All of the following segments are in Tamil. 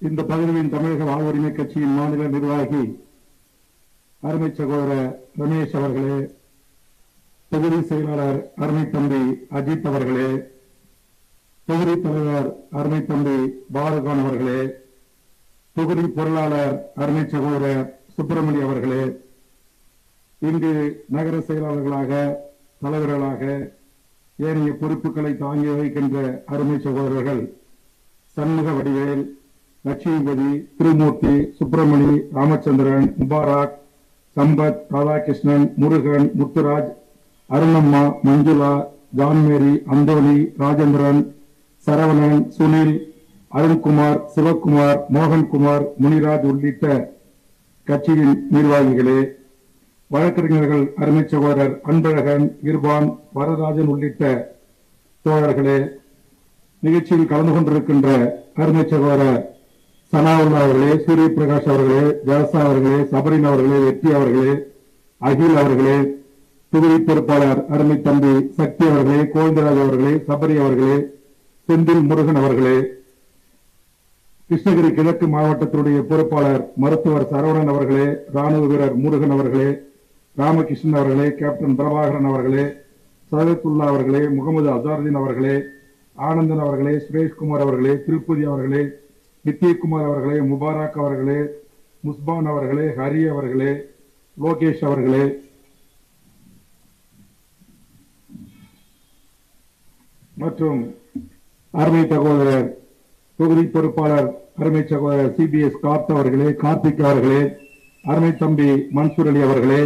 இந்த பகுதியின் தமிழக வாழ்வுரிமை கட்சியின் மாநில நிர்வாகி அருமை சகோதரர் ரமேஷ் அவர்களே, தொகுதி செயலாளர் அருமை தம்பி அஜித் அவர்களே, தொகுதி தலைவர் அருமை தம்பி பாரகான் அவர்களே, தொகுதி பொருளாளர் அருமை சகோதரர் சுப்பிரமணி அவர்களே, இங்கு நகர செயலாளர்களாக தலைவர்களாக ஏனைய பொறுப்புகளை தாங்கி வகிக்கின்ற அருமை சகோதரர்கள் சண்முக வடிவேல், லட்சுமிபதி, திருமூர்த்தி, சுப்பிரமணி, ராமச்சந்திரன், முபாரக், சம்பத், ராதாகிருஷ்ணன், முருகன், முத்துராஜ், அருணம்மா, மஞ்சுளா, ஜான்மேரி, அந்தோணி, ராஜேந்திரன், சரவணன், சுனில், அருண்குமார், சிவக்குமார், மோகன்குமார், முனிராஜ் உள்ளிட்ட கட்சியின் நிர்வாகிகளே, வழக்கறிஞர்கள் அருமை சகோதரர் அன்பழகன், இர்பான், வரராஜன் உள்ளிட்ட தோழர்களே, நிகழ்ச்சியில் கலந்து கொண்டிருக்கின்ற அருமை சகோதரர் சனாவுல்லா அவர்களே, சூரிய பிரகாஷ் அவர்களே, ஜலசா அவர்களே, சபரின் அவர்களே, வெற்றி அவர்களே, அகில் அவர்களே, தொகுதி பொறுப்பாளர் அருமை தம்பி சக்தி அவர்களே, கோவிந்தராஜ் அவர்களே, சபரி அவர்களே, செந்தில் முருகன் அவர்களே, கிருஷ்ணகிரி கிழக்கு மாவட்டத்தினுடைய பொறுப்பாளர் மருத்துவர் சரவணன் அவர்களே, ராணுவ வீரர் முருகன் அவர்களே, ராமகிருஷ்ணன் அவர்களே, கேப்டன் பிரபாகரன் அவர்களே, சதத்துல்லா அவர்களே, முகமது அசாருதீன் அவர்களே, ஆனந்தன் அவர்களே, சுரேஷ்குமார் அவர்களே, திருப்பதி அவர்களே, நித்யகுமார் அவர்களே, முபாரக் அவர்களே, முஸ்பான் அவர்களே, ஹரி அவர்களே, லோகேஷ் அவர்களே, மற்றும் அருமை சகோதரர் தொகுதி பொறுப்பாளர் அருமை சகோதரர் சிபிஎஸ் கார்த் அவர்களே, கார்த்திக் அவர்களே, அருமை தம்பி மன்சூர் அலி அவர்களே,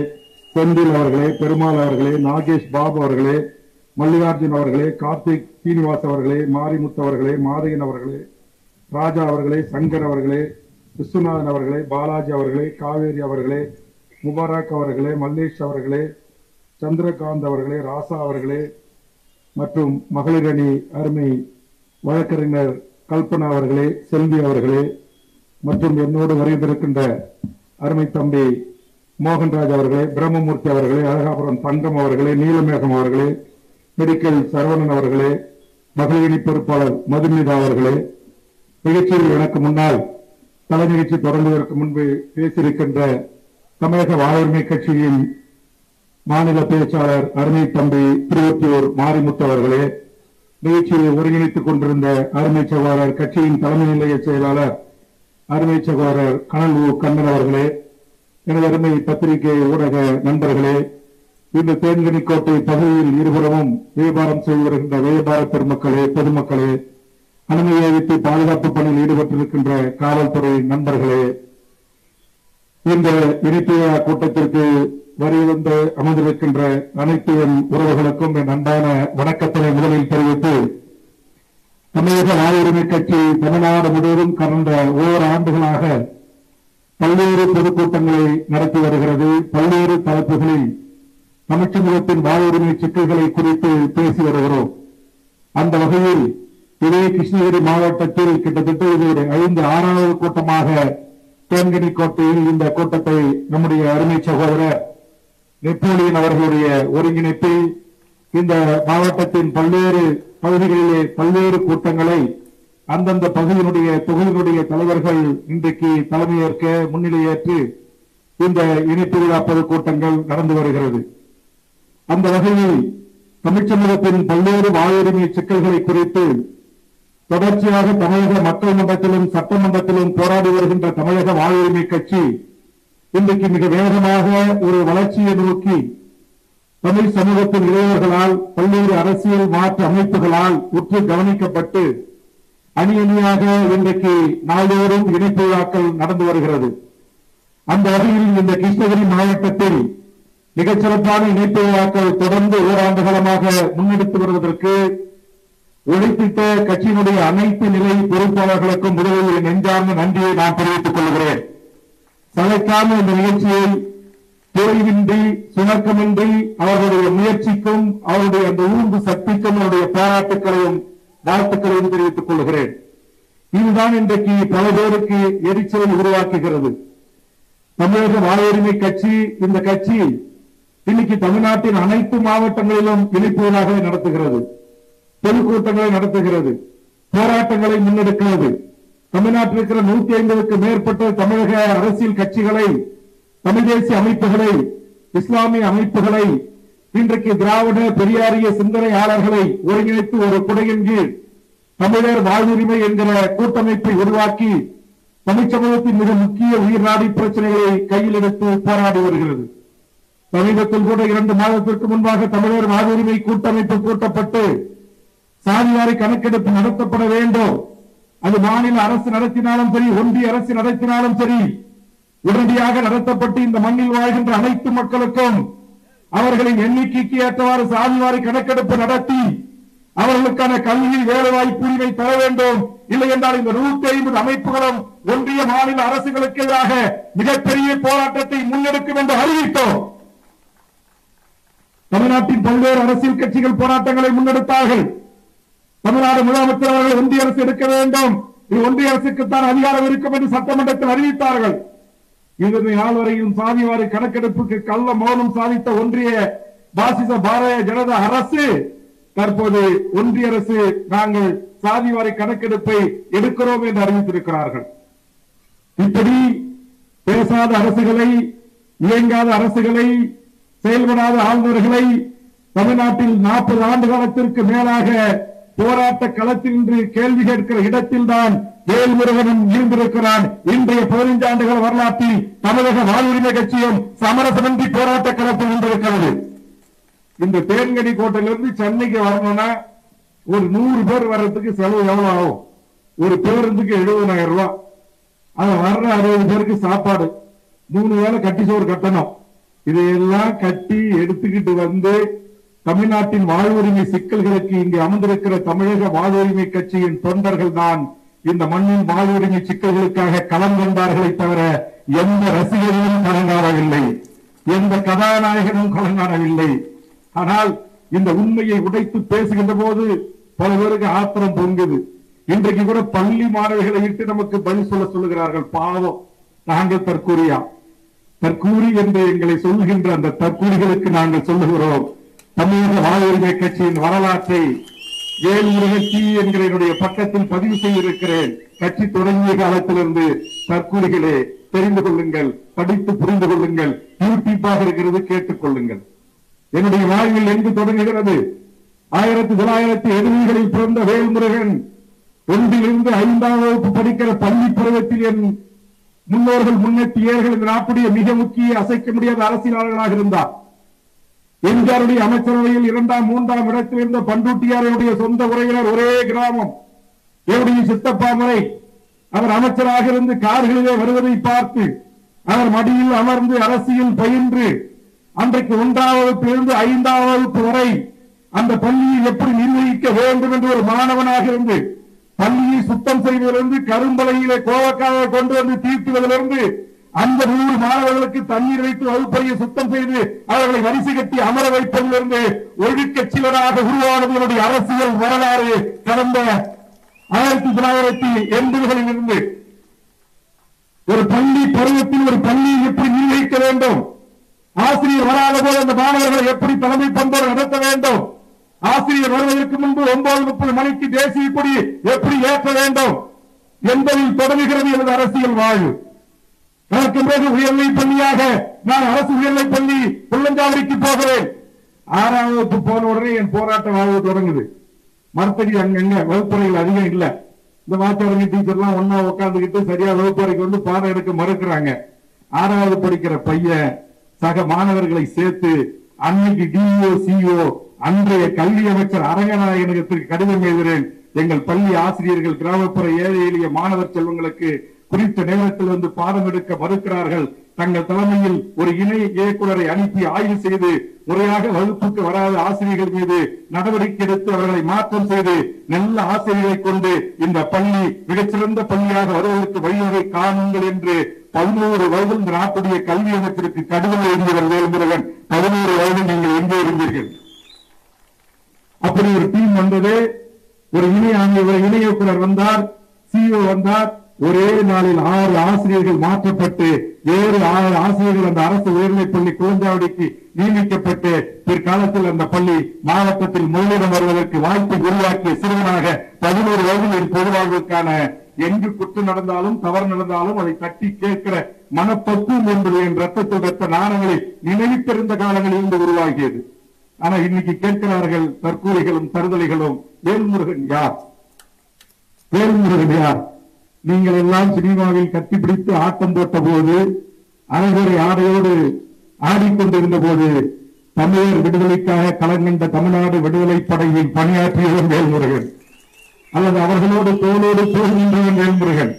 செந்தில் அவர்களே, பெருமாள் அவர்களே, நாகேஷ் பாபு அவர்களே, மல்லிகார்ஜுன் அவர்களே, கார்த்திக் சீனிவாஸ் அவர்களே, மாரிமுத்து அவர்களே, மாதையன் அவர்களே, ராஜா அவர்களே, சங்கர் அவர்களே, விஸ்வநாதன் அவர்களே, பாலாஜி அவர்களே, காவேரி அவர்களே, முபாரக் அவர்களே, மல்லேஷ் அவர்களே, சந்திரகாந்த் அவர்களே, ராசா அவர்களே, மற்றும் மகளிர் அணி அருமை வழக்கறிஞர் கல்பனா அவர்களே, செல்வி அவர்களே, மற்றும் என்னோடு வருகின்றிருக்கின்ற அருமை தம்பி மோகன்ராஜ் அவர்களே, பிரம்மமூர்த்தி அவர்களே, அழகாபுரம் தங்கம் அவர்களே, நீலமேகம் அவர்களே, மெடிக்கல் சரவணன் அவர்களே, மகளிர் அணி பொறுப்பாளர் மதுமிதா அவர்களே, நிகழ்ச்சியில் எனக்கு முன்னால் தலை நிகழ்ச்சி தொடங்குவதற்கு முன்பு பேசியிருக்கின்ற தமிழக வாழ்வுரிமை கட்சியின் மாநில பேச்சாளர் அருமை தம்பி திருவொற்றியூர் மாரிமுத்து அவர்களே, நிகழ்ச்சியை ஒருங்கிணைத்துக் கொண்டிருந்த அருமை சகோதரர் கட்சியின் தலைமை நிலைய செயலாளர் அருமை சகோதரர் கனல் கண்ணன் அவர்களே, எனது அருமை பத்திரிகை ஊடக நண்பர்களே, இந்த தேன்கனிக்கோட்டை பகுதியில் இருபுறமும் வியாபாரம் செய்து வருகின்ற வியாபார பெருமக்களே, பொதுமக்களே, அனுமதியை வைத்து பாதுகாப்பு பணியில் ஈடுபட்டிருக்கின்ற காவல்துறை நண்பர்களே, இந்த இணைப்பு கூட்டத்திற்கு வருகை அமர்ந்திருக்கின்ற அனைத்து என் உறவுகளுக்கும் என் அன்பான வணக்கத்தினை முதலில் தெரிவித்து, தமிழக வாழ்வுரிமை கட்சி தமிழ்நாடு முழுவதும் கடந்த ஓராண்டுகளாக பல்வேறு பொதுக்கூட்டங்களை நடத்தி வருகிறது. பல்வேறு தலைப்புகளில் தமிழ்ச்சமூகத்தின் வாழ்வுரிமை சிக்கல்களை குறித்து பேசி வருகிறோம். அந்த வகையில் இதே கிருஷ்ணகிரி மாவட்டத்தில் கிட்டத்தட்ட இது 5-6வது கூட்டமாக தேன்கனிக்கோட்டையில் இந்த கூட்டத்தை நம்முடைய அருமை சகோதரர் நெப்போலியன் அவர்களுடைய ஒருங்கிணைப்பில் இந்த மாவட்டத்தின் பல்வேறு பகுதிகளிலே பல்வேறு கூட்டங்களை அந்தந்த பகுதியினுடைய தொகுதியினுடைய தலைவர்கள் இன்றைக்கு தலைமையேற்க முன்னிலையேற்று இந்த இணைப்பு விழா பொதுக்கூட்டங்கள் நடந்து வருகிறது. அந்த வகையில் தமிழ்ச்சமூகத்தின் பல்வேறு வாழ்வுரிமை சிக்கல்களை குறித்து தொடர்ச்சியாக தமிழக மக்கள் மன்றத்திலும் சட்டமன்றத்திலும் போராடி வருகின்ற தமிழக வாழ்வுரிமை கட்சி இன்றைக்கு மிக வேகமாக ஒரு வளர்ச்சியை நோக்கி தமிழ் சமூகத்தின் இளைஞர்களால் பல்வேறு அரசியல் மாற்று அமைப்புகளால் உற்று கவனிக்கப்பட்டு அணி அணியாக இன்றைக்கு நாள்தோறும் இணைப்பு விழாக்கள் நடந்து வருகிறது. அந்த வகையில் இந்த கிருஷ்ணகிரி மாவட்டத்தில் மிகச்சிறப்பான இணைப்பு விழாக்கள் தொடர்ந்து ஓராண்டு காலமாக முன்னெடுத்து வருவதற்கு உழைத்திட்ட கட்சியினுடைய அனைத்து நிலை பொறுப்பாளர்களுக்கும் முதலில் நெஞ்சார்ந்த நன்றியை நான் தெரிவித்துக் கொள்கிறேன். சளைக்கான இந்த நிகழ்ச்சியை தோல்வியின்றி சுணக்கமின்றி அவர்களுடைய முயற்சிக்கும் அவருடைய அந்த ஊர்ந்து சக்திக்கும் அவருடைய பாராட்டுக்களையும் வாழ்த்துக்களையும் தெரிவித்துக் கொள்கிறேன். இதுதான் இன்றைக்கு பல பேருக்கு எரிச்சலை உருவாக்குகிறது. தமிழக வாழ்வுரிமை கட்சி இந்த கட்சி இன்னைக்கு தமிழ்நாட்டின் அனைத்து மாவட்டங்களிலும் இணைப்புகளாக நடத்துகிறது, பொதுக்கூட்டங்களை நடத்துகிறது, போராட்டங்களை முன்னெடுக்கிறது. தமிழ்நாட்டில் இருக்கிற 150க்கு மேற்பட்ட தமிழக அரசியல் கட்சிகளை, தமிழ் தேசிய அமைப்புகளை, இஸ்லாமிய அமைப்புகளை, இன்றைக்கு திராவிட பெரியாரிய சிந்தனையாளர்களை ஒருங்கிணைத்து ஒரு குடையின் கீழ் தமிழர் வாழ்வுரிமை என்கிற கூட்டமைப்பை உருவாக்கி தமிழ் சமூகத்தின் மிக முக்கிய உயிர்நாடி பிரச்சனைகளை கையில் எடுத்து போராடி வருகிறது. சமீபத்தில் கூட 2 மாதத்திற்கு முன்பாக தமிழர் வாழ்வுரிமை கூட்டமைப்பு கூட்டப்பட்டு சாதிவாரி கணக்கெடுப்பு நடத்தப்பட வேண்டும். அது மாநில அரசு நடத்தினாலும் சரி, ஒன்றிய அரசு நடத்தினாலும் சரி, உடனடியாக நடத்தப்பட்டு இந்த மண்ணில் வாழ்கின்ற அனைத்து மக்களுக்கும் அவர்களின் எண்ணிக்கைக்கு ஏற்றவாறு சாதிவாரி கணக்கெடுப்பு நடத்தி அவர்களுக்கான கல்வி, வேலைவாய்ப்பு உரிமை தர வேண்டும். இல்லை என்றால் இந்த 150 அமைப்புகளும் ஒன்றிய மாநில அரசுகளுக்கு எதிராக மிகப்பெரிய போராட்டத்தை முன்னெடுக்கும் என்று அறிவித்தோம். தமிழ்நாட்டின் பல்வேறு அரசியல் கட்சிகள் போராட்டங்களை முன்னெடுத்தார்கள். தமிழ்நாடு முதலமைச்சர் அவர்கள் ஒன்றிய அரசு எடுக்க வேண்டும், இது ஒன்றிய அரசுக்குத்தான் அதிகாரம் இருக்கும் என்று சட்டமன்றத்தில் அறிவித்தார்கள். இதனை நாள் வரையும் சாதிவாரி கணக்கெடுப்புக்கு கள்ள மௌனம் சாதித்த ஒன்றிய பாசிச பாரதிய ஜனதா அரசு தற்போது ஒன்றிய அரசு நாங்கள் சாதிவாரி கணக்கெடுப்பை எடுக்கிறோம் என்று அறிவித்திருக்கிறார்கள். இப்படி பேசாத அரசுகளை, இயங்காத அரசுகளை, செயல்படாத ஆளுநர்களை தமிழ்நாட்டில் 40 ஆண்டு காலத்திற்கு மேலாக போராட்ட களத்தில் இன்று கேள்வி கேட்கிற இடத்தில் தான் வேல்முருகனும் இருந்திருக்கிறான். இன்றைய 15 ஆண்டுகள் வரலாற்றில் தமிழக வாழ்வுரிமை கட்சியும் சமரசமின்றி போராட்ட களத்தில் இருந்திருக்கிறது. இந்த தேன்கனி கோட்டையிலிருந்து சென்னைக்கு வரணும்னா ஒரு 100 பேர் வர்றதுக்கு செலவு எவ்வளவு ஆகும்? ஒரு பேருந்துக்கு 70,000 ரூபாய். அது வர்ற 60 பேருக்கு சாப்பாடு, 3 வேளை கட்டி சோறு கட்டணும். இதையெல்லாம் கட்டி எடுத்துக்கிட்டு வந்து தமிழ்நாட்டின் வாழ்வுரிமை சிக்கல்களுக்கு இங்கு அமர்ந்திருக்கிற தமிழக வாழ்வுரிமை கட்சியின் தொண்டர்கள் தான் இந்த மண்ணின் வாழ்வுரிமை சிக்கல்களுக்காக களம் கொண்டார்களை தவிர எந்த ரசிகர்களும் கலங்காடவில்லை, எந்த கதாநாயகனும் கலங்காடவில்லை. ஆனால் இந்த உண்மையை உடைத்து பேசுகின்ற போது பல பேருக்கு ஆத்திரம் பொங்குது. இன்றைக்கு கூட பள்ளி மாணவிகளை இட்டு நமக்கு பதில் சொல்லுகிறார்கள். பாவம், நாங்கள் தற்கூரி என்று எங்களை சொல்லுகின்ற அந்த தற்கூரிகளுக்கு நாங்கள் சொல்லுகிறோம், தமிழக வாழ்வுரிமை கட்சியின் வரலாற்றை வேல்முருகன் என்கிற என்னுடைய பக்கத்தில் பதிவு செய்திருக்கிறேன். கட்சி தொடங்கிய காலத்திலிருந்து தற்கூரிகளே தெரிந்து கொள்ளுங்கள், படித்து புரிந்து கொள்ளுங்கள், யூடியூப்பாக இருக்கிறது கேட்டுக் கொள்ளுங்கள். என்னுடைய வாழ்வில் எங்கு தொடங்குகிறது? 1970களில் பிறந்த வேல்முருகன் 1லிருந்து 5ஆம் வகுப்பு படிக்கிற பள்ளி பருவத்தில் என் முன்னோர்கள் முன்னேற்றியர்கள் இந்த நாட்டுடைய மிக முக்கிய அசைக்க முடியாத அரசியலாளர்களாக இருந்தார். எம்ஜிஆருடைய அமைச்சரவையில் 2ஆம் 3ஆம் இடத்தில் இருந்த பண்டூட்டியாருடைய சொந்த உறவினர், ஒரே கிராமம், என்னுடைய சித்தப்பா முறை. அவர் அமைச்சராக இருந்து கார்களிலே வருவதை பார்த்து அவர் மடியில் அமர்ந்து அரசியல் பயின்று அன்றைக்கு 1ஆம் வகுப்பிலிருந்து 5ஆம் வகுப்பு வரை அந்த பள்ளியை எப்படி நிர்வகிக்க வேண்டும் என்று ஒரு மாணவனாக இருந்து பள்ளியை சுத்தம் செய்வதிலிருந்து கரும்பலையிலே கோவக்காவை கொண்டு வந்து தீர்த்துவதிலிருந்து அந்த 100 மாணவர்களுக்கு தண்ணீர் வைத்து வகுப்பறையை சுத்தம் செய்து அவர்களை வரிசை கட்டி அமர வைப்பதிலிருந்து ஒழுக்க சிலராக உருவானது என்னுடைய அரசியல் வரலாறு. கடந்த 1980களில் இருந்து ஒரு பள்ளி பருவத்தில் ஒரு பள்ளியை எப்படி நிர்வகிக்க வேண்டும், ஆசிரியர் வராத போது அந்த மாணவர்களை எப்படி தலைமை பண்போடு நடத்த வேண்டும், ஆசிரியர் வருவதற்கு முன்பு 9:30 மணிக்கு தேசிய கொடி எப்படி ஏற்ற வேண்டும் என்பதில் தொடங்குகிறது எனது அரசியல் வாழ்வு. அதற்கு பிறகு உயர்நிலை பள்ளியாக நான் அரசு உயர்நிலை பள்ளி புள்ளஞ்சாவடிக்கு போகிறேன். 6ஆம் வகுப்பு போன உடனே என் போராட்ட வாழ்வு தொடங்குது. மரத்தடி அங்கங்க வகுப்பறைகள் அதிகம் இல்ல. இந்த வாத்தியாரங்க டீச்சர்லாம் ஒன்னா உட்காந்துக்கிட்டு சரியா வகுப்பறைக்கு வந்து பாடம் எடுக்க மறுக்கிறாங்க. 6வது படிக்கிற பையன் சக மாணவர்களை சேர்த்து அன்னைக்கு டிஓ சிஓ அன்றைய கல்வி அமைச்சர் அரங்கநாயகனுக்கு கடிதம் எழுதுகிறேன். எங்கள் பள்ளி ஆசிரியர்கள் கிராமப்புற ஏழை எளிய மாணவர் செல்வங்களுக்கு குறித்த நேரத்தில் வந்து பாடம் எடுக்க மறுக்கிறார்கள். தங்கள் தலைமையில் ஒரு இணை இயக்குநரை அனுப்பி ஆய்வு செய்து முறையாக வகுப்புக்கு வராத ஆசிரியர்கள் மீது நடவடிக்கை எடுத்து அவர்களை மாற்றம் செய்து நல்ல ஆசிரியர்களை கொண்டு இந்த பள்ளி மிகச்சிறந்த பள்ளியாக வருவதற்கு வழிவகை காணுங்கள் என்று 11 வயதில் இந்த நாட்டுடைய கல்வி அமைச்சருக்கு கடிதம் எழுதியவர் வேல்முருகன். 11 வயதில் நீங்கள் எங்கே இருந்தீர்கள்? அப்படி ஒரு டீம் வந்தது. ஒரு இணை இயக்குனர் வந்தார், சிஇஓ வந்தார். ஒரே நாளில் 6 ஆசிரியர்கள் மாற்றப்பட்டு வேறு 6 ஆசிரியர்கள் அந்த அரசு உயர்நிலைப் பள்ளி குழந்தைக்கு நியமிக்கப்பட்டு பிற்காலத்தில் அந்த பள்ளி மாவட்டத்தில் முதலிடம் வருவதற்கு வாய்ப்பு உருவாக்கிய சிறுவனாக 11 வயதில் பொது வாழ்வுக்கான எங்கு குற்றம் நடந்தாலும் தவறு நடந்தாலும் அதை தட்டி கேட்கிற மனப்பக்குவம் என்பது என் ரத்தத்தில் ரத்த நாணங்களை நினைத்திருந்த காலங்களில் இருந்து உருவாகியது. ஆனா இன்னைக்கு கேட்கிறார்கள் தற்கூரிகளும் தருதலைகளும், வேல்முருகன் யார்? வேல்முருகன் யார்? நீங்கள் எல்லாம் சினிமாவில் கட்டிப்பிடித்து ஆட்டம் போட்ட போது, அரைகுறை ஆடையோடு ஆடிக்கொண்டிருந்த போது, தமிழர் விடுதலைக்காக களங்கண்ட தமிழ்நாடு விடுதலை படையில் பணியாற்றியவன் வேல்முருகன், அல்லது அவர்களோடு தோளோடு தோல் நின்றவன் வேல்முருகன்.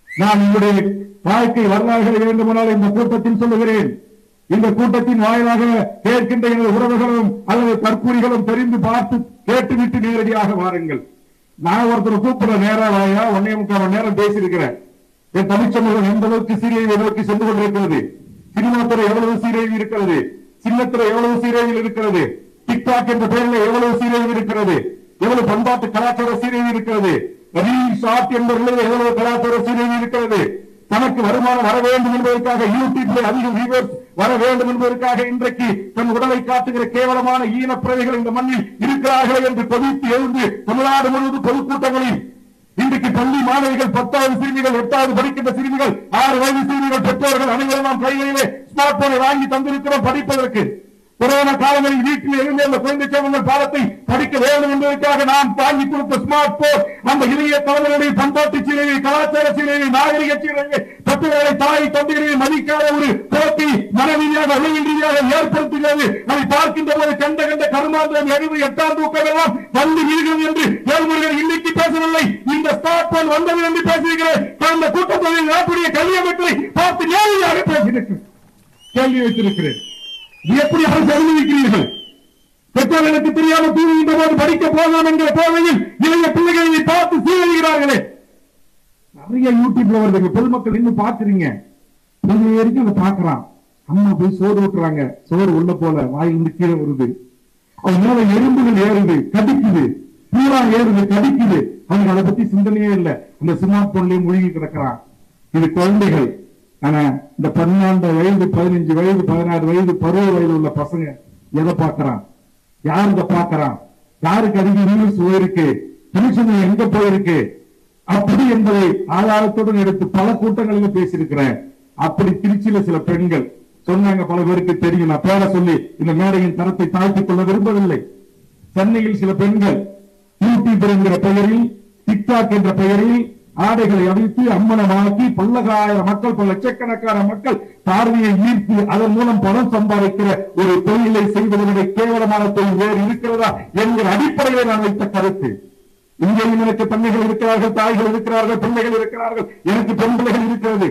நான் உங்களுடைய வாழ்க்கை வரலாறுகளை வேண்டுமானால் இந்த கூட்டத்தில் சொல்லுகிறேன். இந்த கூட்டத்தின் வாயிலாக கேட்கின்ற எனது உறவுகளும் அல்லது தற்கூரிகளும் தெரிந்து பார்த்து கேட்டுவிட்டு நேரடியாக வாருங்கள். நான் ஒருத்தர் கூப்பிட நேரம் வாயா 1.25 மணி நேரம் பேசியிருக்கிறேன். என் தமிழ் சமூகம் எந்த அளவுக்கு சீரழிவு நோக்கி சென்று கொண்டிருக்கிறது, சினிமா துறை எவ்வளவு சீரழிவு இருக்கிறது, சின்னத்துறை எவ்வளவு சீரழிவில் இருக்கிறது, டிக்டாக் என்ற பெயரில் எவ்வளவு சீரழிவு இருக்கிறது, எவ்வளவு பண்பாட்டு கலாச்சார சீரழிவு இருக்கிறது, ஷார்ட் என்பவர்கள் எவ்வளவு கலாச்சார சீரழிவு இருக்கிறது. தனக்கு வருமானம் வர வேண்டும் என்பதற்காக யூடியூப்ல அதிக வியூவர்ஸ் வர வேண்டும் என்பதற்காக இன்றைக்கு தன் உடலை காட்டுகிற கேவலமான ஈனப்பிரவைகள் இந்த மண்ணில் இருக்கிறார்கள் என்று கொதித்து எழுந்து தமிழ்நாடு முழுவதும் பொதுக்கூட்டங்களில் இன்றைக்கு பள்ளி மாணவிகள் 10வது சிறுமிகள் 8வது படிக்கின்ற சிறுமிகள் 6 வயது சிறுமிகள் பெற்றோர்கள் அனைவரும் நாம் கைகளிலே ஸ்மார்ட் போனை வாங்கி தந்திருக்கிறோம் படிப்பதற்கு. கொரோனா காலங்களில் வீட்டில் இருந்து அந்த குழந்தை செல்வங்கள் பாடத்தை படிக்க வேண்டும் என்பதற்காக நாம் வாங்கி கொடுத்த ஸ்மார்ட் போன் அந்த இளைய தலைவருடைய பண்பாட்டு சீரழிவை, கலாச்சார சீரழிவை, நாகரிக சீரழிவை, பெற்றோர்களை தாய் தந்தைகளை மதிக்காத ஒரு போட்டி மனரீதியாக உளவியல் ரீதியாக ஏற்படுத்துகிறது. அதை பார்க்கின்ற போது கண்ட கருமாந்திரம் அறிவு 8ஆம் தூக்கம் எல்லாம் வந்து வீழ்கிறது என்று வேல்முருகன் இன்னைக்கு பேசவில்லை, இந்த ஸ்மார்ட் போன் வந்தது என்று பேசுகிறேன். அந்த கூட்டத்தில் நாட்டுடைய கல்வி அமைப்பை பார்த்து நேரடியாக பேசியிருக்கிறேன், கேள்வி வைத்திருக்கிறேன். எப்படி அரசு அனுமதிக்கிறீர்கள்? பெற்றோர்களுக்கு தெரியாமல் தூங்குகின்ற போது படிக்க போகலாம் என்கிற போதையில் இளைய பிள்ளைகளை பார்த்து சீரழிகிறார்களே. நிறைய யூடியூப்ல வருது, பொதுமக்கள் இன்னும் பாக்குறீங்க, வரைக்கும் அதை பாக்குறான். அம்மா போய் சோறு ஊட்டுறாங்க, சோறு உள்ள போல வாயிலிருந்து கீழே வருது, அவன் மேல எறும்புகள் ஏறுது, கடிக்குது, பூரா ஏறுது, கடிக்குது. அவனுக்கு அதை பத்தி சிந்தனையே இல்லை, அந்த ஸ்மார்ட் போன்லயே மூழ்கி கிடக்கிறான். இது குழந்தைகள். ஆனா இந்த 12 வயது 15 வயது 16 வயது பருவ வயது உள்ள பசங்க எதை பாக்குறான்? யார் இதை பாக்குறான்? யாருக்கு அதிக நியூஸ் போயிருக்கு, நியூஸ் எங்க போயிருக்கு அப்படி என்பதை ஆதாரத்துடன் எடுத்து பல கூட்டங்களில் பேசியிருக்கிறேன். அப்படி திருச்சியில சில பெண்கள் சொன்னாங்க, பல பேருக்கு தெரியும், நான் பேர சொல்லி இந்த மேடையின் தரத்தை தாழ்த்திக் கொள்ள விரும்பவில்லை. சென்னையில் சில பெண்கள் யூடியூபர் என்கிற பெயரில், டிக்டாக் என்ற பெயரில் ஆடைகளை அவிழ்த்து அம்மனமாக்கி பல்லகாயிரம் மக்கள், பல லட்சக்கணக்கான மக்கள் பார்வையை ஈர்த்து அதன் மூலம் பணம் சம்பாதிக்கிற ஒரு தொழிலை செய்வதனுடைய கேவலமான தொழில் வேறு இருக்கிறதா என்கிற அடிப்படையிலே நான் வைத்த கருத்து. இங்கேயும் எனக்கு தந்தைகள் இருக்கிறார்கள், தாய்கள் இருக்கிறார்கள், பிள்ளைகள் இருக்கிறார்கள், எனக்கு பெண் பிள்ளைகள் இருக்கிறது.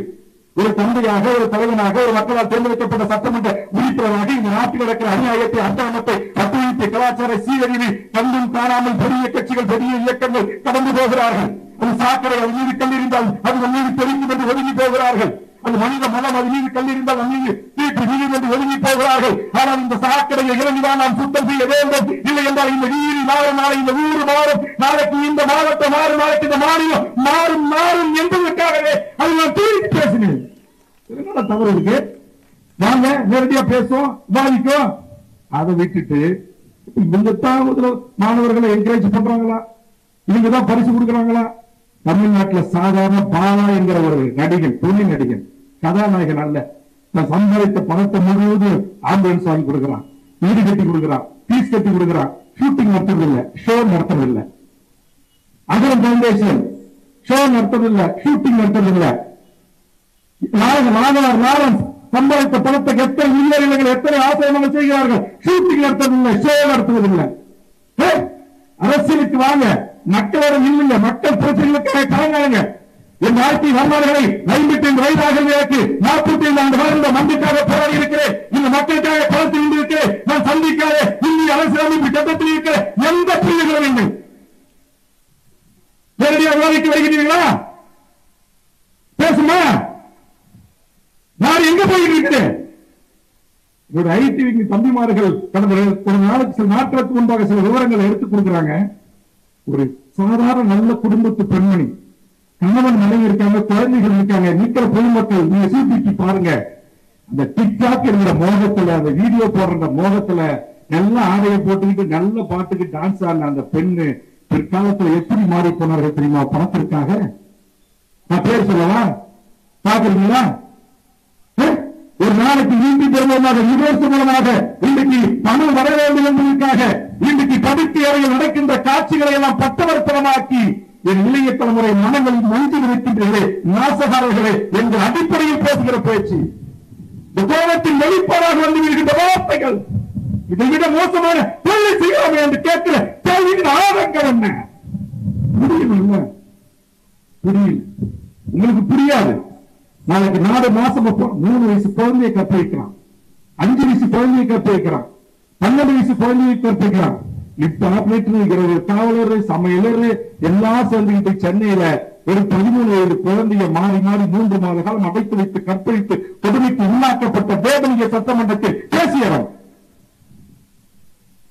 ஒரு தந்தையாக, ஒரு தலைவனாக, ஒரு மக்களால் தேர்ந்தெடுக்கப்பட்ட சட்டமன்ற உறுப்பினராக இந்த நாட்டில் நடக்கிற அநியாயத்தை, அட்டமத்தை, அத்துழைப்பை, கலாச்சார சீரழிவை கண்டும் காணாமல் பெரிய கட்சிகள், பெரிய இயக்கங்கள் கடந்து போகிறார்கள். அது சாக்கடை, அது மீது கல் இருந்தால் அது மீது தெரியும் என்று ஒதுங்கி போகிறார்கள். அது மனித மனம், அது மீது கல் இருந்தால் மீது தீட்டு நீர் என்று ஒதுங்கி போகிறார்கள். ஆனால் இந்த சாக்கடையை இறங்கிதான் நாம் சுத்தம் செய்ய வேண்டும். இல்லை என்றால் இந்த வீடு மாறும், நாளை இந்த ஊர் மாறும், நாளைக்கு இந்த மாவட்டம் மாறும், நாளைக்கு இந்த மாநிலம் மாறும் மாறும் என்பதற்காகவே அது நான் தூக்கி பேசினேன். என்ன தவறு இருக்கு? வாங்க நேரடியா பேசுவோம், பாதிக்கும். அதை விட்டுட்டு இவங்கத்தான் மாணவர்களை என்கரேஜ் பண்றாங்களா, இவங்கதான் பரிசு கொடுக்கறாங்களா? தமிழ்நாட்டில் சாதாரண பாலா என்கிற ஒரு நடிகன், துணை நடிகன், கதாநாயகன் அல்ல, நான் சம்பாதித்த பணத்தை முழுவதும் ஆம்புலன்ஸ் வாங்கி கொடுக்கிறான், வீடு கட்டி கொடுக்கிறான், பீஸ் கட்டி கொடுக்கிறான், ஷூட்டிங் நடத்துறதில்லை, ஷோ நடத்துறதில்லை, அகலம் பவுண்டேஷன் ஷோ நடத்துறதில்லை, ஷூட்டிங் நடத்துறதில்லை. லாரன்ஸ் சம்பாதித்த பணத்தை எத்தனை மில்லியர்கள், எத்தனை ஆசிரியர்கள் செய்கிறார்கள், ஷூட்டிங் நடத்துறதில்லை, ஷோ நடத்துவதில்லை. அரசியலுக்கு வாங்க, மக்களோட இல்லைங்க, மக்கள் பிரச்சனைகளுக்காக கலங்காங்க. என் வாழ்க்கை வரலாறுகளை 55 வயதாக எனக்கு 45 ஆண்டு வாழ்ந்த மண்ணுக்காக போராடி இருக்கிறேன். இந்த மக்களுக்காக களத்தில் இருந்திருக்கிறேன். நான் சந்திக்காத இந்திய அரசியலமைப்பு சட்டத்தில் இருக்கிற எந்த புள்ளிகளும் நீங்கள் நேரடியாக விவாதிக்க வருகிறீர்களா? பேசுமா? நான் எங்க போயிட்டு இருக்கிறேன்? ஒரு ஐடி தம்பிமார்கள் கடந்த ஒரு நாளுக்கு சில நாட்களுக்கு முன்பாக சில விவரங்களை எடுத்துக் கொடுக்கிறாங்க. ஒரு சாதாரண நல்ல குடும்பத்து பெண்மணி, கணவன் மனைவி இருக்காங்க, குழந்தைகள் இருக்காங்க, நிக்கிற பொதுமக்கள், நீங்க சீர்திருத்தி பாருங்க. அந்த டிக்டாக் என்கிற மோகத்துல, அந்த வீடியோ போடுற மோகத்துல நல்ல ஆடையை போட்டுக்கிட்டு நல்ல பாட்டுக்கு டான்ஸ் ஆடின அந்த பெண்ணு பிற்காலத்துல எப்படி மாறி போனார்கள் தெரியுமா? பணத்திற்காக. நான் பேர் சொல்லவா? பாக்குறீங்களா? ஒரு நாளைக்கு நீண்டி பெறுவதாக விமர்சனமாக இன்றைக்கு பணம் வர வேண்டும் என்பதற்காக இன்றைக்கு படுக்கை அறையில் நடக்கின்ற காட்சிகளை எல்லாம் பட்டவர்த்தனமாக்கி என் இளைய தலைமுறை மனங்களில் மஞ்சள் இருக்கின்றே நாசகாரர்களே என்ற அடிப்படையில் பேசுகிற பேச்சு, இந்த கோபத்தின் வெளிப்பாடாக வந்து இருக்கின்ற வார்த்தைகள், இதை விட மோசமான தொழிலை செய்யலாமே என்று கேட்கிற கேள்வியின் ஆதங்கம் என்ன? புரியுது? புரியல, உங்களுக்கு புரியாது. நாளைக்கு 4 மாசம் 3 வயசு குழந்தையை கற்பிக்கிறான், 5 வயசு குழந்தையை கற்பிக்கிறான், 12 வயசு குழந்தையை கற்பிக்கிறான். இப்ப ஆபரேட்டர், காவலர், சமையலர் எல்லாம் சேர்ந்துகிட்டு சென்னையில ஒரு 13 வயது குழந்தைய மாறி மாறி 3 மாத காலம் அடைத்து வைத்து கற்பழித்து கொடுமைக்கு உள்ளாக்கப்பட்ட வேதனைய சட்டமன்றத்தில் பேசியவர்.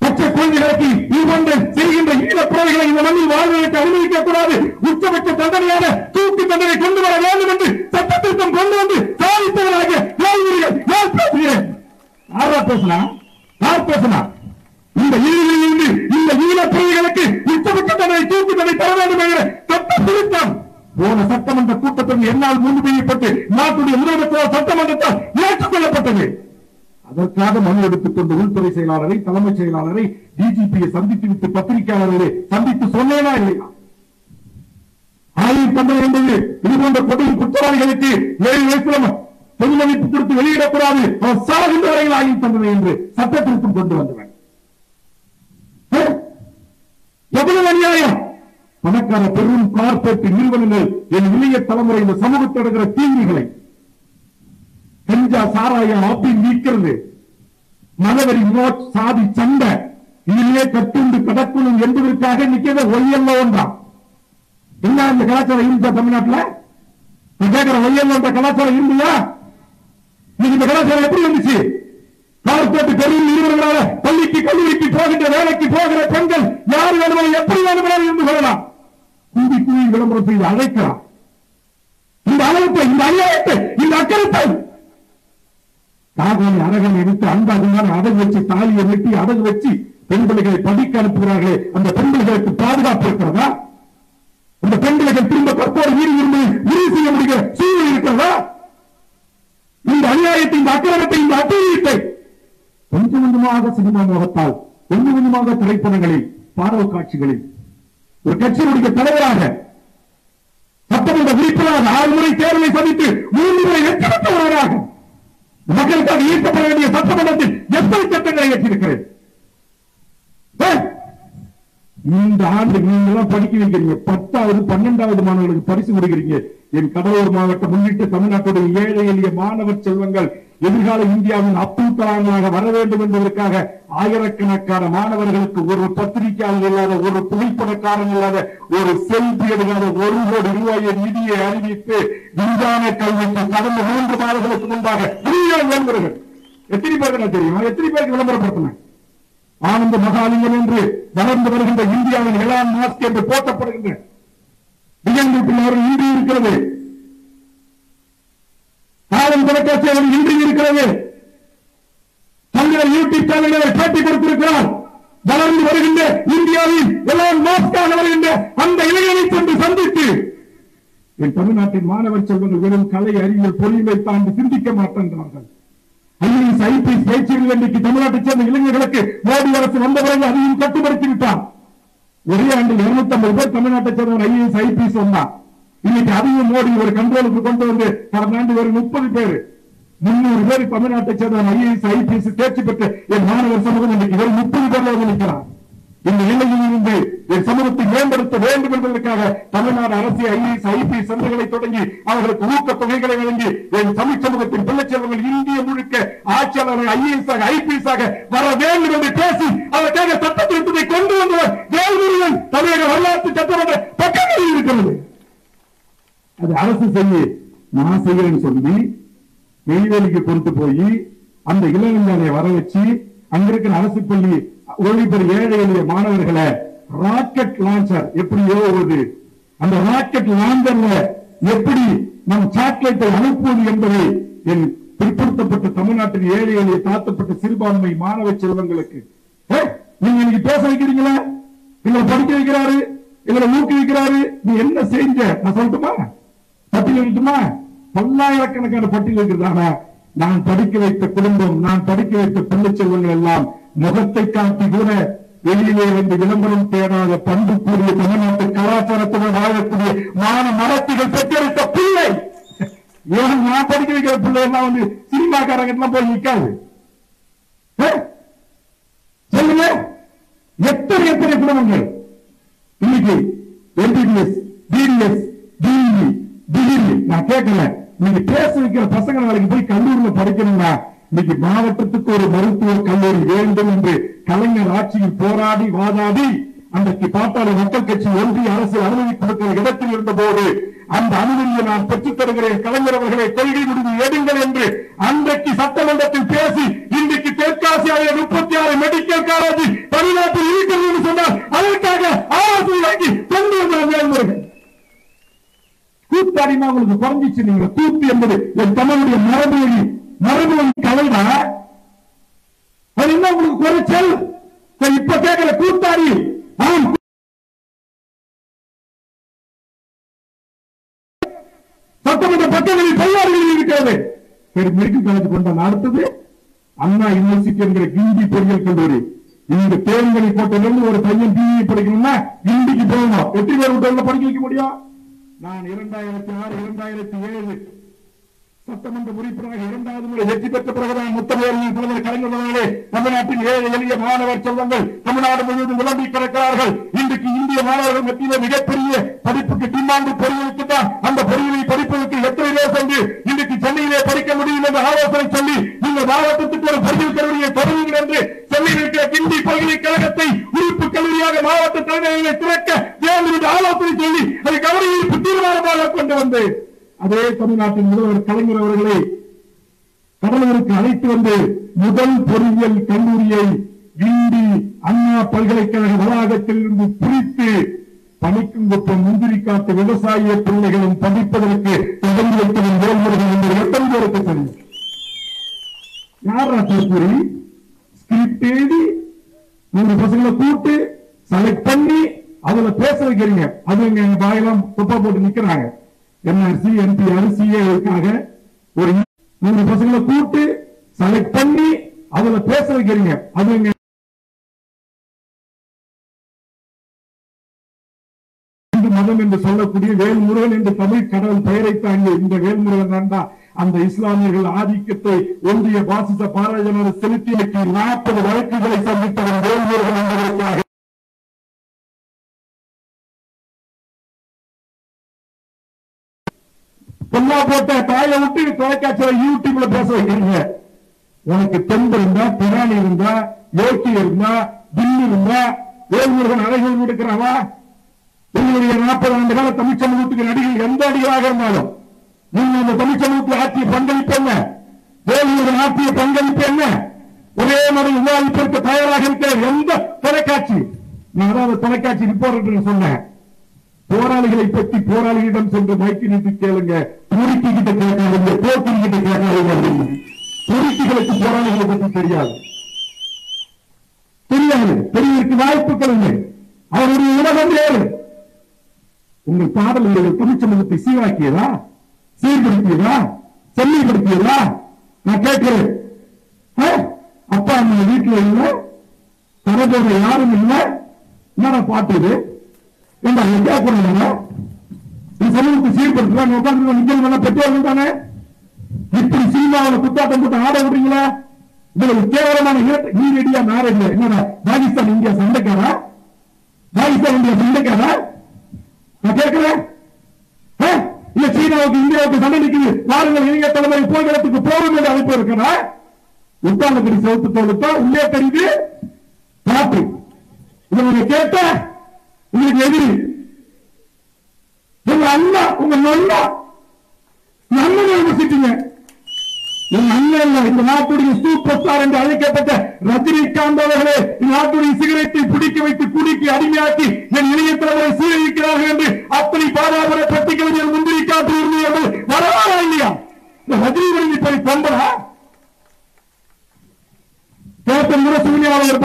பச்சை குழந்தைகளுக்கு இவ்வொன்று செய்கின்ற ஈழப்பிறவைகளை இந்த மண்ணில் வாழ்வதற்கு அனுமதிக்க கூடாது, உச்சபட்ச தண்டனையான தூக்கு தண்டனை கொண்டு வர வேண்டும் என்று சட்டத்திருத்தம் கொண்டு வந்து சாதித்தவராக யார் பேசுகிறேன்? யாரா பேசினா? யார் பேசினா? இந்த ஈழிலிருந்து இந்த ஈழப்பிறவைகளுக்கு உச்சபட்ச தண்டனை தூக்கு தண்டனை தர வேண்டும் என்கிற சட்ட திருத்தம் போன சட்டமன்ற கூட்டத்தில் என்னால் முன்மொழியப்பட்டு நாட்டுடைய முதலமைச்சர் சட்டமன்றத்தால் ஏற்றுக்கொள்ளப்பட்டது. அதற்காக மனு எடுத்துக் கொண்டு உள்துறை செயலாளரை, தலைமைச் செயலாளரை, டிஜிபியை சந்தித்து விட்டு பத்திரிகையாளர்களை சந்தித்து சொன்னேனா இல்லையா? ஆயுள் தண்டனை என்பது இதுபோன்ற கொடூர குற்றவாளிகளுக்கு 7 வயசுல பொது மதிப்பு கொடுத்து வெளியிடக்கூடாது, அவர் சாகின்ற வரையில் ஆயுள் தண்டனை என்று சட்ட திருத்தம் கொண்டு வந்தவன். எவ்வளவு அநியாயம்! பணக்கார பெரும் கார்பரேட் நிறுவனங்கள் என் இளைய தலைமுறை இந்த சமூகத்தில் நடக்கிற தீங்குகளை, கஞ்சா சாராயம் ஆப்பிள் நீக்கிறது, மனவரி நோட் சாதி சண்டை, இதிலே கட்டுண்டு கடக்கணும் என்பதற்காக நிற்கிற ஒய்யல்ல ஒன்றாம். என்ன இந்த கலாச்சாரம் இருந்தா தமிழ்நாட்டில்? கேட்கிற ஒய்யல்ல கலாச்சாரம் இருந்ததா? இந்த கலாச்சாரம் எப்படி இருந்துச்சு? கார்பரேட் பெரிய நிறுவனங்களால பள்ளிக்கு கல்லூரிக்கு போகின்ற வேலைக்கு போகிற பெண்கள் யார் வேணுமாலும் எப்படி வேணுமானாலும் இருந்து கொள்ளலாம். கூடி கூடி விளம்பரம் செய்து அழைக்கலாம். இந்த அளவுக்கு, இந்த அநியாயத்தை, இந்த அக்கறத்தை காகனை அரகனை எடுத்து அன்பாகுமான அடகு வச்சு தாலியை வெட்டி அடகு வச்சு பெண் பிள்ளைகளை படிக்க அனுப்புகிறார்களே, அந்த பெண் பிள்ளைகளுக்கு பாதுகாப்பு இருக்கிறதா? அந்த பெண் பிள்ளைகள் திரும்ப கற்போடு வீடு இருந்து உறுதி செய்ய முடிகிற சூழ்நிலை இருக்கிறதா? இந்த அநியாயத்தை, இந்த அக்கிரமத்தை, இந்த அட்டூழியத்தை கொஞ்சம் கொஞ்சமாக சினிமா முகத்தால், கொஞ்சம் கொஞ்சமாக திரைப்படங்களில், பாடல் காட்சிகளில் ஒரு கட்சியினுடைய தலைவராக, சட்டமன்ற உறுப்பினராக 6 முறை தேர்தலை சந்தித்து 3 முறை வெற்றி பெற்றவராக மக்களுக்காக ஈர்க்கப்பட வேண்டிய சட்டமன்றத்தில் எத்தனை சட்டங்களை ஏற்றிருக்கிறேன்? இந்த ஆண்டு நீங்க எல்லாம் படிக்க வைக்கிறீங்க, 10வது 12வது மாணவர்களுக்கு பரிசு கொடுக்கிறீங்க. என் கடலூர் மாவட்டம் உள்ளிட்ட தமிழ்நாட்டுடைய ஏழை எளிய மாணவர் செல்வங்கள் எதிர்கால இந்தியாவின் அப்துல் கலாமாக வர வேண்டும் என்பதற்காக ஆயிரக்கணக்கான மாணவர்களுக்கு ஒரு பத்திரிகையாளர் இல்லாத, ஒரு புகைப்படக்காரன் இல்லாத, ஒரு செல்பி எடுக்காத 1 கோடி ரூபாயை நிதியை அறிவித்து விஞ்ஞான கல்விக்கு கடந்த 3 மாதங்களுக்கு முன்பாக நண்பர்கள் எத்தனை பேருக்கு தெரியுமா? எத்தனை பேருக்கு விளம்பரப்படுத்தின? ஆனந்த மகாலிங்கம் என்று வளர்ந்து வருகின்ற இந்தியாவின் எலான் மாஸ்க் என்று போட்டப்படுகின்ற அவர்கள் இன்றி இருக்கிறது. காலம் தொலைக்காட்சி அவர்கள் இன்றி இருக்கிறது. தங்கள் யூடியூப் சேனல்களை பேட்டி கொடுத்திருக்கிறார். வளர்ந்து வருகின்ற இந்தியாவில் எலான் மாஸ்க் வருகின்ற அந்த இளைஞரை சென்று சந்தித்து, என் தமிழ்நாட்டின் மாணவர் செல்வங்கள் வெறும் கலை, அறிவியல், பொறியியலை தாண்டி சிந்திக்க மாட்டார்கள். ஐஏஎஸ், ஐபிஎஸ் பயிற்சிகள் இன்றைக்கு தமிழ்நாட்டைச் சேர்ந்த இளைஞர்களுக்கு மோடி அரசு வந்த பிறகு அதையும் கட்டுப்படுத்தி விட்டார். ஒரே ஆண்டில் 250 பேர் தமிழ்நாட்டைச் சேர்ந்த ஐஏஎஸ், ஐபிஎஸ் வந்தார். இன்னைக்கு அதையும் மோடி ஒரு கண்ட்ரோலுக்கு கொண்டு வந்து கடந்த ஆண்டு ஒரு 30 பேர், 300 பேர் தமிழ்நாட்டைச் சேர்ந்த ஐஏஎஸ், ஐபிஎஸ் தேர்ச்சி பெற்ற என் மாணவர் சமூகம் இன்னைக்கு ஒரு 30 பேர் நிற்கிறார். இந்த நிலையில் இருந்து என் சமூகத்தை மேம்படுத்த வேண்டும் என்பதற்காக தமிழ்நாடு அரசு ஐஏஎஸ், ஐபிஎஸ் சந்தைகளை தொடங்கி அவர்களுக்கு ஊக்கத் தொகைகளை வழங்கி என் தமிழ் சமூகத்தின் பிள்ளைச்செல்வங்கள் இந்திய முழுக்க ஆட்சியாளர்கள் ஐஏஎஸ் ஆக, ஐபிஎஸ் ஆக வர வேண்டும் என்று பேசி அதற்காக சட்ட திருத்தத்தை கொண்டு வந்தவர் வேல்முருகன் தமிழக வரலாற்று சட்டமன்ற பக்கங்களில் இருக்கிறது. அது அரசு செய்ய, நான் செய்யறேன்னு சொல்லி நெய்வேலிக்கு கொண்டு போய் அந்த இளைஞர்களை வர வச்சு அங்கிருக்கிற அரசு பள்ளி ஒளிபெற ஏழை எளிய மாணவர்களை ராக்கெட் லான்ச்சர் எப்படி ஏவுவது, அந்த ராக்கெட் லான்ச்சர்ல எப்படி நம் சேட்டலைட்டை அனுப்புவது என்பதை என் பிற்படுத்த பிற்படுத்தப்பட்ட தமிழ்நாட்டின் ஏழை எளிய தாழ்த்தப்பட்ட சிறுபான்மை மாணவ செல்வங்களுக்கு நீங்க இன்னைக்கு பேச வைக்கிறீங்களா? எங்களை படிக்க வைக்கிறாரு, எங்களை ஊக்குவிக்கிறாரு. நீ என்ன செஞ்ச நான் சொல்லட்டுமா? பட்டியல் வைக்கட்டுமா? பல்லாயிரக்கணக்கான பட்டியல் வைக்கிறதான நான் படிக்க வைத்த குடும்பம், நான் படிக்க வைத்த பிள்ளை செல்வங்கள் எல்லாம் முகத்தை காட்டி கூட வெளியிலே வந்து விளம்பரம் தேடாத பண்புக்குரிய தமிழ்நாட்டு கலாச்சாரத்துடன் வாழக்கூடிய மரத்திகள் பெற்றெடுத்த பிள்ளை. ஏன் நான் படிக்க வைக்கிற பிள்ளை எல்லாம் வந்து சினிமாக்காரங்க போய் நிற்காது. சொல்லுங்க, எத்தனை எத்தனை குடும்பங்கள் இன்னைக்கு MBBS, BDS, BE, டிகிரி நான் கேட்கல. நீங்க பேச வைக்கிற பசங்க நாளைக்கு போய் கல்லூரியில படிக்கணும்னா இன்னைக்கு மாவட்டத்துக்கு ஒரு மருத்துவ கல்லூரி வேண்டும் என்று கலைஞர் ஆட்சியில் போராடி வாதாடி அன்றைக்கு பாட்டாளி மக்கள் கட்சி ஒன்றிய அரசு அனுமதி கொடுக்கிற இடத்தில் இருந்த போது அந்த அனுமதியை நான் பெற்றுத் தருகிறேன், கலைஞர் அவர்களை கொள்கை முடிவு எடுங்கள் என்று அன்றைக்கு சட்டமன்றத்தில் பேசி இன்றைக்கு தெற்காசியாவில் 36 மெடிக்கல் காலேஜ் தமிழ்நாட்டில் இருக்கிறது என்று சொன்னால் அதற்காக ஆலோசனை வாங்கி கொண்டு வந்தார் மேல்முறைகள். கூத்தாடினா உங்களுக்கு குறைஞ்சிச்சு. நீங்க கூத்து என்பது என் தமிழுடைய மரபு கலைடா. அது என்ன உங்களுக்கு குறைச்சல்? இப்ப கேட்கல கூத்தாடி சட்டமன்ற பக்கங்களில் பல்லாறுகளில் இருக்கிறது. மெடிக்கல் காலேஜ் கொண்டாங்க. அடுத்தது அண்ணா யூனிவர்சிட்டி என்கிற கிண்டி பொறியியல் கல்லூரி. இந்த தேர்தலை கோட்டையிலிருந்து ஒரு பையன் பிஇ படிக்கணும்னா கிண்டிக்கு போகணும். எத்தனை பேர் விட்டு படிக்க வைக்க முடியும்? நான் 2006, 2007 சட்டமன்ற உறுப்பினராக 2வது முறை வெற்றி பெற்ற பிறகுதான் முத்தமிழ் பிரதமர் கலைஞர் அவர்களே தமிழ்நாட்டின் ஏழை எளிய மாணவர் செல்வங்கள் தமிழ்நாடு முழுவதும் விளம்பி கிடக்கிறார்கள். இன்றைக்கு இந்திய மாணவர்கள் மத்தியில் மிகப்பெரிய படிப்புக்கு டிமாண்ட் பொறியியலுக்கு தான். அந்த பொறியியலை படிப்பதற்கு எத்தனை பேர் சென்று இன்றைக்கு சென்னையிலே படிக்க முடியும் என்று ஆலோசனை சொல்லி இந்த மாவட்டத்துக்கு ஒரு பொறியியல் கல்லூரியை தொடங்குங்கள் என்று சென்னையில் இருக்கிற கிண்டி பல்கலைக்கழகத்தை உறுப்பு கல்லூரியாக மாவட்ட தலைமையை திறக்க வேண்டும் என்று ஆலோசனை சொல்லி அதை கவனஈர்ப்பு தீர்மானமாக கொண்டு வந்து அதே தமிழ்நாட்டின் முதல்வர் கலைஞர் அவர்களை கடலூருக்கு அழைத்து வந்து முதல் பொறியியல் கல்லூரியை கிண்டி அண்ணா பல்கலைக்கழக வளாகத்தில் இருந்து பிரித்து பணிக்குங்குப்பம் முந்திரிக்காட்டு விவசாய பிள்ளைகளும் படிப்பதற்கு தொடங்கி வைத்தவன் வேல்முருகன் என்று எத்தனை பேருக்கு தெரியும்? யாரா தற்போது ஸ்கிரிப்ட் எழுதி 100 பசங்களை கூட்டு செலக்ட் பண்ணி அதுல பேச வைக்கிறீங்க. அது எங்க பாயெல்லாம் துப்பா போட்டு நிக்கிறாங்க. NRC, NPR, CAக்காக ஒரு 100 பசங்களை கூட்டு செலக்ட் பண்ணி அதுல பேச வைக்கிறீங்க. அது எங்க மதம் என்று சொல்லக்கூடிய வேல்முருகன் என்று தமிழ் கடவுள் பெயரை தாங்கிய இந்த வேல்முருகன் தான் அந்த இஸ்லாமியர்கள் ஆதிக்கத்தை ஒன்றிய பாசிச பாராளுமன்ற செலுத்திய 40 வழக்குகளை சந்தித்தவன் வேல்முருகன் என்பதற்காக பொல்லா போட்ட தாயை விட்டு தொலைக்காட்சியில யூடியூப்ல பேச வைக்கிறீங்க. உனக்கு தெம்பு இருந்தா, பிராணி இருந்தா, யோக்கி இருந்தா, தில்லி இருந்தா வேல்முருகன் அழகில் எடுக்கிறாவா? உங்களுடைய 40 ஆண்டு கால தமிழ் சமூகத்துக்கு நடிகை எந்த நடிகராக இருந்தாலும் நீங்க அந்த தமிழ் சமூகத்தில் ஆற்றிய பங்களிப்பு என்ன? வேல்முருகன் ஆற்றிய பங்களிப்பு என்ன? ஒரே மாதிரி விவாதிப்பிற்கு தயாராக இருக்கிற எந்த தொலைக்காட்சி, நான் அதாவது தொலைக்காட்சி ரிப்போர்ட்டர் சொன்னேன், போராளிகளை பற்றி போராளிகளிடம் சென்று மைக்கு நீட்டி கேளுங்க, துருக்கி கிட்ட கேட்காதீங்க, போக்கிரி கிட்ட கேட்காதீங்க. துருக்கிகளுக்கு போராளிகளை பற்றி தெரியாது, தெரியவதற்கு வாய்ப்புகள் இல்லை. அவருடைய உலகம் வேறு. உங்கள் பாடல்கள் தமிழ் சமூகத்தை சீராக்கியதா, சீர்படுத்தியதா, செம்மைப்படுத்தியதா? நான் கேட்கிறேன். அப்பா அம்மா வீட்டுல இல்ல, தரப்போற யாரும் இல்ல, என்னடா பாட்டு சமூகத்தை சீர்படுத்துறாங்க. பெற்றோர்கள் தானே இப்படி சினிமாவில் குத்தாட்டம் போட்டு ஆட விடுறீங்களா? இவ்வளவு கேவலமான நீரடியா மேரேஜ் என்னடா? பாகிஸ்தான் இந்தியா சண்டைக்காரா? பாகிஸ்தான் இந்தியா சண்டைக்காரா? நான் கேட்கிறேன். இல்ல சீனாவுக்கு இந்தியாவுக்கு சண்டை நிற்குது, வாருங்கள் இளைஞர் தலைமுறை போகிறதுக்கு போகும் என்று அழைப்பு இருக்கிறா? உத்தாண்டபடி சவுத்து தோலுத்தா உள்ளே தெரியுது காப்பு. இதை கேட்ட உங்களுக்கு எதிரி உங்க அண்ணா, உங்க நன்னா அண்ணனை விமர்சிட்டீங்க. உங்க அண்ணன் இந்த நாட்டுடைய சூப்பர் ஸ்டார் என்று அழைக்கப்பட்ட ரஜினிகாந்த் அவர்களே நாட்டுடைய சிகரெட்டை பிடிக்க வைத்து குடிக்கு அடிமையாக்கி என் இளைய தலைவரை சீரழிக்கிறார்கள் என்று அத்தனை பாராபர பட்டிகளில் முந்திரி காட்டு இருந்தவர்கள் வரவாரா இல்லையா? இந்த ரஜினி போய் கொம்பரா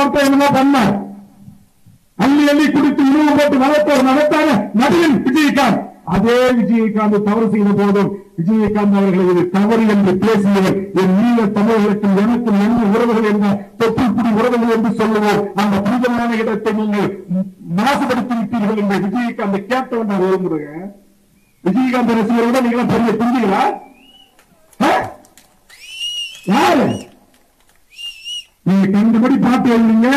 படத்தை என்னமோ பண்ணார். அள்ளி அள்ளி குடித்து உணவு போட்டு வளர்த்தவர் நடத்தான நடிகன் விஜயகாந்த். அதே விஜயகாந்த் தவறு செய்த போதும் விஜயகாந்த் அவர்கள் இது தவறு என்று பேசியவர் என் நீல தமிழர்களுக்கும் எனக்கும் என்ன உறவுகள் என்ன தொப்புக்குடி உறவுகள் என்று சொல்லுவோம். அந்த புனிதமான இடத்தை நீங்கள் மாசுபடுத்தி விட்டீர்கள் என்று விஜயகாந்த் கேட்டவன் நான் விரும்புகிறேன். விஜயகாந்த் ரசிகரோட நீங்க பெரிய புரிஞ்சுங்களா? யாரு நீங்க கண்டுபடி பாட்டு எழுதுங்க,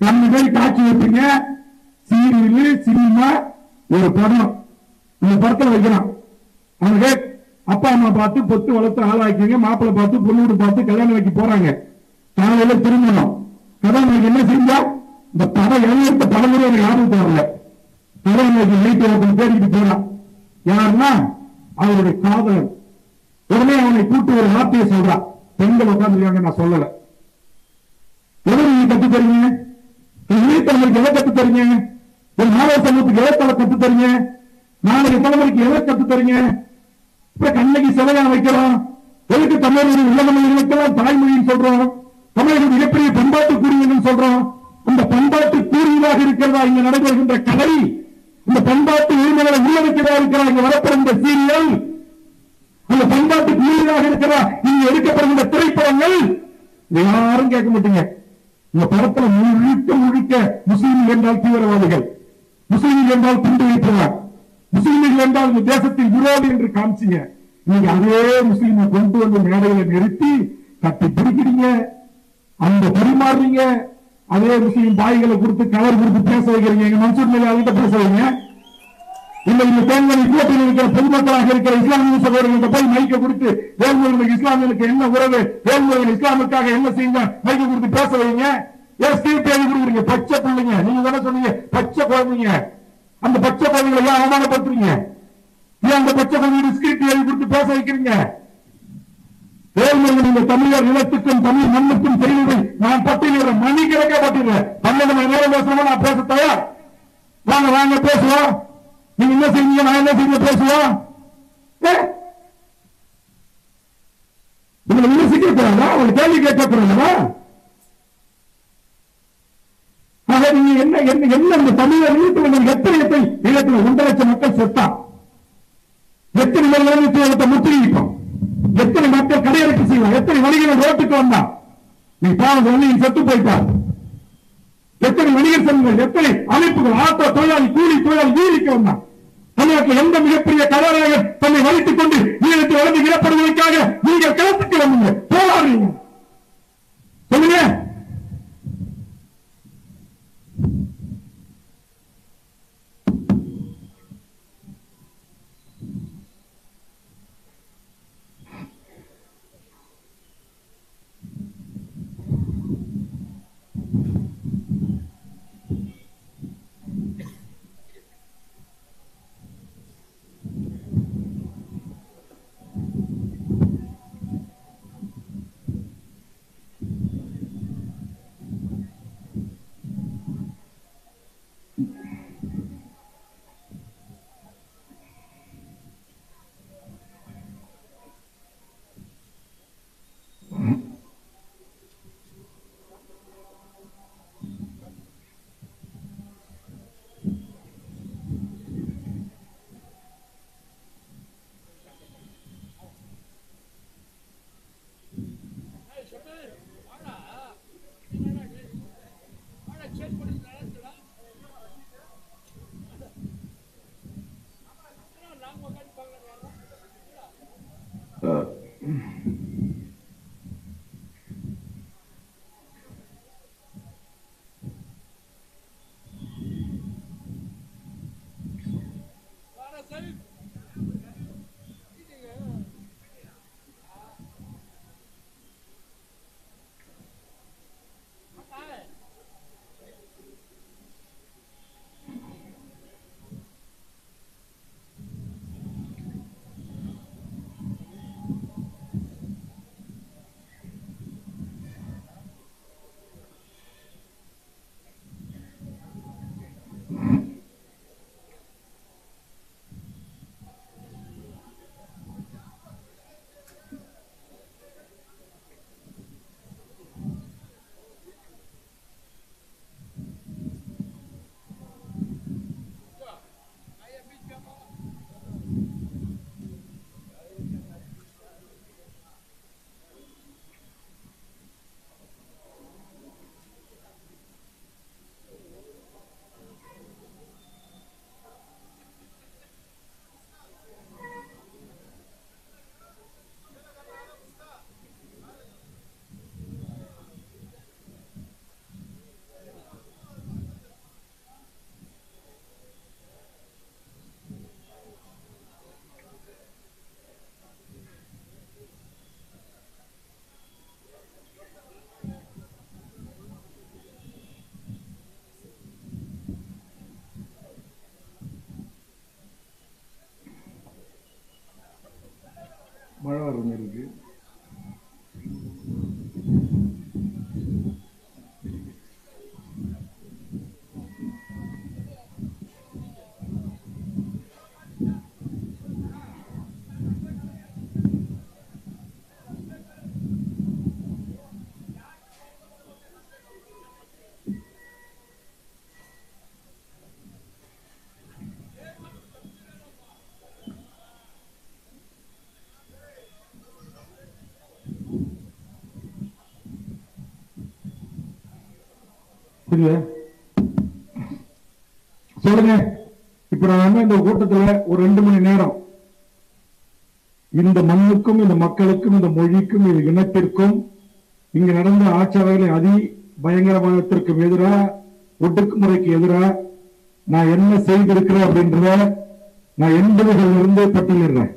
கண்டுபடி காட்சி வைப்பீங்க, சீரியல் சினிமா ஒரு படம் இந்த படத்துல வைக்கலாம். அவங்க அப்பா அம்மா பார்த்து பொத்து வளர்த்து ஆளாக்கிங்க, மாப்பிள்ளை பார்த்து பொண்ணு பார்த்து கல்யாணம் வைக்க போறாங்க. காலையில திரும்பணும். கதாநாயகி என்ன செஞ்சா இந்த படம் எழுத படமுறை எனக்கு ஞாபகத்து வரல. கதாநாயகி நைட்டு ஒருத்தன் தேடிட்டு போறான். யாருன்னா அவருடைய காதலன். உடனே அவனை கூட்டு ஒரு வார்த்தையை சொல்றான். பெண்கள் உட்கார்ந்துருக்காங்க, நான் சொல்லல. எதை நீங்க கத்து தரீங்க? இளைஞர்களுக்கு எதை கத்து தரீங்க? ஒரு மாணவ சமூகத்துக்கு எதை கத்து தரீங்க? நாளைக்கு தலைமுறைக்கு எதை கத்து தரீங்க? இப்ப கண்ணகி சிலையா வைக்கிறோம். எதுக்கு தமிழர்கள் உலகமொழி வைக்கலாம் தாய்மொழின்னு சொல்றோம். தமிழர்கள் மிகப்பெரிய பண்பாட்டு கூறியன்னு சொல்றோம். அந்த பண்பாட்டு கூறியதாக இருக்கிறதா இங்க நடைபெறுகின்ற கலை? இந்த பண்பாட்டு உரிமைகளை உள்ளடக்கிறதா இருக்கிறா இங்க வரப்படுகின்ற சீரியல்? அந்த பண்பாட்டு கூறியதாக இருக்கிறதா இங்க எடுக்கப்படுகின்ற திரைப்படங்கள்? யாரும் கேட்க மாட்டீங்க. இந்த படத்துல முழுக்க முழுக்க முஸ்லீம்கள் என்றால் தீவிரவாதிகள், முஸ்லீம்கள் என்றால் குண்டு வைப்பவர், முஸ்லீம்கள் என்றால் இந்த தேசத்தின் விரோதி என்று காமிச்சீங்க. நீங்க அதே முஸ்லீமை கொண்டு வந்து மேடைகளை நிறுத்தி கட்டி பிடிக்கிறீங்க, அந்த பரிமாறுறீங்க. அதே முஸ்லீம் பாய்களை கொடுத்து கவர் கொடுத்து பேச வைக்கிறீங்க. எங்க மன்சூர் மேல அவங்ககிட்ட பேச வைங்க. இல்ல இந்த தேர்தலை கூட்டத்தில் இருக்கிற பொதுமக்களாக இருக்கிற இஸ்லாமிய சகோதரர்கிட்ட போய் மைக்க கொடுத்து வேல்முருகன் இஸ்லாமியனுக்கு என்ன உறவு, வேல்முருகன் இஸ்லாமுக்காக என்ன செய்யுங்க மைக்க கொடுத்து பேச வைங்க. ஏன் ஸ்கிரிப்ட் எழுதி கொடுக்குறீங்க? பச்சை பிள்ளைங்க, நீங்க தானே சொன்னீங்க பச்சை குழந்தைங்க. அந்த பச்சை குழந்தைகளை ஏன் அவமானப்படுத்துறீங்க? ஏன் அந்த பச்சை குழந்தைங்க ஸ்கிரிப்ட் எழுதி கொடுத்து பேச வைக்கிறீங்க? வேல்முருகன் இந்த தமிழர் நிலத்துக்கும் தமிழ் மண்ணுக்கும் செய்ததை நான் பட்டியலிடுறேன், மணிக்கணக்கா பட்டியலிடுறேன். 12 மணி நேரம் பேசுறோம், நான் பேச தயார். வாங்க வாங்க பேசுவோம். நீங்க என்ன செய்வீங்க, நான் என்ன செய்ய பேசுவோம். உங்களை விமர்சிக்கிறா, உங்களை கேள்வி கேட்கக்கூடாதா? நீங்க என்ன என்ன என்ன இந்த தமிழர் நீளத்தில் எத்தனை நீளத்தில் 1.5 லட்சம் மக்கள் செத்தா, எத்தனை நிலத்தை முற்றுகையிட்டோம், எத்தனை மக்கள் கடையடைப்பு செய்வார், எத்தனை வணிகர்கள் ரோட்டுக்கு வந்தா, நீ பாவம் ஒன்னையும் செத்து போயிட்டார். எத்தனை வணிகர் சங்கங்கள், எத்தனை அமைப்புகள், ஆட்டோ தொழிலாளி, கூலி தொழிலாளி வீழிக்க வந்தான். தமிழகத்தில் எந்த மிகப்பெரிய கதாநாயகர் தன்னை வலித்துக் கொண்டு ஈழத்தில் வளர்ந்து விடப்படுவதற்காக நீங்கள் களத்துக்கு வந்தீங்க, போராடுறீங்க சொல்லுங்க. மழை வர மாதிரி இருக்கு. சொல்லுங்க. இப்ப நான் இந்த கூட்டத்தில் ஒரு 2 மணி நேரம் இந்த மண்ணுக்கும் இந்த மக்களுக்கும் இந்த மொழிக்கும் இந்த இனத்திற்கும் இங்க நடந்த ஆட்சியாளர்களை அதி பயங்கரவாதத்திற்கும் எதிராக ஒடுக்குமுறைக்கு எதிராக நான் என்ன செய்திருக்கிறேன் அப்படின்றத நான் 80களிலிருந்து பட்டியலிடுறேன்.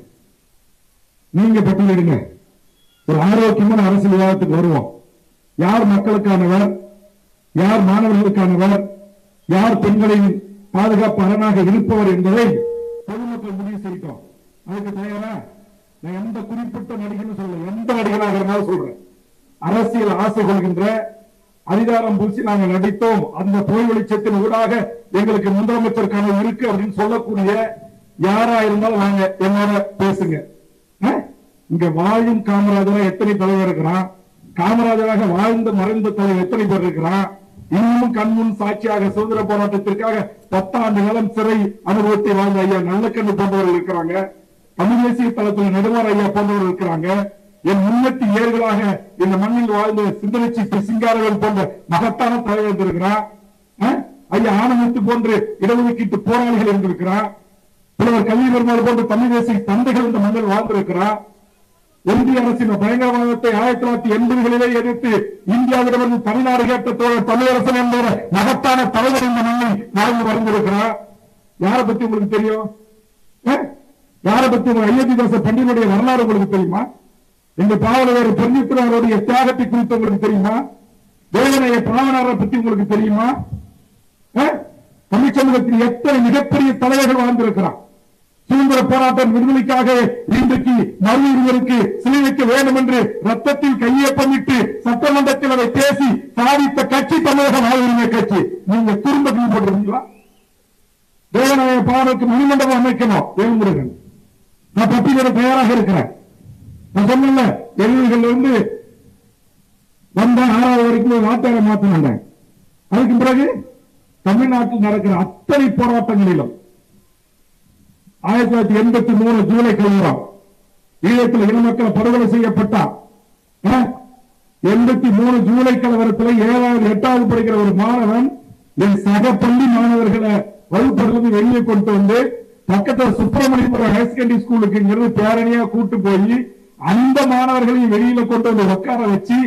நீங்க பட்டியலிடுங்க. ஒரு ஆரோக்கியமான அரசியல் விவாதத்துக்கு வருவோம். யார் மக்களுக்கானவர், யார் மாணவர்களுக்கானவர், யார் பெண்களின் பாதுகாப்பு அரணாக இருப்பவர் என்பதை பொதுமக்கள் முடிவு செய்யட்டும். அதுக்கு தயாரா? நான் எந்த குறிப்பிட்ட நடிகர் சொல்ல, எந்த நடிகராக இருந்தாலும் சொல்றேன். அரசியல் ஆசை கொள்கின்ற அதிகாரம் பூசி நாங்கள் நடித்தோம், அந்த பொய் வெளிச்சத்தின் ஊடாக எங்களுக்கு முதலமைச்சர் கனவு இருக்கு அப்படின்னு சொல்லக்கூடிய யாரா இருந்தாலும் வாங்க என்னோட பேசுங்க. இங்க வாழும் காமராஜராக எத்தனை தலைவர் இருக்கிறான், காமராஜராக வாழ்ந்த மறைந்த தலைவர் எத்தனை பேர் இருக்கிறான், இன்னும் கண்முன் சாட்சியாக சுதந்திர போராட்டத்திற்காக 10 ஆண்டு காலம் சிறை அனுபவத்தை வாழ்ந்த ஐயா நல்லக்கண்ணு போன்றவர்கள் இருக்கிறாங்க. தமிழ் தேசிய தளத்தில் நெடுமார் ஐயா போன்றவர்கள் இருக்கிறாங்க. என் முன்னத்தி ஏர்களாக இந்த மண்ணில் வாழ்ந்த சிந்தனைச்சி சிங்காரவேல் போன்ற மகத்தான தலைவர் இருக்கிறார். ஐயா ஆனந்தத்து போன்று இடஒதுக்கீட்டு போராளிகள் இருந்திருக்கிறார். புலவர் கல்வி பெருமாள் போன்ற தமிழ் தேசிய தந்தைகள் இந்த மண்ணில் வாழ்ந்திருக்கிறார். ஒன்றிய அரசின் பயங்கரவாதத்தை 1980களிலே எதிர்த்து இந்தியாவிடமிருந்து தமிழ்நாடு கேட்ட தமிழரசன் என்ற மகத்தான தலைவர் இந்த மண்ணை வாழ்ந்து வந்திருக்கிறார். யாரை பத்தி உங்களுக்கு தெரியும்? யாரை பத்தி ஐயதிதாச பண்டினுடைய வரலாறு உங்களுக்கு தெரியுமா? எங்க பாவலர் பொன்னித்திரவருடைய தியாகத்தை குறித்து உங்களுக்கு தெரியுமா? வேதனைய பாவனாரை பத்தி உங்களுக்கு தெரியுமா? தமிழ் சமூகத்தில் எத்தனை மிகப்பெரிய தலைவர்கள் வாழ்ந்திருக்கிறார். சுதந்திர போராட்டம் விடுதலைக்காக இன்றைக்கு மறு இருவருக்கு சிலை வைக்க வேண்டும் என்று ரத்தத்தில் கையொப்பமிட்டு சட்டமன்றத்தில் அதை பேசி சாதித்த கட்சி தமிழக வாழ்வுரிமை கட்சி. நீங்க திரும்ப போடுறீங்களா? தேவநாயக பாவனுக்கு மணிமண்டபம் அமைக்கணும். வேல்முருகன் நான் பட்டியலிட தயாராக இருக்கிறேன். நான் சொன்ன 70களில் இருந்து வந்த 6வது வரைக்கும் வார்த்தையை மாற்றினேன். அதுக்கு பிறகு தமிழ்நாட்டில் நடக்கிற அத்தனை போராட்டங்களிலும் 1983 ஜூலை கலவரம், ஈழத்தில் இன மக்கள் படுகொலை செய்யப்பட்டார். 83 ஜூலை கலவரத்தில் 7வது 8வது படிக்கிற ஒரு மாணவன் என் சக பள்ளி மாணவர்களை வகுப்பிலிருந்து வெளியே கொண்டு வந்து பக்கத்தில் சுப்பிரமணியபுரம் ஹையர் செகண்டரி ஸ்கூலுக்கு இங்கிருந்து பேரணியா கூட்டு போய் அந்த மாணவர்களையும் வெளியில கொண்டு வந்து உட்கார வச்சு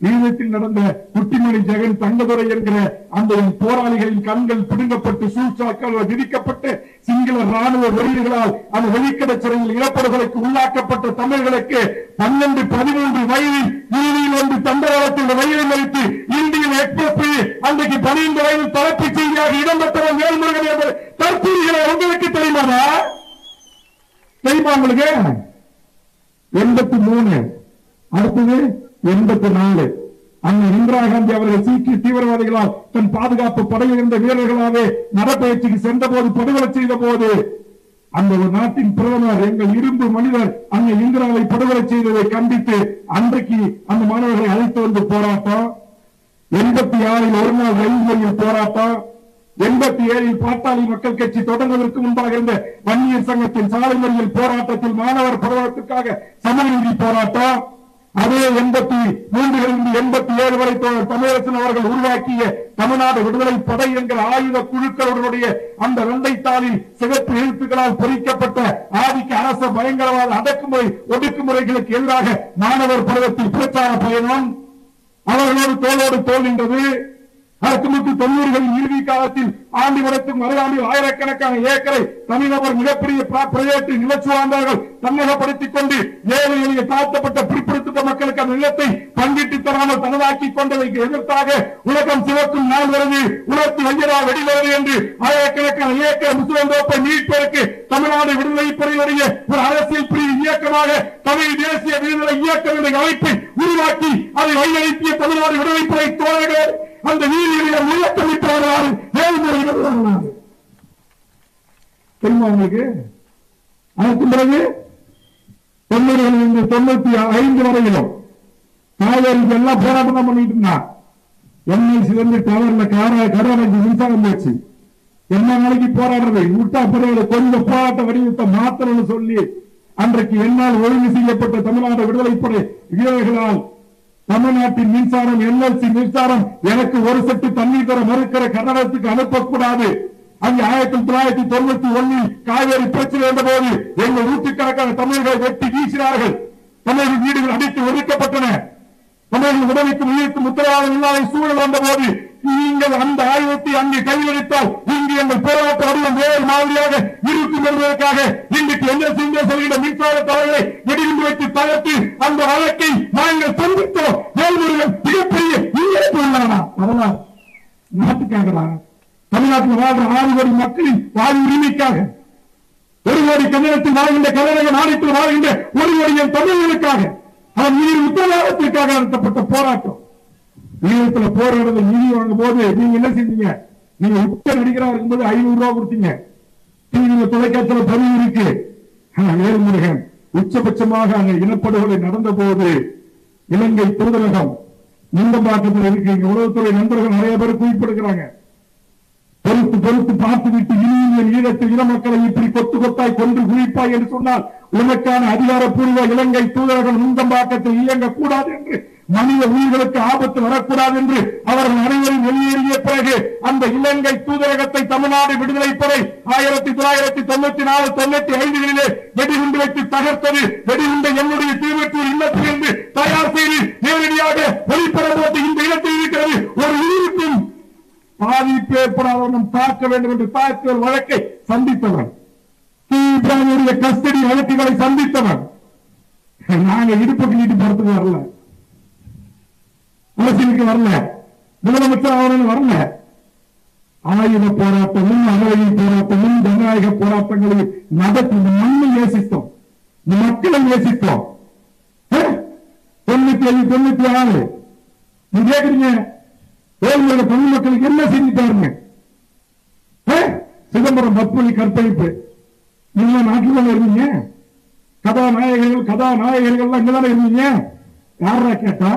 ஈழத்தில் நடந்த குட்டிமணி ஜெகன் தங்கதுரை என்கிற அந்த போராளிகளின் கண்கள் பிடுங்கப்பட்டு சூழ்ச்சாக்கள் விதிக்கப்பட்டு சிங்கள ராணுவ வெறியர்களால் அந்த வெளிக்கட சிறையில் இனப்படுகொலைக்கு உள்ளாக்கப்பட்ட தமிழர்களுக்கு 12, 13 வயதில் இறுதியில் ஒன்று தண்டவாளத்தில் வயதை மறித்து இந்தியன் எக்ஸ்பிரஸ் அன்றைக்கு 15 வயதில் தலைப்புச் செய்தியாக இடம்பெற்றவர் வேல்முருகன் என்பது தற்போதைய உங்களுக்கு தெரியுமா? தெரியுமா உங்களுக்கு? 83 அடுத்தது 84 அண்ணன் இந்திரா காந்தி அவர்கள் சீக்கிய தீவிரவாதிகளால் தன் பாதுகாப்பு படையில் இருந்த வீரர்களாவே நடப்பயிற்சிக்கு சென்ற போது படுகொலை செய்த போது அந்த ஒரு நாட்டின் பிரதமர் எங்கள் இரும்பு மனிதர் அண்ணன் இந்திராவை படுகொலை செய்ததை கண்டித்து அன்றைக்கு அந்த மாணவர்களை அழைத்து வந்து போராட்டம். 86 ஒரு நாள் ரயில்வேயில் போராட்டம். 87 பாட்டாளி மக்கள் கட்சி தொடங்குவதற்கு முன்பாக இருந்த வன்னியர் சங்கத்தின் சாலை மறியல் போராட்டத்தில் மாணவர் போராட்டத்திற்காக சமநீதி போராட்டம். அதே 83 87 வரை தமிழரசன் அவர்கள் உருவாக்கிய தமிழ்நாடு விடுதலை படை என்கிற ஆயுத குழுக்களுடைய அந்த வெள்ளை தாளில் சிவப்பு எழுத்துக்களால் பொறிக்கப்பட்ட ஆதிக்க அரச பயங்கரவாத அடக்குமுறை ஒடுக்குமுறைகளுக்கு எதிராக மாணவர் பருவத்தில் பிரச்சார பயணம் அவர்களோடு தோளோடு தோல் நின்றது. 1990களின் இறுதி காலத்தில் ஆண்டு வரைக்கும் மறுஆண்டில் ஆயிரக்கணக்கான ஏக்கரை தனிநபர் மிகப்பெரிய பிரைவேட் நிலச்சுவாந்தார்கள் தன்னகப்படுத்திக் கொண்டு ஏழை எளிய தாழ்த்தப்பட்ட பிற்படுத்த மக்களுக்கு அந்த நிலத்தை பங்கிட்டு தராமல் தனதாக்கிக் கொண்டதற்கு எதிர்த்தாக உலகம் சிவக்கும் நாள் வருது, உலகத்தில் வெஞ்சரா வெடிவது என்று ஆயிரக்கணக்கான ஏக்கர் முஸ்லிம் தோப்பை மீட்பதற்கு தமிழ் தமிழ்நாடு விடுதலை படையினுடைய ஒரு அரசியல் பிரிவு இயக்கமாக தமிழ் தேசிய விடுதலை இயக்கம் என்ற அமைப்பை உருவாக்கி அதை வழிநடத்திய தமிழ்நாடு விடுதலை படை தோழர்கள் அந்த வீதியிலே முயற்சிப்பார்கள். தெரியுமா உங்களுக்கு? அதற்கு பிறகு 95 வரையிலும் காவேரிக்கு எல்லாம் போராட்டம் தான் பண்ணிட்டு இருந்தான். என்ஐசி வந்து டவர்ல கடவுளுக்கு மின்சாரம் போச்சு. என்ன நாளைக்கு போராடுறது விட்டா பிறகு கொஞ்சம் போராட்ட வடிவத்தை மாத்திரம்னு சொல்லி அன்றைக்கு என்னால் ஒழுங்கு செய்யப்பட்ட தமிழ்நாடு விடுதலை படை வீரர்களால் தமிழ்நாட்டின் மின்சாரம் என்எல்சி மின்சாரம் எனக்கு ஒரு சட்டு தண்ணீர் தர மறுக்கிற கன்னடத்துக்கு அனுப்பக்கூடாது. அங்கு 1991 காவேரி பிரச்சனை என்ற போது எங்கள் நூற்றுக்கணக்கான தமிழர்கள் வெட்டி வீசினார்கள். தமிழக வீடுகள் அடித்து ஒதுக்கப்பட்டன. தமிழர்கள் உதவிக்கு உயிருக்கு உத்தரவாதம் இல்லாத சூழல் வந்த போது நீங்கள் அந்த ஆயுதத்தை அங்கே கையெழுத்தால் இங்கு எங்கள் போராட்ட வடிவம் வேறு மாதிரியாக இருக்கும் என்பதற்காக இன்றைக்கு என்ன செய்ய சொல்கிற மின்சார தவறுகளை வெடிகுண்டு வைத்து தகர்த்து அந்த வழக்கை நாங்கள் சந்தித்தோம். வேல்முருகன் மிகப்பெரிய ஈழத்து உள்ளானா அதனால் நாட்டுக்காக தமிழ்நாட்டில் வாழ்ற 6 கோடி மக்களின் வாழ்வு உரிமைக்காக 1 கோடி கன்னடத்தில் வாழ்கின்ற கர்நாடக மாநிலத்தில் வாழ்கின்ற 1 கோடி தமிழர்களுக்காக அவன் உயிர் உத்தரவாதத்திற்காக நடத்தப்பட்ட போராட்டம். ஈழத்தில் போராடுறது நிதி வாங்கும் போது நீங்க என்ன செஞ்சீங்க? நீங்க உச்ச நடிகராக இருக்கும்போது 500 ரூபாய் கொடுத்தீங்க. டிவியில தொலைக்காட்சியில் பதிவு இருக்கு. வேல்முருகன் உச்சபட்சமாக அங்க இனப்படுகொலை நடந்த போது இலங்கை தூதரகம் நுங்கம்பாக்கத்தில் இருக்கு. இங்க உளவுத்துறை நண்பர்கள் நிறைய பேர் குறிப்பிடுகிறாங்க. பொறுத்து பார்த்து விட்டு இனியும் ஈழத்தில் இன மக்களை இப்படி கொத்து கொத்தாய் கொன்று குவிப்பாய் என்று சொன்னால் உனக்கான அதிகாரப்பூர்வ இலங்கை தூதரகம் நுங்கம்பாக்கத்தில் இயங்கக்கூடாது என்று, மனித உயிர்களுக்கு ஆபத்து வரக்கூடாது என்று அவர்கள் அனைவரும் வெளியேறிய பிறகு அந்த இலங்கை தூதரகத்தை தமிழ்நாடு விடுதலை படை 1994-95 வெடிகுண்டு வைத்து தகர்த்தது. வெடிகுண்டை என்னுடைய தீவட்டூர் இல்லத்திலிருந்து தயார் செய்து நேரடியாக வெளிப்படப்பட்டு இந்த இடத்தில் இருக்கிறது. ஒரு உயிருக்கும் பாதிப்பு ஏற்படாதவனும் தாக்க வேண்டும் என்று தாக்குதல் வழக்கை சந்தித்தவன், கஸ்டடி வழக்குகளை சந்தித்தவன். நாங்க இடுப்புக்கு நீட்டு படத்துக்கு வரல, அரசியலுக்கு வரல, முதலமைச்சர் அவர்கள் வரல. ஆயுத போராட்டமும் அகவழி போராட்டமும் ஜனநாயக போராட்டங்களை நடத்தி இந்த மண்ணை நேசித்தோம், இந்த மக்களை நேசித்தோம். 95-96 நீங்க கேக்குறீங்க வேல்முருக தமிழ் மக்களுக்கு என்ன செஞ்சுட்டாருங்க? சிதம்பரம் பத்மொழி கற்பழிப்பு நீங்க நாட்டில் தானே இருந்தீங்க. கதாநாயகர்கள் இங்கதானே இருந்தீங்க. யாரா கேட்டா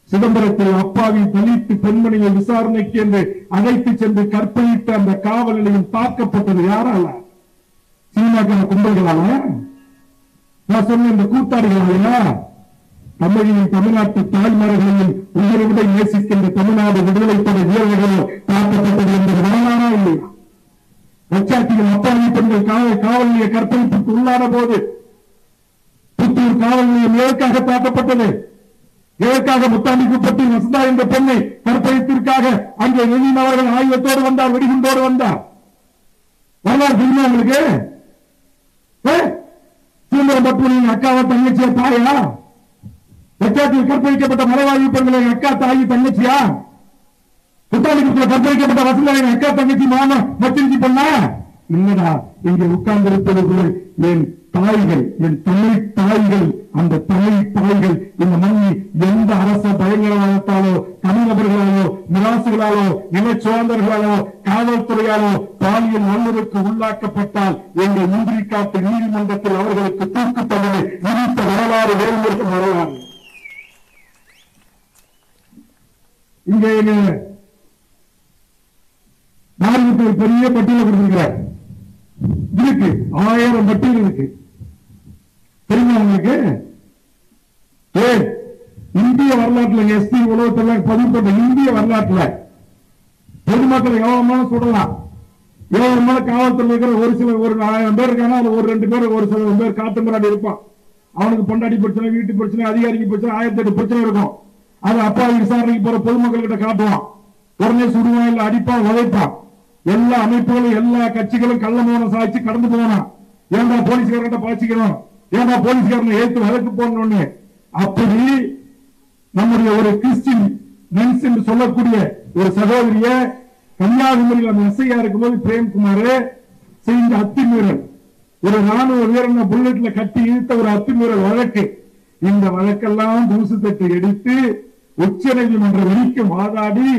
சிதம்பரத்தில் அப்பாவி தலித்து பெண்மணியை விசாரணைக்கு என்று அழைத்து சென்று கற்பழித்த அந்த காவல் நிலையம் தாக்கப்பட்டது யாரால? சினிமாக்கான கும்பல்களால? நான் சொன்ன இந்த கூத்தாடிகளால? தமிழின் தமிழ்நாட்டு தாய்மார்களையும் உயிரை விட நேசிக்கின்ற தமிழ்நாடு விடுதலை படை வீரர்கள் தாக்கப்பட்டது என்பது வரலாறா இல்லையா? லட்சாத்திகள் அப்பாவி பெண்கள் காவல் நிலைய கற்பழிப்புக்கு உள்ளான போது புத்தூர் காவல் நிலையம் எதற்காக தாக்கப்பட்டது? எதற்காக முத்தாண்டிக்குப்பட்டி வசந்தா என்ற பெண்ணை கற்பழித்திற்காக அங்கே நெல்லின் அவர்கள் ஆயுதத்தோடு வந்தார், வெடிகுண்டோடு வந்தார். வரலாறு தெரியுமா உங்களுக்கு? சிதம்பரம் பத்மனின் அக்காவா தங்கச்சியா தாயா? லட்சாத்தில் கற்பழிக்கப்பட்ட மலைவாழ் பெண்களை அக்கா தாயி தங்கச்சியா? புத்தாண்டிக்குப்பத்தில் கற்பழிக்கப்பட்ட வசந்தா அக்கா தங்கச்சி மாமா மச்சிருச்சி பண்ணா? என்னடா இங்கே உட்கார்ந்திருப்பவர்கள் என் தாய்கள், என் தமிழ் தாய்கள். அந்த தமிழ் தாய்கள் இந்த மண்ணி எந்த அரச பயங்கரவாதத்தாலோ தனிநபர்களாலோ நிராசுகளாலோ நிலச்சோந்தர்களாலோ காவல்துறையாலோ பாலியல் வன்முறைக்கு உள்ளாக்கப்பட்டால் எங்கள் முந்திரிக்காட்டு நீதிமன்றத்தில் அவர்களுக்கு தூக்கு தண்டனை விதித்த வரலாறு வேல்முருகன் வரலாறு. இங்கே நாடுகளுக்கு பெரிய பட்டியலை கொடுத்திருக்கிறார். இருக்கு 1000 பட்டியல் இருக்கு. தெரியுமா உங்களுக்கு? இந்திய வரலாற்றுல எஸ்பி உலகத்தில் பதிவு பண்ண இந்திய வரலாற்றுல பொதுமக்களை எவ்வளவு சொல்லலாம், எவ்வளவு காவல்துறை இருக்கிற ஒரு சில ஒரு 1000 பேர் இருக்காங்க. அதுல ஒரு 2 பேர் ஒரு சில பேர் காட்டு முன்னாடி இருப்பான். அவனுக்கு பொண்டாடி பிரச்சனை, வீட்டு பிரச்சனை, அதிகாரிக்கு பிரச்சனை, 1008 பிரச்சனை இருக்கும். அது அப்பாவி விசாரணைக்கு போற பொதுமக்கள் கிட்ட காட்டுவான். உடனே சுடுவான், இல்ல அடிப்பான், உழைப்பான். எல்லா அமைப்புகளும் எல்லா கட்சிகளும் கள்ளமோனம் சாய்ச்சி கடந்து போனான். ஏன்டா போலீஸ்காரர்கிட்ட பாய்ச்சிக்கணும், ஏன்டா போலீஸ்காரனை ஏற்று வழக்கு போடணும்னு. அப்படி நம்முடைய ஒரு கிறிஸ்டின் மென்ஸ் என்று சொல்லக்கூடிய ஒரு சகோதரிய கன்னியாகுமரியில் அந்த எஸ்ஐயா இருக்கும்போது பிரேம்குமார் செய்த அத்துமீறல் ஒரு ராணுவ வீரனை புல்லட்ல கட்டி இழுத்த ஒரு அத்துமீறல் வழக்கு. இந்த வழக்கெல்லாம் தூசு தட்டு எடுத்து உச்ச நீதிமன்ற வரைக்கும் வாதாடி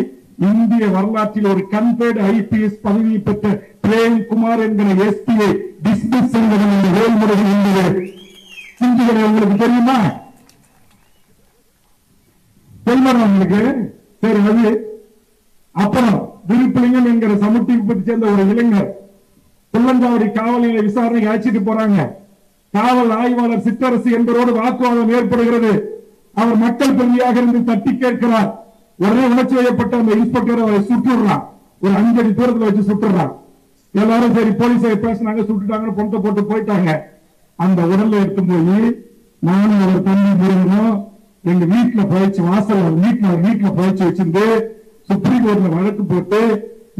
இந்திய வரலாற்றில் ஒரு கன்பேர்டு IPS பதவி பெற்ற பிரேம்குமார் என்கிற எஸ்பியை டிஸ்மிஸ் செய்வதன் இந்த வேல்முருகன் என்பது சிந்துகளை உங்களுக்கு தெரியுமா? தெரியுமா உங்களுக்கு? சரி, அது அப்புறம் விருப்பலிங்கம் என்கிற சமுத்திரத்தை சேர்ந்த ஒரு இளைஞர் புல்லஞ்சாவடி காவல் நிலைய விசாரணைக்கு அழைச்சிட்டு போறாங்க. காவல் ஆய்வாளர் சிற்றரசு என்பவரோடு வாக்குவாதம் ஏற்படுகிறது. அவர் மக்கள் பிரதியாக இருந்து தட்டி கேட்கிறார். உடனே உணர்ச்சி வயப்பட்ட அந்த இன்ஸ்பெக்டர் அவரை சுட்டுறான். ஒரு 5 அடி தூரத்தில் வச்சு சுட்டுறான். எல்லாரும் சரி போலீஸை பேசினாங்க, சுட்டுட்டாங்கன்னு பொண்ணை போட்டு போயிட்டாங்க. அந்த உடல்ல எடுத்து போய் நானும் ஒரு தம்பி முருகனும் எங்க வீட்டுல பயிற்சி வாசல் வீட்டுல பயிற்சி வச்சிருந்து சுப்ரீம் கோர்ட்ல வழக்கு போட்டு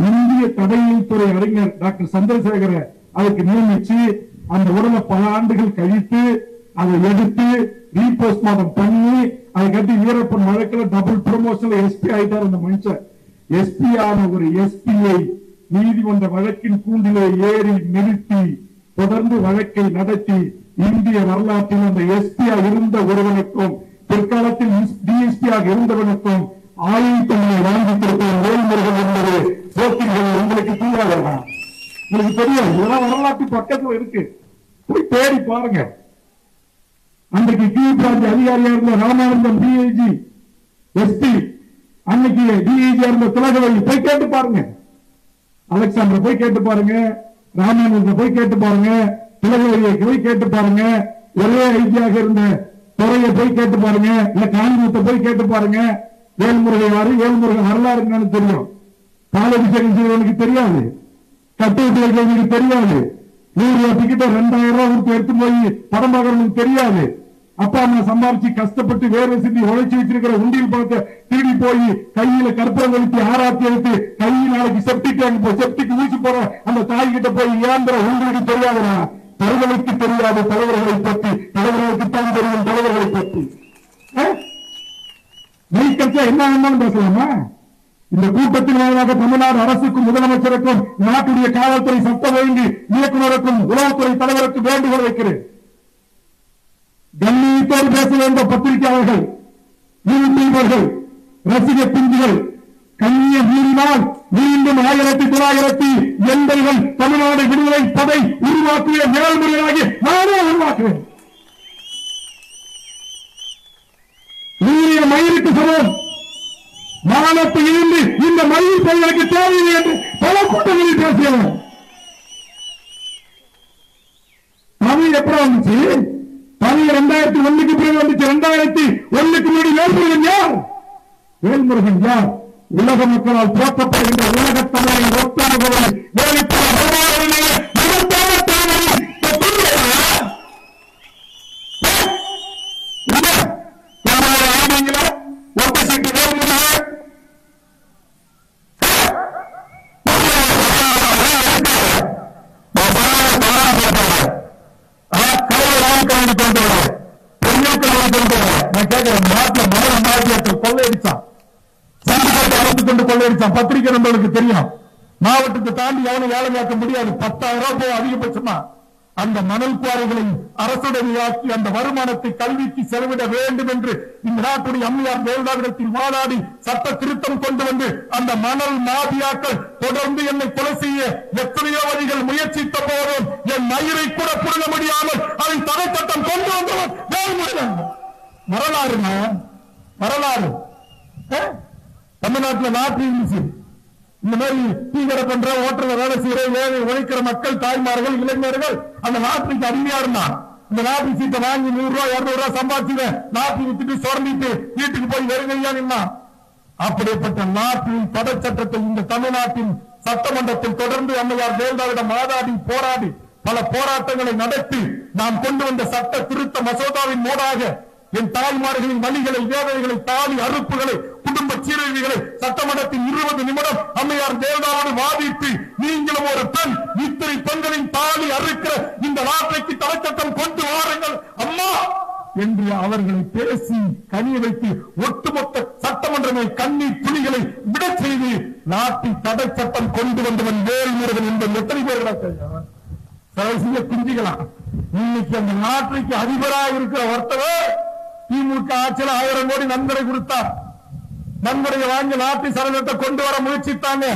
இந்திய தடயல் துறை அறிஞர் டாக்டர் சந்திரசேகர அதுக்கு நியமிச்சு அந்த உடலை பல ஆண்டுகள் கழித்து அதை எடுத்து ரீபோஸ்ட்மார்டம் பண்ணி அதை கட்டி வீரப்பன் வழக்கில் டபுள் ப்ரமோஷன்ல SP ஆயிட்டார். அந்த மனுஷன் SP ஆன ஒரு SPயை நீதிமன்ற வழக்கின் கூண்டிலே ஏறி நிறுத்தி தொடர்ந்து வழக்கை நடத்தி இந்திய வரலாற்றில் அந்த SP இருந்த ஒருவனுக்கும் பிற்காலத்தில் DSP இருந்தவனுக்கும் ஆயுள் தண்டனை வாங்கி கொடுத்த வேல்முருகன் என்பது உங்களுக்கு தெரியாதா? உங்களுக்கு தெரியாது. இதெல்லாம் வரலாற்று பக்கத்தில் இருக்கு, போய் தேடி பாருங்க. அன்றைக்கு கீழ் பிராஞ்ச் அதிகாரியா இருந்த ராமானந்தம் DIG SP, அன்னைக்கு DIG இருந்த திலகவதி போய் கேட்டு பாருங்க. அலெக்சாண்டர் போய் கேட்டு பாருங்க, ராமானந்தம் போய் கேட்டு பாருங்க, திலகவதியை போய் கேட்டு பாருங்க, ஒரே ஐஜியாக இருந்த துறையை போய் கேட்டு பாருங்க, இல்ல காஞ்சிபுரத்தை போய் கேட்டு பாருங்க. வேல்முருகன் யாரு, வேல்முருகன் வரலாறு என்னன்னு தெரியும். பாலாபிஷேகம் செய்வதற்கு தெரியாது, கட்டுவிட்டு வைக்கிறதுக்கு தெரியாது, 100 ரூபாய் டிக்கெட்டை 2000 ரூபாய் கொடுத்து எடுத்து போய் படம் பார்க்கறதுக்கு தெரியாது. அப்பா அம்மா சம்பாரிச்சு கஷ்டப்பட்டு வேர்வை சிந்தி உழைச்சி வச்சிருக்கிற உண்டியல் பணத்தை திருடி போய் கையில கற்பூரம் வலித்து ஆராத்தி எடுத்து கையில் நாளைக்கு செப்டிக் ஊசி போற அந்த தாய் கிட்ட போய் ஏந்திர உங்களுக்கு தெரியாதுனா தலைவர்களுக்கு தெரியாது. தலைவர்களை பற்றி தலைவர்களுக்கு தான் தெரியும். தலைவர்களை பற்றி மெய்கட்சா என்ன வேணாலும் பேசலாமா? இந்த கூட்டத்தின் வாயிலாக தமிழ்நாடு அரசுக்கும் முதலமைச்சருக்கும் நாட்டுடைய காவல்துறை சட்ட ஒழுங்கு இயக்குநருக்கும் உளவுத்துறை தலைவருக்கும் வேண்டுகோள் வைக்கிறேன். கண்ணியத்தோடு பேச வேண்டிய பத்திரிகையாளர்கள், யூடியூபர்கள், ரசிக பிஞ்சுகள் கண்ணிய மீறினால் மீண்டும் 1980 தமிழ்நாடு விடுதலை படை உருவாக்கிய மேல்முறையாகி நானே உருவாக்குவேன். மயிலுக்கு சமம் மானத்தை இருந்து இந்த மயில் பயிலுக்கு தேவையில்லை என்று பல கூட்டங்களில் பேசியவர். தமிழ் எப்ப வந்துச்சு? தமிழ் 2001 பிறகு வந்துச்சு. 2001 முன்னாடி வேல்முருகன் யார்? வேல்முருகன் யார்? உலக மக்களால் போற்றப்படுகின்ற உலக தமிழை ஒத்தவர்களை பத்திரிகை நம்மளுக்கு தெரியும். மாவட்டத்தை தாண்டி எவனும் வேலை பார்க்க முடியாது. 10,000 ரூபாய் அதிகபட்சமா அந்த மணல் குவாரிகளை அரசுடைமையாக்கி அந்த வருமானத்தை கல்விக்கு செலவிட வேண்டும் என்று இந்த நாட்டுடைய அம்மையார் ஜெயலலிதாவிடத்தில் வாதாடி சட்ட திருத்தம் கொண்டு வந்து அந்த மணல் மாபியாக்கள் தொடர்ந்து என்னை கொலை செய்ய எத்தனையோ வழிகள் முயற்சித்த போதும் என் மயிரை கூட புடுங்க முடியாமல் அதை தடை சட்டம் கொண்டு வந்தவர் வேல்முருகன். வரலாறுங்க, வரலாறு. தமிழ்நாட்டில் லாட்டரி இருந்துச்சு. இந்த மாதிரி டீ கடை பண்ற, ஓட்டல வேலை செய்யற, வேலை உழைக்கிற மக்கள், தாய்மார்கள், இளைஞர்கள் அந்த லாட்டரிக்கு அருமையா இருந்தான். இந்த லாட்டரி சீட்டை வாங்கி 100 ரூபாய் 200 ரூபாய் சம்பாதிச்சு லாட்டரி வித்துட்டு சுரண்டிட்டு வீட்டுக்கு போய் வெறுங்கையா நின்னான். அப்படிப்பட்ட லாட்டரி தடை சட்டத்தை இந்த தமிழ்நாட்டின் சட்டமன்றத்தில் தொடர்ந்து அம்மையார் ஜெயலலிதாவிடம் வாதாடி போராடி பல போராட்டங்களை நடத்தி நாம் கொண்டு வந்த சட்ட திருத்த மசோதாவின் மூலமாக என் தாய்மார்களின் வலிகளை, வேதனைகளை, தாலி அறுப்புகளை, குடும்ப சீரழிவுகளை சட்டமன்றத்தில் 20 நிமிடம் அம்மையார் ஜெயலலிதாவோடு வாதிட்டு நீங்களும் ஒரு பெண், இத்தனை பெண்களின் தாலி அறுக்கிற இந்த நாட்டைக்கு தலைச்சட்டம் கொண்டு வாருங்கள் அம்மா என்று அவர்களை பேசி கனிய வைத்து ஒட்டுமொத்த சட்டமன்றமே கண்ணீர் துளிகளை விட செய்து நாட்டில் தடை சட்டம் கொண்டு வந்தவன் வேல்முருகன் என்பது எத்தனை பேர்கள் கடைசியில குஞ்சிக்கலாம். இன்னைக்கு அந்த நாட்டுக்கு அதிபராக இருக்கிற ஒருத்தவர் திமுக ஆட்சியில் 1000 கோடி நன்கொடை கொடுத்தார். நன்கொடையை வாங்கி நாட்டு சரகத்தை கொண்டு வர முயற்சித்தாங்க.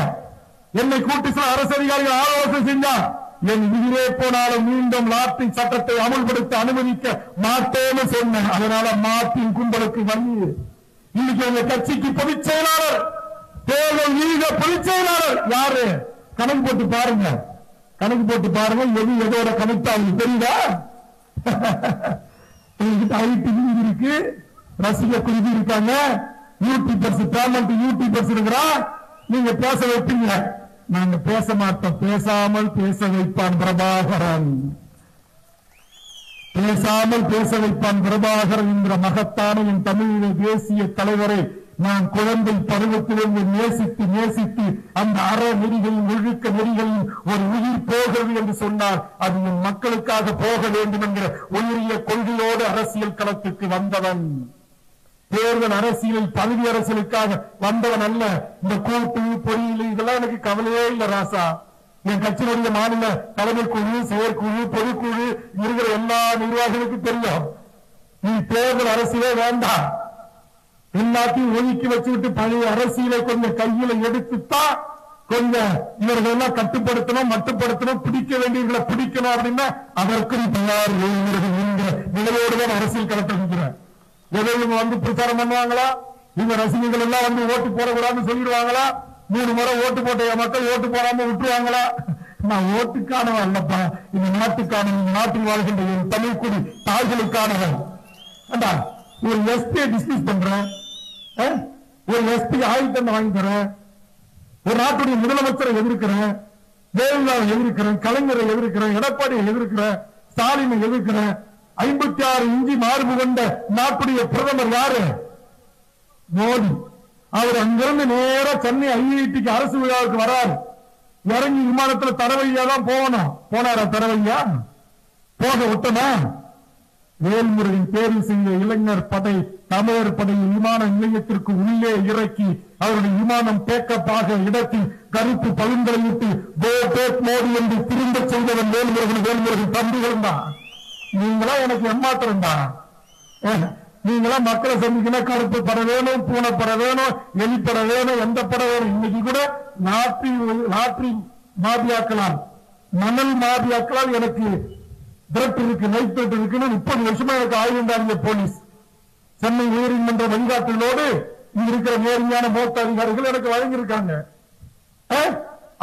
என்னை கூட்டி சில அரசு அதிகாரிகள் ஆலோசனை செஞ்சார். என் உயிரே போனாலும் மீண்டும் நாட்டின் சட்டத்தை அமல்படுத்த அனுமதிக்க மாட்டேன்னு சொன்னேன். அதனால மாட்டின் கும்பலுக்கு வந்து இன்னைக்கு உங்க கட்சிக்கு பொதுச் செயலாளர், தேர்தல் ஈக பொதுச் செயலாளர் யாரு? கணக்கு போட்டு பாருங்க, கணக்கு போட்டு பாருங்க. எது எதோட கணக்கு அவங்களுக்கு தெரியுதா? இருக்கு, ரசிக குழுவி இருக்காங்க, யூடியூபர்ஸ், டேலண்ட் யூடியூபர்ஸ் இருக்கிறான். நீங்க பேச வைப்பீங்க, நாங்க பேச மாட்டோம். பேசாமல் பேச வைப்பான் பிரபாகரன், பேசாமல் பேச வைப்பான் பிரபாகரன் என்ற மகத்தான என் தமிழக தேசிய தலைவரை நான் குழந்தை பருவத்திலிருந்து நேசித்து நேசித்து அந்த அற நெறிகளின் ஒழுக்க நெறிகளின் ஒரு உயிர் போகிறது என்று சொன்னார். அது என் மக்களுக்காக போக வேண்டும் என்கிற உயரிய கொள்கையோடு அரசியல் களத்துக்கு வந்தவன். தேர்தல் அரசியலில் பதவி அரசியலுக்காக வந்தவன் அல்ல. இந்த கூட்டு பொறியியல் இதெல்லாம் எனக்கு கவலையே இல்லை ராசா. என் கட்சியினுடைய மாநில தலைமை குழு, செயற்குழு, பொதுக்குழு இருக்கிற எல்லா நிர்வாகிகளுக்கும் தெரியும். நீ தேர்தல் அரசியலே வேண்டாம், எல்லாத்தையும் ஒதுக்கி வச்சுக்கிட்டு பழைய அரசியலை கொஞ்சம் கையில எடுத்துத்தான் கொஞ்சம் இவர்கள் எல்லாம் கட்டுப்படுத்தணும், மட்டுப்படுத்தணும், பிடிக்க வேண்டியவர்களை பிடிக்கணும் அப்படின்னா அதற்கும் தயார் என்கிற நிலையோடுதான் அரசியல் களத்திருக்கிறார். எதை இவங்க வந்து பிரச்சாரம் பண்ணுவாங்களா? இவங்க ரசிகர்கள் எல்லாம் வந்து ஓட்டு போடக்கூடாதுன்னு சொல்லிடுவாங்களா? 3 முறை ஓட்டு போட்ட மக்கள் ஓட்டு போடாம விட்டுருவாங்களா? நான் ஓட்டுக்கானவன் அல்லப்பா, இந்த நாட்டுக்கான, நாட்டில் வாழ்கின்ற ஒரு தமிழ் குடி தாய்களுக்கானவன். ஒரு எஸ்பியை டிஸ்மிஸ் பண்றேன், ஒரு எஸ்பி ஆயுதத்தை வாங்கி தரேன், ஒரு நாட்டுடைய முதலமைச்சரை எதிர்க்கிறேன், ஜெயலலிதாவை எதிர்க்கிறேன், கலைஞரை எதிர்க்கிறேன், எடப்பாடியை எதிர்க்கிறேன், ஸ்டாலினை எதிர்க்கிறேன். 56 இன்ச்சு மார்பு கொண்ட நாட்டுடைய பிரதமர் யாரு? மோடி. அவர் அங்கிருந்து நேர சென்னை ஐஐடிக்கு அரசு விழாவுக்கு வராரு. இறங்கி விமானத்தில் தரவையா தான் போகணும். போனாரா தரவையா? போக விட்டனா? வேல்முருகன் தேர்வு செய்த இளைஞர் படை, தமிழர் படை விமான நிலையத்திற்கு உள்ளே இறக்கி அவருடைய விமானம் பேக்கப்பாக இடத்தில் கருப்பு பழுந்தலை விட்டு மோடி என்று திரும்ப செய்தவன் வேல்முருகன். வேல்முருகன் தம்பிகள் தான். நீங்களா எனக்கு எம்மாத்திரம் தான். நீங்களா மக்களை சந்திக்கணும், கருப்பு பட வேணும், பூனை பட வேணும், எலிப்பட வேணும், எந்த பட வேணும். இன்னைக்கு கூட லாட்ரி மாபியாக்களால், மணல் மாபியாக்களால் எனக்கு திரட்டு இருக்கு, நைட் திரட்டு இருக்குன்னு 30 வருஷமா எனக்கு ஆயுந்தாங்க போலீஸ். சென்னை உயர்நீதிமன்ற வழிகாட்டுகளோடு இங்க இருக்கிற நேர்மையான மூத்த அதிகாரிகள் எனக்கு வழங்கியிருக்காங்க.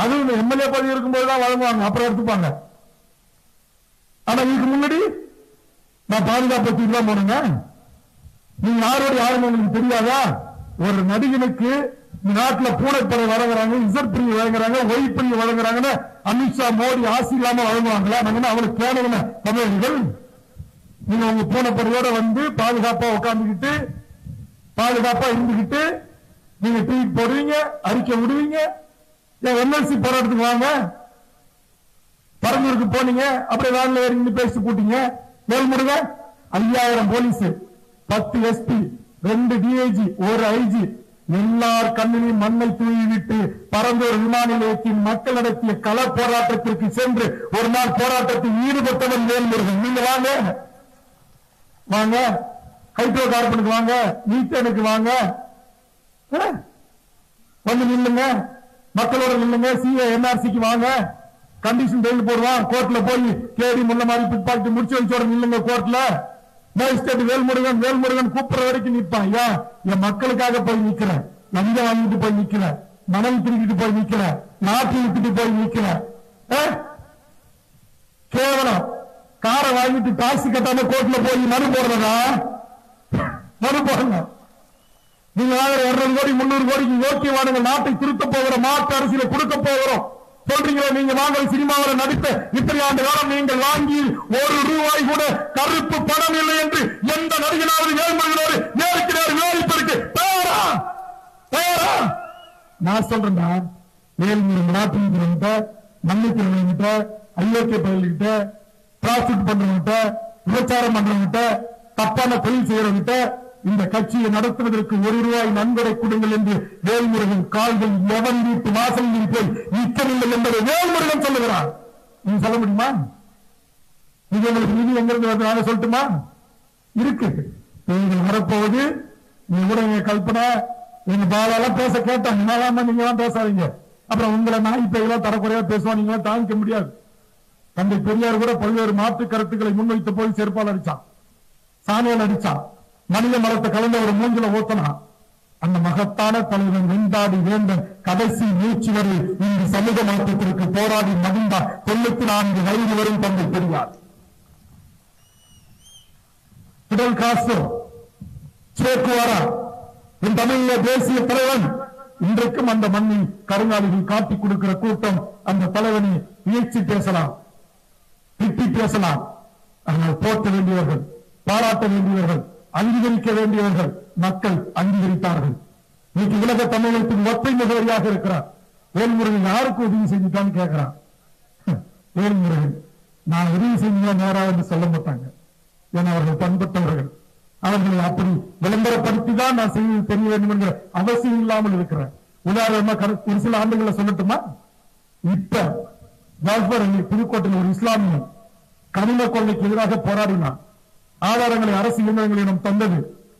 அதுவும் எம்எல்ஏ பதவி இருக்கும்போதுதான் வழங்குவாங்க, அப்புறம் எடுத்துப்பாங்க. ஆனா இதுக்கு முன்னாடி நான் பாதுகாப்பு தான் போனுங்க. நீங்க யாரோட யாருன்னு உங்களுக்கு தெரியாதா? ஒரு நடிகனுக்கு நாட்டில் பூனைப்படை வழங்குறாங்க, இசட் பிரிவு வழங்குறாங்க, ஒய் பிரிவு வழங்குறாங்கன்னு அமித்ஷா மோடி ஆசி இல்லாம வழங்குவாங்களா? நாங்க அவளுக்கு கேளுங்க தமிழர்கள். நீங்க உங்க பூனைப்படையோட வந்து பாதுகாப்பா உட்காந்துக்கிட்டு பாதுகாப்பா இருந்துகிட்டு நீங்க ட்வீட் போடுவீங்க, அறிக்கை விடுவீங்க. என்எல்சி போராட்டத்துக்கு வாங்க, பரந்தூருக்கு போனீங்க, அப்படியே வேன்ல ஏறி பேசிட்டு போட்டீங்க. Velmurugan 5000 police, 10 SP, 2 DIG, 1 IG, எல்லார் கண்ணிலையும் மண்ணை தூவிவிட்டு பரந்தூர் விமான நிலையத்தின் மக்கள் நடத்திய கள போராட்டத்திற்கு சென்று ஒரு நாள் போராட்டத்தில் ஈடுபட்டவன் வேல்முருகன். நீங்க வாங்க, வாங்க, ஹைட்ரோ கார்பனுக்கு வாங்க, மீத்தேனுக்கு வாங்க, வந்து நில்லுங்க, மக்களோட நில்லுங்க. சிஏ என்ஆர்சிக்கு வாங்க, கண்டிஷன் பெயில் போடுவான். கோர்ட்ல போய் கேடி முன்ன மாதிரி பிற்பாட்டு முடிச்சு வச்சோட நில்லுங்க கோர்ட்ல. மேஜிஸ்ட்ரேட் வேல்முருகன் வேல்முருகன் கூப்பிடுற வரைக்கும் நிற்பான். ஐயா, என் மக்களுக்காக போய் நிக்கிறேன், லஞ்சம் வாங்கிட்டு போய் நிக்கிறேன், மணல் திருக்கிட்டு போய் நிக்கிறேன், நாட்டை விட்டுட்டு போய் நிக்கிறேன். கேவலம் காரை வாங்கிட்டு காசு கட்டாம கோர்ட்ல போய் மனு போடுறதா? மனு போடுங்க. நீங்க 200 கோடி 300 கோடிக்கு யோக்கியவானுங்க நாட்டை திருத்த போகிற மாற்று அரசியலை கொடுக்க போகிறோம் சொல்றீங்களா? நீங்க வாங்கல் சினிமாவில் நடித்த இத்தனை ஆண்டு காலம் நீங்கள் வாங்கி ₹1 கூட கருப்பு பணம் இல்லை என்று எந்த நடிகனாவது வேல்முருகனோடு நேருக்கு நேர் விவாதிப்பதற்கு தயாரா? தயாரா? நான் சொல்றேன்டா, வேல்முருகன் நாட்டு மன்னிக்கிறவங்கிட்ட, ஐயோக்கிய பயில்கிட்ட, டிராபிக் பண்றவங்கிட்ட, விபச்சாரம் பண்றவங்கிட்ட, தப்பான தொழில் செய்யறவங்கிட்ட இந்த கட்சியை நடத்துவதற்கு ₹1 நன்கொடை கொடுங்கள் என்று வேல்முருகன் கால்கள் எவன் வீட்டு வாசலில் போய் நிற்கவில்லை என்பதை வேல்முருகன் சொல்லுகிறார். நீங்க சொல்ல முடியுமா? இன்னைக்கு உங்களுக்கு நிதி எங்கிருந்து வந்து நாங்க சொல்லட்டுமா? இருக்கு. நீங்கள் வரப்போகுது. நீ கூட எங்க கல்பனை எங்க பாலாலாம் பேச கேட்டாங்க. நாளாம நீங்க எல்லாம் பேசாதீங்க. அப்புறம் உங்களை நாய் பேயெல்லாம் தரக்குறையா பேசுவா, நீங்களாம் தாங்கிக்க முடியாது. தந்தை பெரியார் கூட பல்வேறு மாற்று கருத்துக்களை முன்வைத்த போய் செருப்பால் அடிச்சான், சாணியால் அடிச்சான், மனித மரத்தை கலந்த ஒரு மூஞ்சில ஊத்தனா. அந்த மகத்தான தலைவன் வெண்டாடி வேந்தன் கடைசி மூச்சு வரை இந்த சமூக மாற்றத்திற்கு போராடி மகிழ்ந்தார். 94 வயது வரும் தந்தை பெரியார். பிடல் காஸ்ட்ரோ, சே குவாரா, என் தமிழக தேசிய தலைவன். இன்றைக்கும் அந்த மண்ணில் கருங்காலிகள் காட்டிக் கொடுக்கிற கூட்டம் அந்த தலைவனை இயற்றி பேசலாம், திட்டி பேசலாம். ஆனால் போற்ற வேண்டியவர்கள், பாராட்ட வேண்டியவர்கள், அங்கீகரிக்க வேண்டியவர்கள் மக்கள் அங்கீகரித்தார்கள். இன்னைக்கு உலக தமிழகத்தின் ஒற்றை முகவரியாக இருக்கிறார். வேல்முருகன் யாருக்கு உதவி செஞ்சுட்டான்னு கேட்கிறான். வேல்முருகன் நான் உதவி செஞ்சா நேரா என்று சொல்ல மாட்டாங்க. ஏன்னா அவர்கள் பண்பட்டவர்கள். அவர்களை அப்படி விளம்பரப்படுத்தி தான் நான் செய்வது தெரிய வேண்டும் என்கிற அவசியம் இல்லாமல் இருக்கிறேன். உதாரணமா ஒரு சில ஆண்டுகளை சொல்லட்டுமா? இப்ப ஜாஃபர் அலி புதுக்கோட்டையில் ஒரு இஸ்லாமியன் கனிம கொள்ளைக்கு எதிராக போராடினார். ஆதாரங்களை அரசு இயந்திரங்களிடம் தந்தது,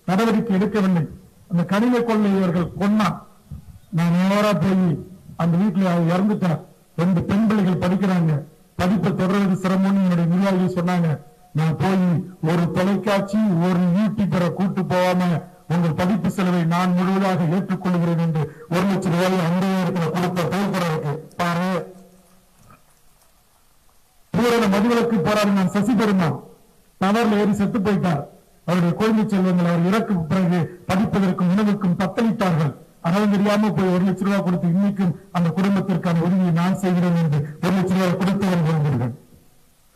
நடவடிக்கை எடுக்கவில்லை. அந்த கனிம கொள்ளையர்கள் கொன்னா. நான் நேரா போய் அந்த வீட்டில் இறந்துட்டார். 2 பெண் பிள்ளைகள் படிக்கிறாங்க. படிப்பை தொடர்வது சிரமம்னு என்னுடைய நிர்வாகிகள் சொன்னாங்க. நான் போய் ஒரு தொலைக்காட்சி ஒரு யூடியூபரை கூட்டு போகாம உங்கள் படிப்பு செலவை நான் முழுவதாக ஏற்றுக்கொள்கிறேன் என்று 1 லட்சம் ரூபாய் அந்த நேரத்தில் கொடுத்த போக்குவரத்து பாரு. பூரண மதுவிலக்கு போராடினான் சசி பெருமாள். டவர்ல ஏறி செத்து போயிட்டார். அவருடைய குழந்தை செல்வங்கள் அவர் இறக்கு பிறகு படிப்பதற்கும் உணவுக்கும் தத்தளித்தார்கள். அதனால் தெரியாம போய் 1 லட்சம் ரூபாய் கொடுத்து இன்னைக்கும் அந்த குடும்பத்திற்கான உதவியை நான் செய்கிறேன் என்று 1 லட்சம் ரூபாய் கொடுத்தவர்கள்.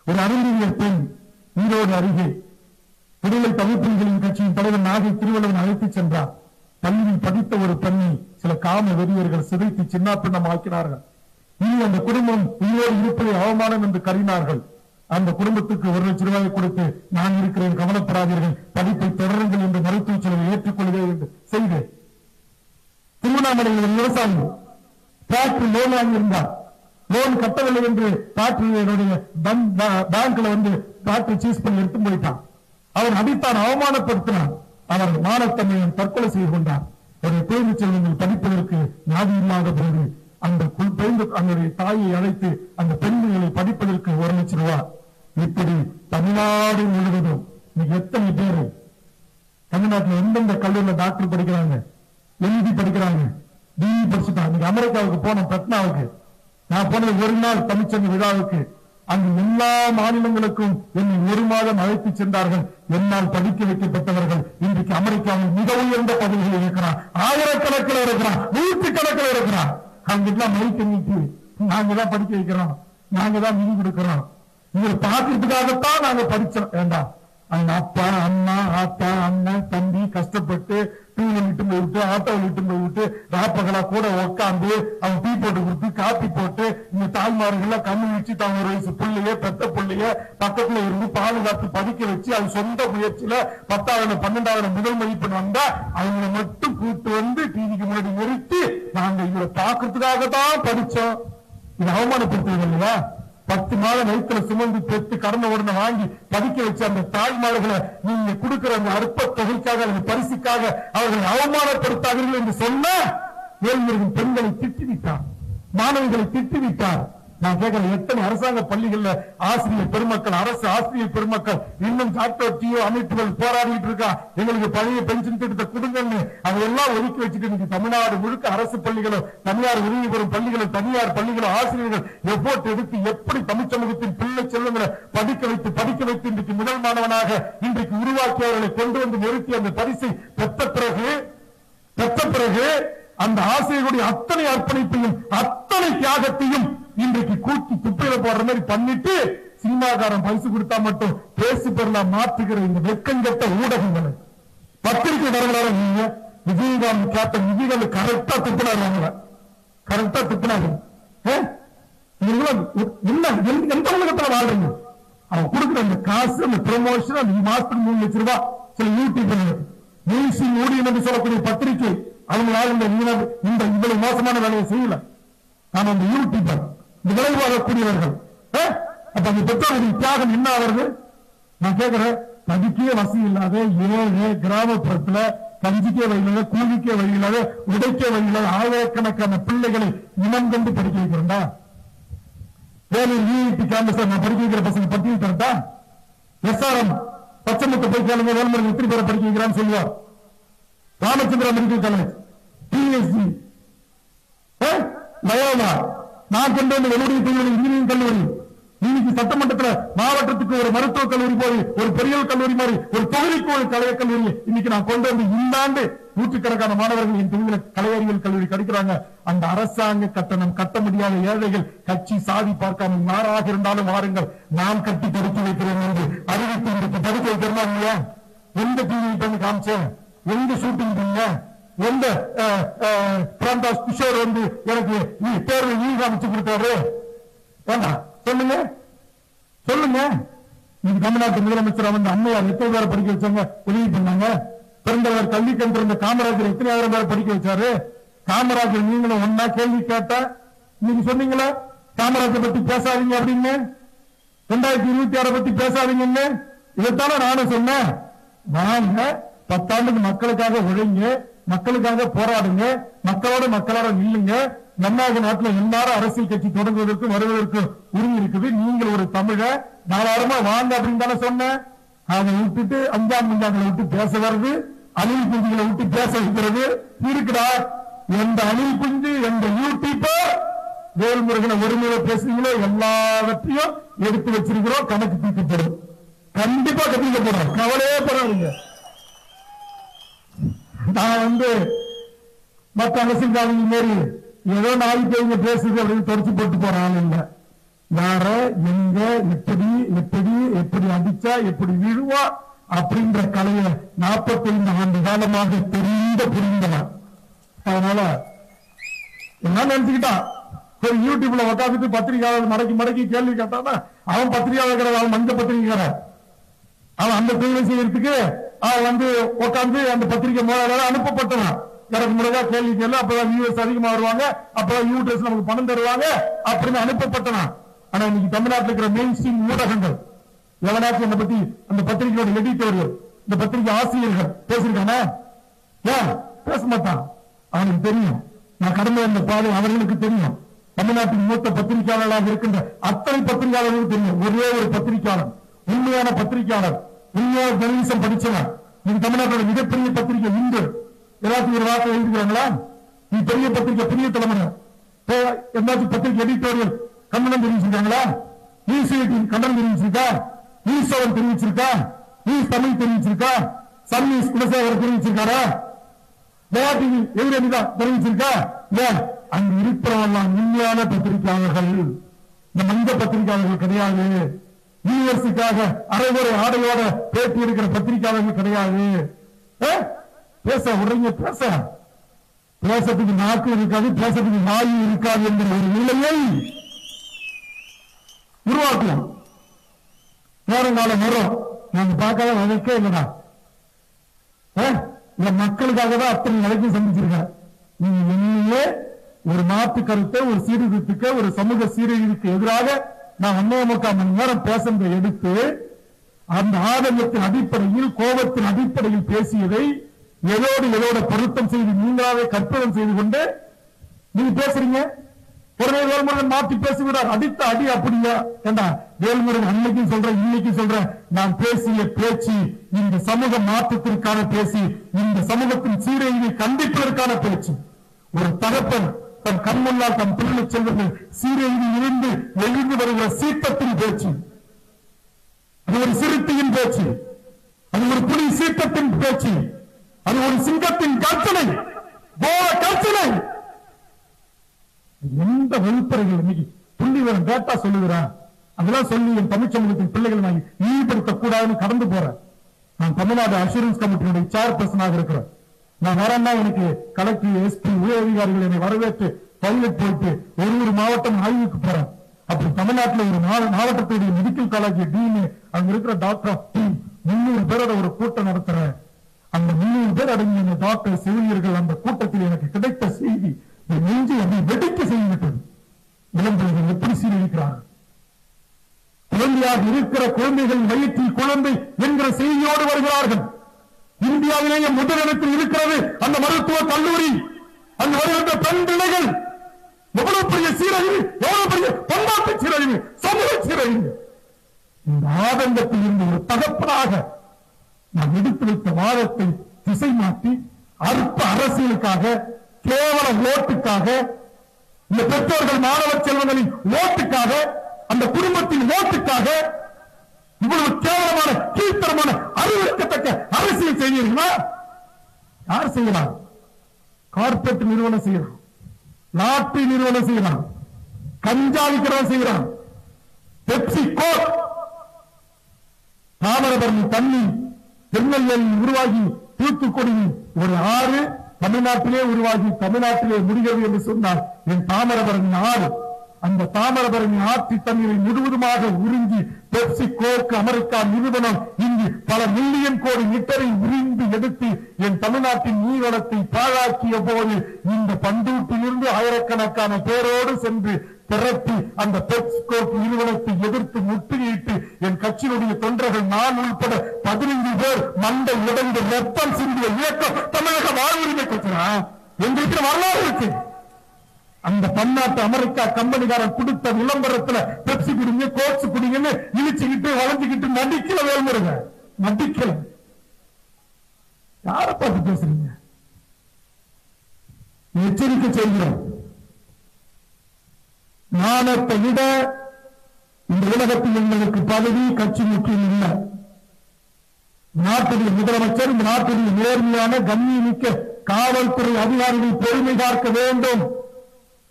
ஒரு அறிஞர் பெண் ஈரோடு அருகே விடுதலை தமிழ்ப்புலிகளின் கட்சியின் தலைவர் நாகை திருவள்ளுவன் அழைத்துச் சென்றார். பள்ளியில் படித்த ஒரு பெண்ணை சில காம வெறியர்கள் சிதைத்து சின்னாப்பின்னம் ஆக்கினார்கள். இனி அந்த குடும்பம் உயிரோடு இருப்பதை அவமானம் என்று கருதினார்கள். அந்த குடும்பத்துக்கு 1 லட்சம் ரூபாய் கொடுத்து நான் இருக்கிறேன், கவலைப்படாதீர்கள், படிப்பை தொடருங்கள் என்று மருத்துவ செலவை ஏற்றுக்கொள்கிறேன் என்று செய்தேன். திருவண்ணாமலையில் ஒரு விவசாயி டிராக்டர் லோன் வாங்கியிருந்தார். லோன் கட்டவில்லை என்று டிராக்டருடைய பேங்க்ல வந்து டிராக்டர் சீஸ் பண்ணி எடுத்து போயிட்டான். அவன் அடித்தான், அவமானப்படுத்தினான். அவர் மானத்தன்மையை தற்கொலை செய்து கொண்டார். அவருடைய குழந்தை செல்வங்கள் படிப்பதற்கு ஞாதி இல்லாத போது அந்த தாயை அழைத்து அந்த பெண்களை படிப்பதற்கு 1 லட்சம் ரூபாய். இப்படி தமிழ்நாடு முழுவதும் எத்தனை பேர் தமிழ்நாட்டில் எந்தெந்த கல்லூரியில் டாக்டர் படிக்கிறாங்க, எழுதி படிக்கிறாங்க, பிஇ படிச்சுட்டாங்க. அமெரிக்காவுக்கு போனோம், பட்னாவுக்கு. நான் போனது 1 நாள் தமிழ்ச்சங்க விழாவுக்கு. அங்கு எல்லா மாநிலங்களுக்கும் என்னை 1 மாதம் அழைத்து சென்றார்கள். என்னால் படிக்க வைக்கப்பட்டவர்கள் இன்றைக்கு அமெரிக்காவில் மிக உயர்ந்த பதவிகளில் இருக்கிறார். ஆயிரக்கணக்கில் இருக்கிறார், 100கணக்கில் இருக்கிறார். அங்கெல்லாம் மைக்கு நீட்டி நாங்க தான் படிக்க வைக்கிறோம், நாங்க தான் நிதி கொடுக்கிறோம், இவங்களை பார்க்கறதுக்காகத்தான் நாங்க படிச்சோம். வேண்டாம், அவங்க அப்பா அம்மா ஆத்தா அண்ணன் தம்பி கஷ்டப்பட்டு டூவில் விட்டு போய்விட்டு ஆட்டோவில் விட்டு போய்விட்டு ராப்பகலா கூட உட்காந்து அவங்க டீ போட்டு கொடுத்து காப்பி போட்டு இந்த தாய்மார்கள் கண்ணு வச்சு தான் 1 வயசு பிள்ளைய பெத்த பிள்ளைய பக்கத்துல இருந்து பாதுகாத்து படிக்க வச்சு அது சொந்த முயற்சியில 10வது 12வது முதல் மதிப்பெண் வந்தா அவங்களை மட்டும் கூட்டு வந்து டிவிக்கு முன்னாடி நிறுத்தி நாங்க இவரை பாக்குறதுக்காக தான் படிச்சோம். இது அவமானப்படுத்துவது இல்லையா? 10 மாதம் வயிற்றுல சுமந்து பெற்று கடந்த உடனே வாங்கி படிக்க வச்ச அந்த தாய்மார்களை நீங்க கொடுக்கிற அந்த அற்ப தொகைக்காக அந்த பரிசுக்காக அவர்களை அவமானப்படுத்தாதீர்கள் என்று சொன்ன வேல்முருகன் பெண்களை திட்டிவிட்டார், மாணவர்களை திட்டிவிட்டார். நான் கேட்கிறேன், எத்தனை அரசாங்க பள்ளிகள்ல ஆசிரியர் பெருமக்கள், அரசு ஆசிரியர் பெருமக்கள் இன்னும் டாக்டர் அமைப்புகள் போராடிட்டு இருக்கா, எங்களுக்கு பழைய பென்ஷன் திட்டத்தை கொடுங்கன்னு அதையெல்லாம் ஒதுக்கி வச்சுட்டு இன்னைக்கு தமிழ்நாடு முழுக்க அரசு பள்ளிகளும் தனியார் உதவி பெறும் பள்ளிகளும் தனியார் பள்ளிகளும் ஆசிரியர்கள் எஃபோர்ட் எடுத்து எப்படி தமிழ் சமூகத்தின் பிள்ளை செல்வங்களை படிக்க வைத்து இன்றைக்கு முதல் மாணவனாக இன்றைக்கு உருவாக்கியவர்களை கொண்டு வந்து நிறுத்தி அந்த பரிசை பெற்ற பிறகு அந்த ஆசிரியர்களுடைய அத்தனை அர்ப்பணிப்பையும் அத்தனை தியாகத்தையும் இன்றைக்கு கூட்டி துப்பையில போடுற மாதிரி பண்ணிட்டு சினிமாக்காரன் பரிசு கொடுத்தா மட்டும் பேசு பெறலா மாற்றுகிற இந்த வெக்கங்கட்ட ஊடகங்களை பத்திரிகை வரலாறு நீங்க விஜயகாந்த் கேப்டன் விஜயகாந்த் கரெக்டா திட்டினாரு, கரெக்டா திட்டினாரு. எந்த உலகத்துல வாழ்றீங்க? அவன் கொடுக்குற அந்த காசு, அந்த ப்ரமோஷன், அந்த மாசத்துக்கு 3 லட்சம் ரூபாய் சில யூடியூப் நியூஸி ஊழியம் என்று சொல்லக்கூடிய பத்திரிகை அவங்களால இந்த இவ்வளவு மோசமான வேலையை செய்யல. நாம் அந்த யூடியூபர் இந்த விளைவாகக்கூடியவர்கள் அப்ப அந்த பெற்றோர்களின் தியாகம் என்ன ஆகிறது? நான் கேட்கிறேன், படிக்கவே வசதி இல்லாத ஏழை கிராமப்புறத்துல கஞ்சிக்கே வழியில கூலிக்கே வழியில்லாத உடைக்கே வழியில்லாத ஆயிரக்கணக்கான பிள்ளைகளை இனம் கொண்டு படிக்க வைக்கிறோம்டா. வேலூர் யூனிட்டி கேம்பஸ்ல நான் படிக்க வைக்கிற பசங்க பட்டியல் தரட்டா? SRM பச்சைமுத்த போய் கேளுங்க, வேல்முருகன் எத்தனை பேரை படிக்க வைக்கிறான்னு சொல்லுவார். Ramachandra medical college, PSG, Loyola, நான் கொண்டு வந்து வெளியுடைய இன்ஜினியரிங் கல்லூரி, இன்னைக்கு சட்டமன்றத்தில் மாவட்டத்துக்கு ஒரு மருத்துவக் கல்லூரி போய் ஒரு பொறியியல் கல்லூரி மாதிரி ஒரு தொகுதிக்கு ஒரு கலைய கல்லூரி இன்னைக்கு நான் கொண்டு வந்து இந்த ஆண்டு நூற்றுக்கணக்கான மாணவர்கள் என் தொகுதியில் கலையறிவியல் கல்லூரி கிடைக்கிறாங்க. அந்த அரசாங்க கட்டணம் கட்ட முடியாத ஏழைகள் கட்சி சாதி பார்க்காமல் யாராக இருந்தாலும் வாருங்கள், நாம் கட்டி படிக்க வைக்கிறோம் என்று அறிவித்து இன்றைக்கு படிக்க வைக்கிறோமா இல்லையா? எந்த டிவி பண்ணி காமிச்சேன், எந்த ஷூட்டிங் பண்ண, எந்த பிராந்தாஸ் கிஷோர் வந்து எனக்கு தேர்வு காமிச்சு கொடுத்தாரு? வேண்டாம், சொல்லுங்க சொல்லுங்க. நீங்க தமிழ்நாட்டு முதலமைச்சர் வந்து அம்மையார் எத்தனை பேரை படிக்க வச்சாங்க, உதவி பண்ணாங்க? பிறந்தவர் கல்வி கண்டிருந்த காமராஜர் எத்தனை ஆயிரம் பேரை படிக்க வச்சாரு? காமராஜர் நீங்களும் ஒன்னா கேள்வி கேட்டா நீங்க சொன்னீங்களா காமராஜர் பத்தி பேசாதீங்க அப்படின்னு? 2026 பத்தி பேசாதீங்கன்னு இதைத்தானே நானும் சொன்னேன். நாங்க 10 ஆண்டுக்கு மக்களுக்காக உழைங்க, மக்களுக்காக போராடுங்க, மக்களோட மக்களோட நில்லுங்க. நம்ம நாட்டுல எல்லாரும் அரசியல் கட்சி தொடங்குவதற்கும் வருவதற்கும் உரிமை இருக்குது. நீங்கள் ஒரு தமிழ நாலாயிரமா வாங்க அப்படின்னு தானே சொன்னேன். அதை விட்டுட்டு 5ஆம் நூற்றாண்டுல விட்டு பேச வருது, அணில் குஞ்சுகளை விட்டு பேச வைக்கிறது இருக்குடா. எந்த அணில் குஞ்சு எந்த யூடியூபர் வேல்முருகனை ஒருமுறை பேசுறீங்களோ எல்லாவற்றையும் எடுத்து வச்சிருக்கிறோம், கணக்கு தீர்க்கப்படும், கண்டிப்பா கட்டிக்கப்படும், கவலையே படாதீங்க. நான் மற்ற அரசியல்வாதிகள் மாரி ஏதோ நாலு பேருங்க பேசுது அப்படின்னு தொடச்சு போட்டு போற ஆள் இல்ல. யார எங்க எப்படி எப்படி எப்படி அடிச்சா எப்படி விழுவா அப்படின்ற கலையை 45 ஆண்டு காலமாக புரிந்தவன். அதனால என்ன நினைச்சுக்கிட்டான், ஒரு யூடியூப்ல உட்காந்துட்டு பத்திரிகையாளர் மடக்கி மடக்கி கேள்வி கேட்டானா அவன் பத்திரிகையாளர், அவன் மஞ்ச பத்திரிகையாளர், அவன் அந்த தொழிலை செய்யறதுக்கு அவன் உட்காந்து அந்த பத்திரிகை முதலாளர் அனுப்பப்பட்டவன். எனக்கு முறையா கேள்வி கேள்வி, அப்பதான் வியூவர்ஸ் அதிகமா வருவாங்க, அப்பதான் யூடியூப்ஸ் நமக்கு பணம் தருவாங்க அப்படின்னு அனுப்பப்பட்டவன். ஆனா இன்னைக்கு தமிழ்நாட்டில் இருக்கிற மெயின் ஸ்ட்ரீம் ஊடகங்கள் எவனாச்சும் அந்த பத்தி அந்த பத்திரிகையோட எடிட்டோரியல் இந்த பத்திரிகை ஆசிரியர்கள் பேசிருக்கானா? ஏன் பேச மாட்டான்? அவனுக்கு தெரியும் நான் கடமை அந்த பாதை அவர்களுக்கு தெரியும். தமிழ்நாட்டின் மூத்த பத்திரிகையாளர்களாக இருக்கின்ற அத்தனை பத்திரிகையாளர்களுக்கு தெரியும். ஒரே ஒரு பத்திரிகையாளர், உண்மையான பத்திரிகையாளர், உண்மையான ஜெர்னலிசம் படிச்சவன். இது தமிழ்நாட்டோட மிகப்பெரிய பத்திரிகை இந்து. எல்லாத்தையும் ஒரு வார்த்தை எழுதுகிறாங்களா? நீ பெரிய பத்திரிகை பெரிய தலைமுறை என்னாச்சும் பத்திரிகை எடிட்டோரியல் கண்டனம் தெரிவிச்சிருக்காங்களா? நியூஸ் 18 கண்டனம் தெரிவிச்சிருக்கா? நியூஸ் 7 தெரிவிச்சிருக்கா? நியூஸ் தமிழ் தெரிவிச்சிருக்கா? சன் நியூஸ் குலசேகர் தெரிவிச்சிருக்காரா? டிவி எதிரணிதான் தெரிவிச்சிருக்கா? ஏன் அங்கு இருக்கிறவெல்லாம் உண்மையான பத்திரிகையாளர்கள், இந்த மந்த பத்திரிகையாளர்கள் கிடையாது. யூனிவர்சிட்டிக்காக அரைகுறை ஆடையோட பேட்டி இருக்கிற பத்திரிகையாளர்கள் கிடையாது. பேச உடனே பேசத்துக்கு நாக்கு இருக்காது, பேசத்துக்கு வாயு இருக்காது என்கிற ஒரு நிலையை உருவாக்கலாம். நேரங்காலம் வரும், நாங்க பார்க்காத வழக்கே இல்லடா. இந்த மக்களுக்காக தான் அத்தனை வழக்கையும் சந்திச்சிருக்க. நீங்க என்னையே ஒரு மாற்று கருத்தை, ஒரு சீர்திருத்தத்துக்கு, ஒரு சமூக சீரழிவுக்கு எதிராக நான் 1.25 மணி நேரம் பேசுறதை எடுத்து அந்த ஆதங்கத்தின் அடிப்படையில் கோபத்தின் அடிப்படையில் பேசியதை எதோட பொருத்தம் செய்து நீங்களாவே கற்பனை செய்து கொண்டு நீங்க பேசுறீங்க. உடனே வேல்முருகன் மாற்றி பேசுகிறார், அடித்த அடி அப்படியா? ஏண்டா வேல்முருகன் அன்னைக்கும் சொல்றேன் இன்னைக்கும் சொல்றேன், நான் பேசிய பேச்சு இந்த சமூக மாற்றத்திற்கான பேசி, இந்த சமூகத்தின் சீரழிவை கண்டிப்பதற்கான பேச்சு. ஒரு தகப்பன் தன் கண் முன்னால் தன் பிள்ளை செல்வர்கள் சீரழிவில் இருந்து எழுந்து வருகிற சீற்றத்தின் பேச்சு, அது ஒரு சிறுத்தையின் பேச்சு, அது ஒரு புலி சீற்றத்தின் பேச்சு, அது ஒரு சிங்கத்தின் கற்பனை, கற்பனை. எந்த வகுப்பறைகள் இன்னைக்கு புள்ளிவரம் டேட்டா சொல்லுகிறான், அதெல்லாம் சொல்லி என் தமிழ் சமூகத்தின் பிள்ளைகளை நான் ஈடுபடுத்தக் கூடாதுன்னு கடந்து போறேன். நான் தமிழ்நாடு அஷூரன்ஸ் கமிட்டியினுடைய சேர்பர்சனாக இருக்கிறேன். நான் வரேன்னா எனக்கு கலெக்டர், எஸ்பி, உயர் அதிகாரிகள் என்னை வரவேற்று பைலட் போயிட்டு ஒரு மாவட்டம் ஆய்வுக்கு போறேன். அப்படி தமிழ்நாட்டில் ஒரு மாவட்டத்துடைய மெடிக்கல் காலேஜ் டீன், அங்க இருக்கிற டாக்டர் 300 பேரோட ஒரு கூட்டம் நடத்துறேன். அந்த 300 பேர் அடங்கிய டாக்டர் செவிலியர்கள் அந்த கூட்டத்தில் எனக்கு கிடைத்த செய்தி நெஞ்சு அப்படி வெடிக்க செய்துவிட்டது. இளம்பிள்ளைகள் எப்படி சீரழிக்கிறார்கள், குழந்தையாக இருக்கிற குழந்தைகளின் வயிற்றில் குழந்தை என்கிற செய்தியோடு வருகிறார்கள். இந்தியாவிலேயே முதலிடத்தில் இருக்கிறது அந்த மருத்துவ கல்லூரி. அங்கு வருகின்ற பெண் பிள்ளைகள் எவ்வளவு பெரிய சீரழிவு, எவ்வளவு பெரிய பண்பாட்டு சீரழிவு, சமூக சீரழிவு. இந்த ஆதங்கத்தில் இருந்து ஒரு தகப்பனாக நான் எடுத்து வைத்த வாதத்தை திசை மாற்றி அற்ப அரசியலுக்காக, கேவல ஓட்டுக்காக, இந்த பெற்றோர்கள் மாணவ செல்வங்களின் ஓட்டுக்காக, அந்த குடும்பத்தின் ஓட்டுக்காக இவ்வளவு கேவலமான கீழ்த்தரமான அறிவிக்கத்தக்க அரசியல் செய்வீர்களா? யார் செய்யலாம்? கார்பரேட் நிறுவனம் செய்யலாம், லாட்டரி நிறுவனம் செய்யலாம், கஞ்சா விற்கிறவன் செய்யலாம், பெப்சி கோக், தாமிரபரணி தண்ணி திருநெல்வேலியில் உருவாகி தூத்துக்குடியில் ஒரு ஆறு தமிழ்நாட்டிலே உருவாகி தமிழ்நாட்டிலே முடிகிறது என்று சொன்னால் என் தாமிரபரணி ஆறு. அந்த தாமிரபரணி ஆற்று தண்ணீரை முழுவதுமாக உறிஞ்சி பெப்சி கோக் அமெரிக்கா நிறுவனம் இங்கு பல மில்லியன் கோடி லிட்டரை உறிந்து எடுத்து என் தமிழ்நாட்டின் நீர்வளத்தை பாழாக்கிய போது இந்த பண்டூட்டிலிருந்து ஆயிரக்கணக்கான பேரோடு சென்று திரட்டி அந்த பெப்சி கோக் நிறுவனத்தை எதிர்த்து முற்றுகையிட்டு என் கட்சியினுடைய தொண்டர்கள் நான் உள்பட 15 பேர் மண்டை உடைந்து ரத்தம் சிந்திய இயக்கம் தமிழக வாழ்வுரிமை கட்சியா எங்களுக்கு வரலாறு இருக்கு. அந்த பன்னாட்டு அமெரிக்கா கம்பெனிக்காரன் கொடுத்த விளம்பரத்துல பெப்சி குடிங்க, கோக்ஸ் குடிங்கன்னு இழிச்சுக்கிட்டு வளைஞ்சுக்கிட்டு நடிக்கல வேல்முருங்க, நடிக்கல. யாரை பார்த்து பேசுறீங்க? எச்சரிக்கை செய்கிறோம். ஞானத்தை விட இந்த உலகத்தில் எங்களுக்கு பதவி கட்சி முக்கியம் இல்லை. நாட்டுடைய முதலமைச்சர், இந்த நாட்டுடைய நேர்மையான கண்ணியமிக்க காவல்துறை அதிகாரிகள் பொறுமை காக்க வேண்டும்,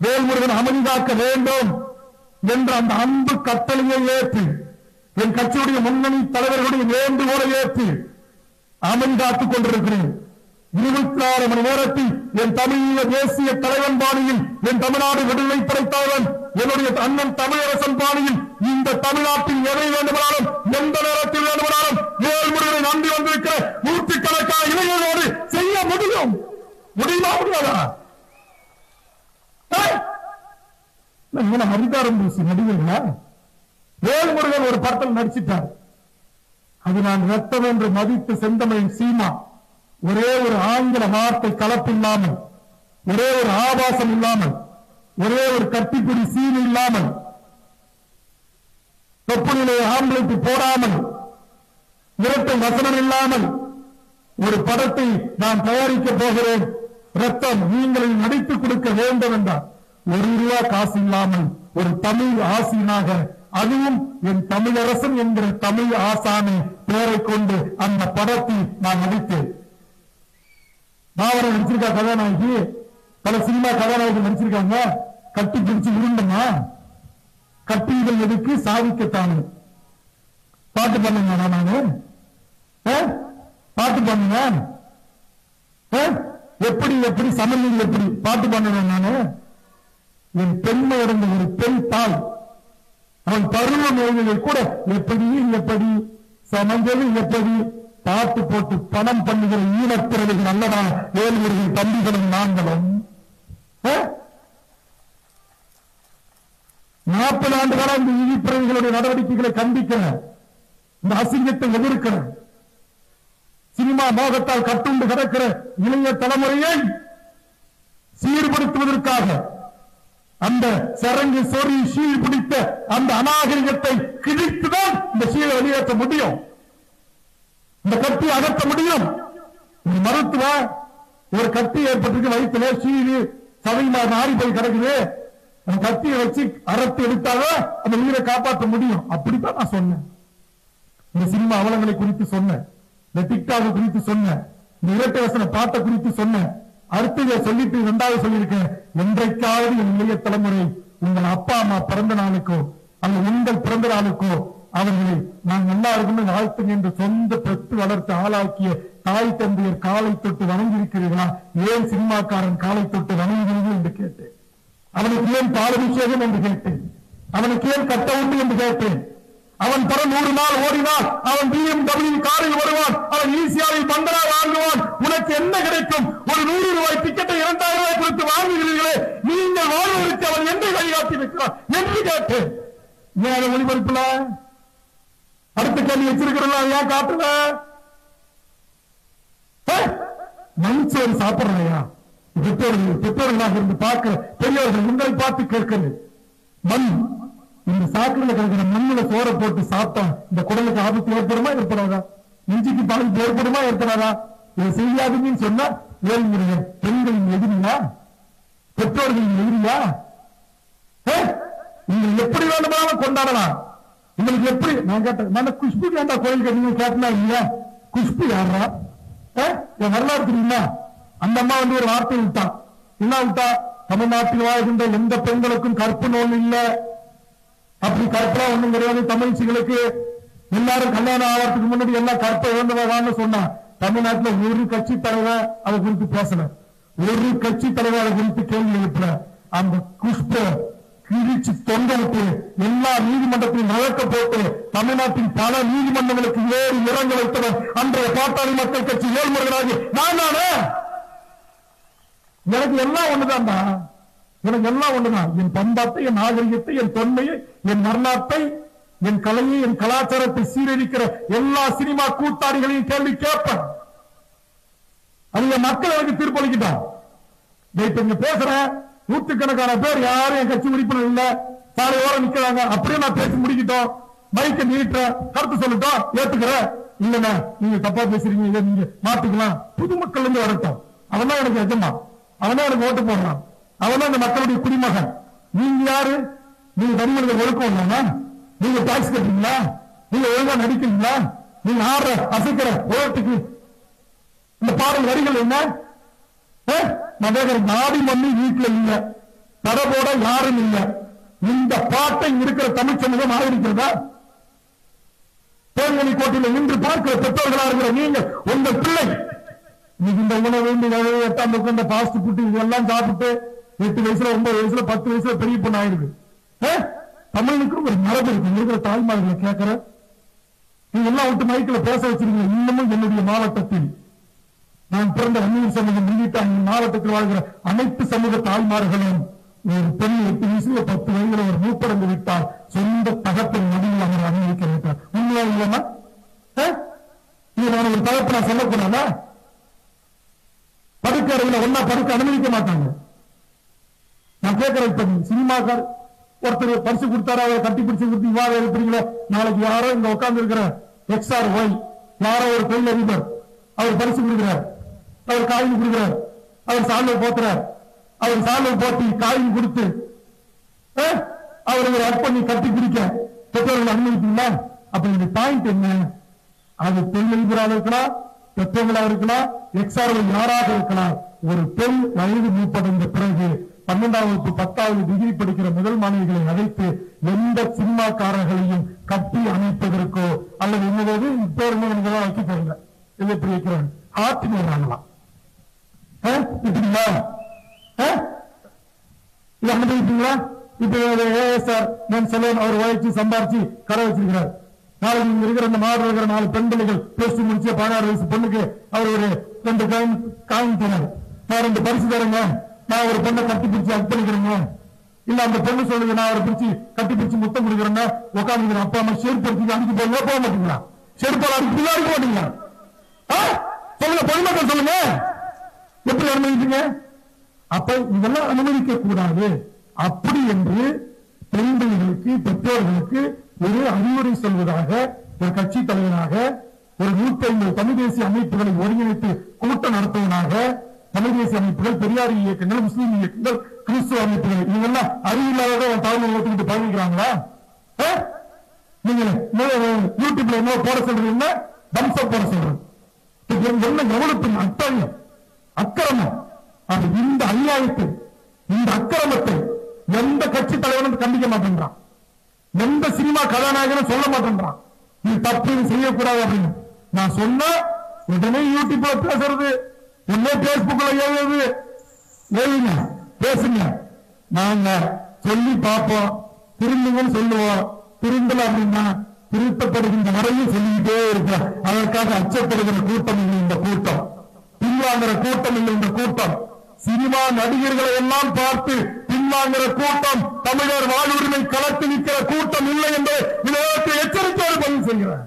வேல்முருகன் அமைதி காக்க வேண்டும் என்ற அந்த அன்பு கட்டளையை ஏற்று என் கட்சியுடைய முன்னணி தலைவர்களுடைய வேண்டுகோளை ஏற்று அமைதி காத்துக் கொண்டிருக்கிறேன். 24 மணி நேரத்தில் என் தமிழீழ தேசிய தலைவன் பாணியில், என் தமிழ்நாடு விடுதலை படைத்தவன் என்னுடைய அண்ணன் தமிழரசன் பாணியில் இந்த தமிழ்நாட்டில் எதை வேண்டுமானாலும் எந்த நேரத்தில் வேண்டுமானாலும் வேல்முருகனை நம்பி வந்திருக்கிற நூற்றுக்கணக்கான இளைஞர்களோடு செய்ய முடியும். முடியுமா? முடியாதா? அதிகாரம் பூசி நடிகர்களா? வேல்முருகன் ஒரு படத்தில் நடிச்சிட்டார். அது நான் ரத்தம் என்று மதித்து செந்தமிழின் சீமா ஒரே ஒரு ஆங்கில வார்த்தை கலப்பில்லாமல், ஒரே ஒரு ஆபாசம் இல்லாமல், ஒரே ஒரு கட்டிப்பிடி சீன் இல்லாமல், தொப்புளிலே ஆம்பளைக்கு போடாமல், இரட்டை வசனம் இல்லாமல் ஒரு படத்தை நான் தயாரிக்க போகிறேன். ரத்தம் நீங்கள் நடித்துக் கொடுக்க வேண்டும் என்றார். ₹1 காசு இல்லாமல் ஒரு தமிழ் ஆசிரியனாக, அதுவும் என் தமிழரசன் என்கிற தமிழ் ஆசானை பெயரை கொண்டு அந்த படத்தை நான் நடித்தேன். பாவனை நடிச்சிருக்கா கதாநாயகி, பல சினிமா கதாநாயகர்கள் நடிச்சிருக்காங்க. கட்டி பிடிச்சு உருண்டமா? கட்டிகள் எதுக்கு? சாதிக்கத்தானே. பாட்டு பண்ணுங்க, நானு பாட்டு பண்ணுங்க. எப்படி எப்படி சமநிலை எப்படி பாட்டு பண்ணுவேன் நானு? என் பெண்மை இறந்த ஒரு பெண் தாய், அவன் பருவ நோய்களை கூட எப்படி எப்படி சமஞ்சது எப்படி பாட்டு போட்டு பணம் பண்ணுகிற ஈனப்பிறவைகள் அல்லவா வேல்முருகன் தம்பிகளும் நாங்களும். 40 ஆண்டு காலம் இந்த ஈனப்பிறவைகளுடைய நடவடிக்கைகளை கண்டிக்கிறேன், இந்த அசிங்கத்தை எதிர்க்கிறேன். சினிமா மோகத்தால் கட்டுண்டு கிடக்கிற இளைய தலைமுறையை சீர்படுத்துவதற்காக அந்த சரங்கு சொறி சீழ் பிடித்த அந்த அநாகரிகத்தை கிழித்துதான் இந்த சீழை வெளியேற்ற முடியும், இந்த கட்டி அகற்ற முடியும். மருத்துவ ஒரு கட்டி ஏற்பட்டிருக்கு, வயிற்றுல சீழு சதைமா நாரி போய் கிடக்குது, அந்த கத்தியை வச்சு அறுத்து எடுத்தாதான் அந்த உயிரை காப்பாற்ற முடியும். அப்படித்தான் நான் சொன்னேன். இந்த சினிமா அவலங்களை குறித்து சொன்னேன், இந்த டிக்டாக் குறித்து சொன்னேன், இந்த இரட்டை வசன பாட்டை குறித்து சொன்னேன். அடுத்து சொல்லிட்டு 2வது சொல்லியிருக்கேன், என்றைக்காவது என் இளைய தலைமுறை உங்கள் அப்பா அம்மா பிறந்த நாளுக்கோ அல்ல உங்கள் பிறந்த நாளுக்கோ அவர்களை நான் நல்லா இருக்கணும் வாழ்த்துங்க என்று சொந்த பெற்று வளர்த்து ஆளாக்கிய தாய் தந்தையர் காலை தொட்டு வணங்கியிருக்கிறீர்களா? ஏன் சினிமாக்காரன் காலை தொட்டு வணங்குகிறீர்கள் என்று கேட்டேன். அவனுக்கு ஏன் பாலபிஷேகம் என்று கேட்டேன். அவனுக்கு ஏன் கட்ட உண்டு என்று கேட்டேன். அவன் தர 100 நாள் ஓடினால் அவன் BMW காரில் வருவான், அவன் ஈசியாவில் பங்களா வாங்குவான். உனக்கு என்ன கிடைக்கும்? ஒரு ₹100 டிக்கெட்டை ₹2000 கொடுத்து வாங்குகிறீர்களே, நீங்கள் வாழ்வதற்கு அவன் எந்த வழிகாட்டி இருக்கிறான் என்று கேட்டேன். ஏன் ஒளிபரப்புல அடுத்த கேள்வி வச்சிருக்கிறோம், ஏன் காட்டுல மனுஷன் சாப்பிடுறையா? பெற்றோர்களாக இருந்து பார்க்கிற பெரியவர்கள் உங்களை பார்த்து கேட்கிறது, மண் இந்த சாக்கில கிடக்கிற மண்ணுல சோற போட்டு சாப்பிட்டா இந்த குடலுக்கு ஆபத்து ஏற்படுமா ஏற்படாதா? நெஞ்சுக்கு பாதிப்பு ஏற்படுமா ஏற்படாதா? இதை செய்யாதுன்னு சொன்னா ஏழ்முறையர் பெண்களின் எதிரியா? பெற்றோர்களின் எதிரியா? நீங்க எப்படி வேண்டுமானாலும் கொண்டாடலாம். உங்களுக்கு எப்படி நான் கேட்டேன், நான் குஷ்பு கேட்டா கோயில் கட்டி கேட்டனா இல்லையா? குஷ்பு யாரா? என் வரலாறு தெரியுமா? அந்த அம்மா வந்து ஒரு வார்த்தை விட்டா, என்ன விட்டா? தமிழ்நாட்டில் வாழ்கின்ற எந்த பெண்களுக்கும் கற்பு நோய் இல்ல, அப்படி கற்பா ஒண்ணும் கிடையாது. தமிழ்ச்சிகளுக்கு எல்லாரும் கல்யாணம் ஆகிறதுக்கு முன்னாடி எல்லாம் கற்பை இழந்தவான்னு சொன்னா, தமிழ்நாட்டில் ஒரு கட்சி தலைவர் அதை குறித்து பேசல, ஒரு கட்சி தலைவர் அதை குறித்து கேள்வி எழுப்பல. அந்த குஷ்ப கிழிச்சு தொங்க விட்டு எல்லா நீதிமன்றத்தையும் வழக்க போட்டு தமிழ்நாட்டின் பல நீதிமன்றங்களுக்கு வேறு இரங்கல் வைத்தவர் அன்றைய பாட்டாளி மக்கள் கட்சி ஏழ்முறைகளாகி நான் தானே. எனக்கு எல்லாம் ஒண்ணுதான்டா, எனக்கு எல்லாம் ஒண்ணுதான். என் பண்பாட்டை, என் நாகரிகத்தை, என் தொன்மையை, என் வரலாற்றை, என் கலையை, என் கலாச்சாரத்தை சீரழிக்கிற எல்லா சினிமா கூத்தாடிகளையும் கேள்வி கேட்பேன். அது என் மக்கள் எனக்கு தீர்ப்பளிக்கிட்டான். இங்க பேசுறேன், நூற்றுக்கணக்கான பேர் யாரும் என் கட்சி உறுப்பினர் இல்ல, சாலையோர நிக்கிறாங்க. அப்படியே நான் பேசி முடிக்கிட்டோம், மைக்க நீட்டுற கருத்து சொல்லட்டும், ஏத்துக்கிறேன். இல்லைன்னா நீங்க தப்பா பேசுறீங்க, இதை நீங்க மாத்திக்கலாம். பொதுமக்கள் இருந்து வரட்டும், அவன் எனக்கு எஜமா, அவனா எனக்கு ஓட்டு போடுறான், அவனா இந்த மக்களுடைய குடிமகன். நீங்க யாரு? நீங்க தனிமனித ஒழுக்கம் இல்லாம நீங்க டாக்ஸ் கட்டுறீங்களா? நீங்க ஒழுங்கா நடிக்கிறீங்களா? நீங்க ஆடுற அசைக்கிற ஓட்டுக்கு இந்த பாடல் வரிகள் என்ன? நாடி மண்ணி வீட்டுல இல்ல, தரபோட யாரும் இல்ல. இந்த பாட்டை இருக்கிற தமிழ் சமூகம் ஆதரிக்கிறதா? தேர்தலி கோட்டையில் நின்று பார்க்கிற பெற்றோர்களா இருக்கிற நீங்க, உங்கள் பிள்ளை இன்னைக்கு இந்த உணவு 8ஆம் வகுப்பு பாஸ்ட் ஃபுட் இதெல்லாம் சாப்பிட்டு 8 வயசுல 9 வயசுல 10 வயசுல பெரிய பொண்ணு ஆயிருக்கு. தமிழுக்கு ஒரு மரபு இருக்கு. இருக்கிற தாய்மார்களை கேட்கிற நீங்க எல்லாம் விட்டு மைக்கில் பேச வச்சிருக்கீங்க. இன்னமும் என்னுடைய மாவட்டத்தில் நான் பிறந்த அந்நியர் சமூகம் உள்ளிட்ட மாவட்டத்தில் வாழ்கிற அனைத்து சமூக தாய்மார்களும் ஒரு பெண் 8 வயசுல 10 வயதுல ஒரு மூப்படைந்து விட்டால் சொந்த தகப்பின் மடியில் அவர் அனுமதிக்க வைத்தார். உண்மையா இல்லையா? இது நான் ஒரு தகப்பு நான் சொல்லக்கூடாதா? படுக்கறையில ஒன்னா படுக்க அனுமதிக்க மாட்டாங்க. நான் கேட்கிறேன், இப்ப சினிமாக்கார் ஒருத்தர் பரிசு கொடுத்தாரு, அவரை கட்டி பிடிச்சு கொடுத்து விவாதம் எழுப்புறீங்களோ, நாளைக்கு யாரோ இங்க உட்கார்ந்து இருக்கிற XRY யாரோ ஒரு தொழில் அதிபர் அவர் பரிசு கொடுக்கிறார், அவர் காயின் கொடுக்கிறார், அவர் சாலை போத்துறார், அவர் சாலை போட்டி காயின் கொடுத்து அவர் ஒரு பண்ணி கட்டி பிடிக்க பெற்றோர்கள் அனுமதிப்பீங்களா? அப்ப இந்த பாயிண்ட் என்ன? அது தொழிலதிபராக இருக்கலாம், பெற்றோர்களாக இருக்கலாம், XRY யாராக இருக்கலாம். ஒரு பெண் வயது மூப்படைந்த பிறகு 12ஆம் வகுப்பு 10வது டிகிரி படிக்கிற முதல் மாணவிகளை அழைத்து எந்த சினிமாக்காரர்களையும் கட்டி அமைப்பதற்கோ அல்லது என்னது பேர் வைக்க போறீங்க, இது எப்படி வைக்கிறாங்க? ஆட்சி வாங்கலாம் இது அனுமதிப்பீங்களா? இப்ப ASR நான் சொல்லுவேன், அவர் உழைச்சி சம்பாரிச்சு கடை வச்சிருக்கிறார். நாளைக்கு இங்க இருக்கிற இந்த மாவட்டம் இருக்கிற 4 பெண் பிள்ளைகள் பிளஸ் 2 முடிச்ச 16 வயசு பொண்ணுக்கு அவர் ஒரு 2 காயின் தரார், நான் 2 பரிசு தரேங்க, நான் ஒரு பொண்ணை கட்டி பிடிச்சு அர்ப்பணிக்கிறேங்க. இல்ல அந்த பொண்ணு சொல்லுங்க, நான் அவரை பிடிச்சி கட்டி பிடிச்சு முத்தம் கொடுக்குறேன்னா உட்காந்து அப்பா அம்மா செருப்பு எடுத்து அடிக்க போக மாட்டீங்களா? செருப்பால் அடிக்க மாட்டீங்களா? சொல்லுங்க, பொதுமக்கள் சொல்லுங்க, எப்படி அனுமதிப்பீங்க? அப்ப இதெல்லாம் அனுமதிக்க கூடாது. அப்படி என்று பெண்களுக்கு பெற்றோர்களுக்கு ஒரு அறிவுரை சொல்வதாக ஒரு கட்சி தலைவராக ஒரு 150 தமிழ் தேசிய அமைப்புகளை ஒருங்கிணைத்து கூட்டம் நடத்துவதாக தமிழ் தேசிய அமைப்புகள், பெரியார் இயக்கங்கள், முஸ்லீம் இயக்கங்கள், கிறிஸ்துவ அமைப்புகள் இவங்கெல்லாம் அறிவில்லாத தலைமை ஓட்டுக்கிட்டு பயணிக்கிறாங்களா? நீங்க யூடியூப்ல என்ன போட சொல்றீங்கன்னா தம்சப் போட சொல்றேன். என்ன எவ்வளவு அட்டயம் அக்கிரமம்! இந்த அநியாயத்தை, இந்த அக்கிரமத்தை எந்த கட்சி தலைவனும் கண்டிக்க மாட்டேன்றான், எந்த சினிமா கதாநாயகனும் சொல்ல மாட்டேன்றான். இது தப்பு, செய்யக்கூடாது அப்படின்னு நான் சொன்ன உடனே யூடியூப்ல பேசுறது, உடனே பேஸ்புக்ல எழுதுங்க, பேசுங்க. நாங்க சொல்லி பார்ப்போம், திருந்துங்கன்னு சொல்லுவோம். திருந்தல அப்படின்னா திருத்தப்படுகின்ற வரையும் சொல்லிக்கிட்டே இருக்கிறோம். அதற்காக அச்சப்படுகிற கூட்டம் இல்லை இந்த கூட்டம், பின்வாங்குற கூட்டம் இல்லை இந்த கூட்டம். சினிமா நடிகர்களை எல்லாம் பார்த்து பின்வாங்குற கூட்டம் தமிழர் வாழ்வுரிமை களத்தில் நிற்கிற கூட்டம் இல்லை என்று இந்த எச்சரிக்கையோடு பதிவு செய்கிறார்.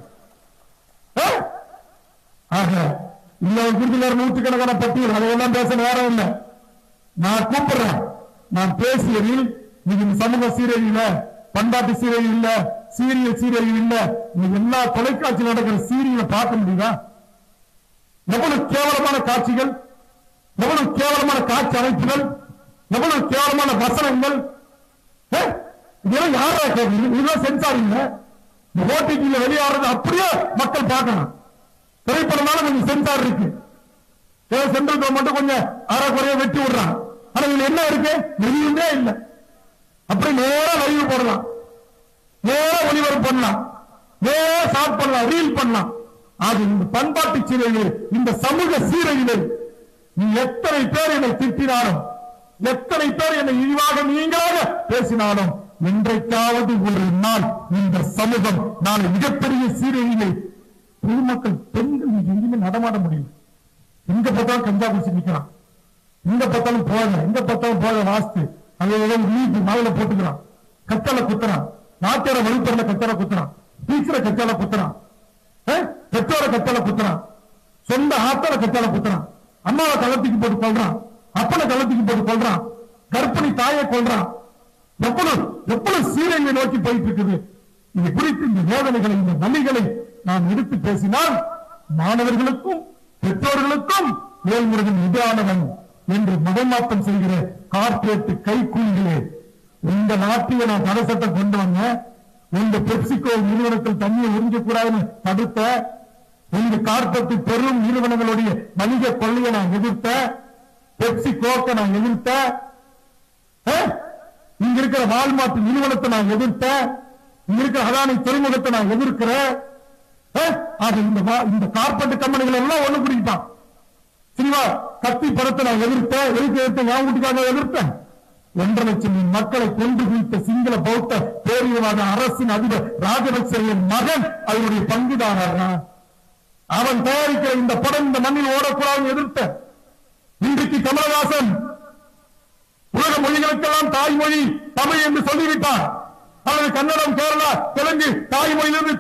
ஆக இல்ல விருதுநர் நூற்றுக்கணக்கான பட்டியல் அதையெல்லாம் பேச நேரம் இல்லை. நான் கூப்பிடுறேன். நான் பேசியதில் நீங்க சமூக சீரழியில, பண்பாட்டு சீரழிவு இல்ல, சீரியல் சீரழிவு இல்ல, நீங்க எல்லா தொலைக்காட்சியில் நடக்கிற சீரியலை பார்க்க முடியுதா? எவ்வளவு கேவலமான காட்சிகள், எவ்வளவு கேவலமான காட்சி அமைப்புகள், எவ்வளவு கேவலமான வசனங்கள். இதெல்லாம் யாரா கேட்குது? இதெல்லாம் சென்சார் இல்ல. ஓடிடியில் வெளியாடுறது அப்படியே மக்கள் பார்க்கணும். திரைப்படம்னால கொஞ்சம் சென்சார் இருக்கு. சென்ட்ரல் கவர்மெண்ட் கொஞ்சம் அறக்குறைய வெட்டி விடுறான். ஆனா இதுல என்ன இருக்கு? எதுவுமே இல்லை. அப்படி நேரா லைவ் போடலாம், நேரா ஒளிபரப்பு பண்ணலாம், நேரா ஷார்ட் பண்ணலாம், ரீல் பண்ணலாம். அது இந்த பண்பாட்டு சீரழிவு, இந்த சமூக சீரழிவு. நீ எத்தனை பேர் என்னை திட்டினாலும், எத்தனை பேர் என்னை இழிவாக நீங்களாக பேசினாலும், என்றைக்காவது ஒரு நாள் இந்த சமூகம் நாளை மிகப்பெரிய சீரழிவை பொதுமக்கள் பெண்கள் எங்கேயுமே நடமாட முடியும். எங்க பார்த்தாலும் கஞ்சா குடிச்சு நிக்கிறான், எங்க பார்த்தாலும் போக, எங்க பார்த்தாலும் போக வாஸ்து மலையில போட்டுக்கிறான், கத்தால குத்துறான், நாட்டோட வழிபடல கத்தால குத்துறான், டீச்சரை கத்தால குத்துறான், பெற்றோர கத்தால குத்துறான், சொந்த ஆத்தால கத்தால குத்துறான், அம்மாவை கள்ளத்துக்கு போட்டு கொள்றான், அப்பனை கள்ளத்துக்கு போட்டு கொள்றான், கர்ப்பிணி தாயை கொள்றான். எவ்வளவு சீரழிவை நோக்கி போயிட்டு இருக்குது. இது குறித்து இந்த வேதனைகளை, இந்த வலிகளை நாம் எடுத்து பேசினால் மாணவர்களுக்கும் பெற்றோர்களுக்கும் வேல்முருகன் எதிரானவன் என்று முகமாற்றம் செய்கிற கார்பரேட் கைக்கூலிகளே, இந்த நாட்டில் நான் தடை சட்டம் கொண்டு வந்தேன். உங்க பெப்சிகோ நிறுவனத்தில் தண்ணியை உறிஞ்சக்கூடாதுன்னு தடுத்த, உங்க கார்பரேட் பெரும் நிறுவனங்களுடைய வணிக கொள்ளையை நான் எதிர்த்த, பெப்சிகோக்க நான் எதிர்த்த, இங்க இருக்கிற வால்மார்ட் நிறுவனத்தை நான் எதிர்த்த, இங்க இருக்கிற அதானி துறைமுகத்தை நான் எதிர்க்கிறேன். இந்த கார்பரேட் கம்பெனிகள் எல்லாம் ஒண்ணு பிடிக்கிட்டான். சினிமா கத்தி படத்தை நான் எதிர்த்தேன். எதிர்த்து எதிர்த்தேன். 1.5 லட்சம் மக்களை கொண்டு குவித்த சிங்கள பௌத்த பேரியவாத அரசின் அதிபர் ராஜபக்சேவின் மகன் அவருடைய பங்குதாரர். அவன் தயாரிக்கிற இந்த படம் இந்த மண்ணில் ஓடக்கூடாது எதிர்த்த. இன்றைக்கு கமலஹாசன் உலக மொழிகளுக்கெல்லாம் தாய்மொழி தமிழ் என்று சொல்லிவிட்டார். அல்லது கன்னடம், கேரளா, தெலுங்கு தாய்மொழியிலிருந்து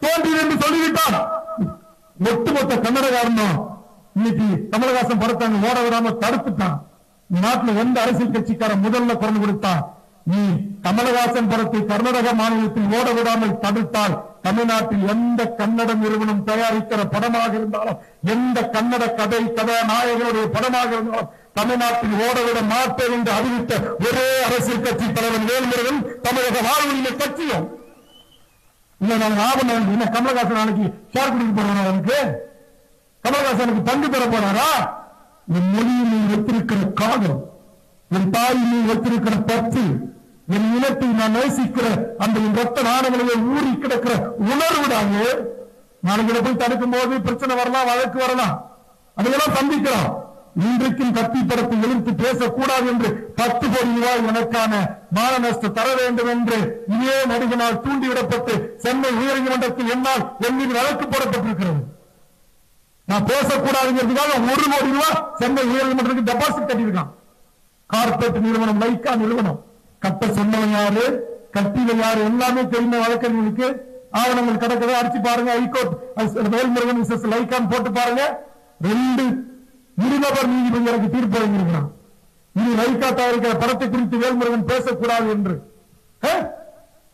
தோன்றியது என்று சொல்லிவிட்டார். ஒட்டுமொத்த கன்னடகாரனும் இன்னைக்கு கமலஹாசன் படத்தை ஓட விடாம தடுத்துட்டான். நாட்டில் எந்த அரசியல் கட்சிக்காரன் முதல்ல குரல் கொடுத்தான்? நீ கமலஹாசன் படத்தை கர்நாடக மாநிலத்தில் ஓட விடாமல் தடுத்தால் தமிழ்நாட்டில் எந்த கன்னட நிறுவனம் தயாரிக்கிற படமாக இருந்தாலும், எந்த கன்னட கதாநாயகனுடைய படமாக இருந்தாலும் தமிழ்நாட்டில் ஓடவிட மாட்டேன் என்று அறிவித்த ஒரே அரசியல் கட்சி தலைவர் வேல்முருகன் தமிழக வாழ்வுரிமை கட்சியும். இல்ல நான் ஆவணம் என்ன கமலஹாசன் நாளைக்கு ஷேர் கொடுக்க போறானா? அவனுக்கு கமலஹாசனுக்கு பங்கு பெற போறாரா? என் மொழியில் வைத்திருக்கிற காதல், என் தாயில் வைத்திருக்கிற பற்று, என் இனத்தை நான் நேசிக்கிற அந்த என் ரத்த நாணங்களை ஊறி கிடக்கிற உணர்வுடாங்க. நாளைக்கு போய் தடுக்கும் போது பிரச்சனை வரலாம், வழக்கு வரலாம், அதையெல்லாம் சந்திக்கலாம். இன்றைக்கும் கத்தி படத்தை எதிர்த்து பேசக்கூடாது என்று 10 கோடி ரூபாய் எனக்கான மான நஷ்டம் தர வேண்டும் என்று இதே நடிகனால் தூண்டிவிடப்பட்டு சென்னை உயர்நீதிமன்றத்தில் என்னால் என் மீது வழக்கு போடப்பட்டிருக்கிறது. நான் பேசக்கூடாதுங்கிறதுக்காக 1 கோடி ரூபாய் சென்னை உயர்நீதிமன்றத்துக்கு டெபாசிட் கட்டியிருக்கான். கார்பரேட் நிறுவனம், லைக்கா நிறுவனம். கட்ட சொன்னவன் யாரு, கட்டில யாரு எல்லாமே தெரிந்த வழக்கறிஞர்களுக்கு ஆவணங்கள் கிடக்குது. அடிச்சு பாருங்க, ஹைகோர்ட் வேல்முருகன் லைக்கான் போட்டு பாருங்க. 2 இருநபர் நீதிபதி எனக்கு தீர்ப்பு வழங்கியிருக்கிறான். இனி லைக்கா தயாரிக்கிற படத்தை குறித்து வேல்முருகன் பேசக்கூடாது என்று.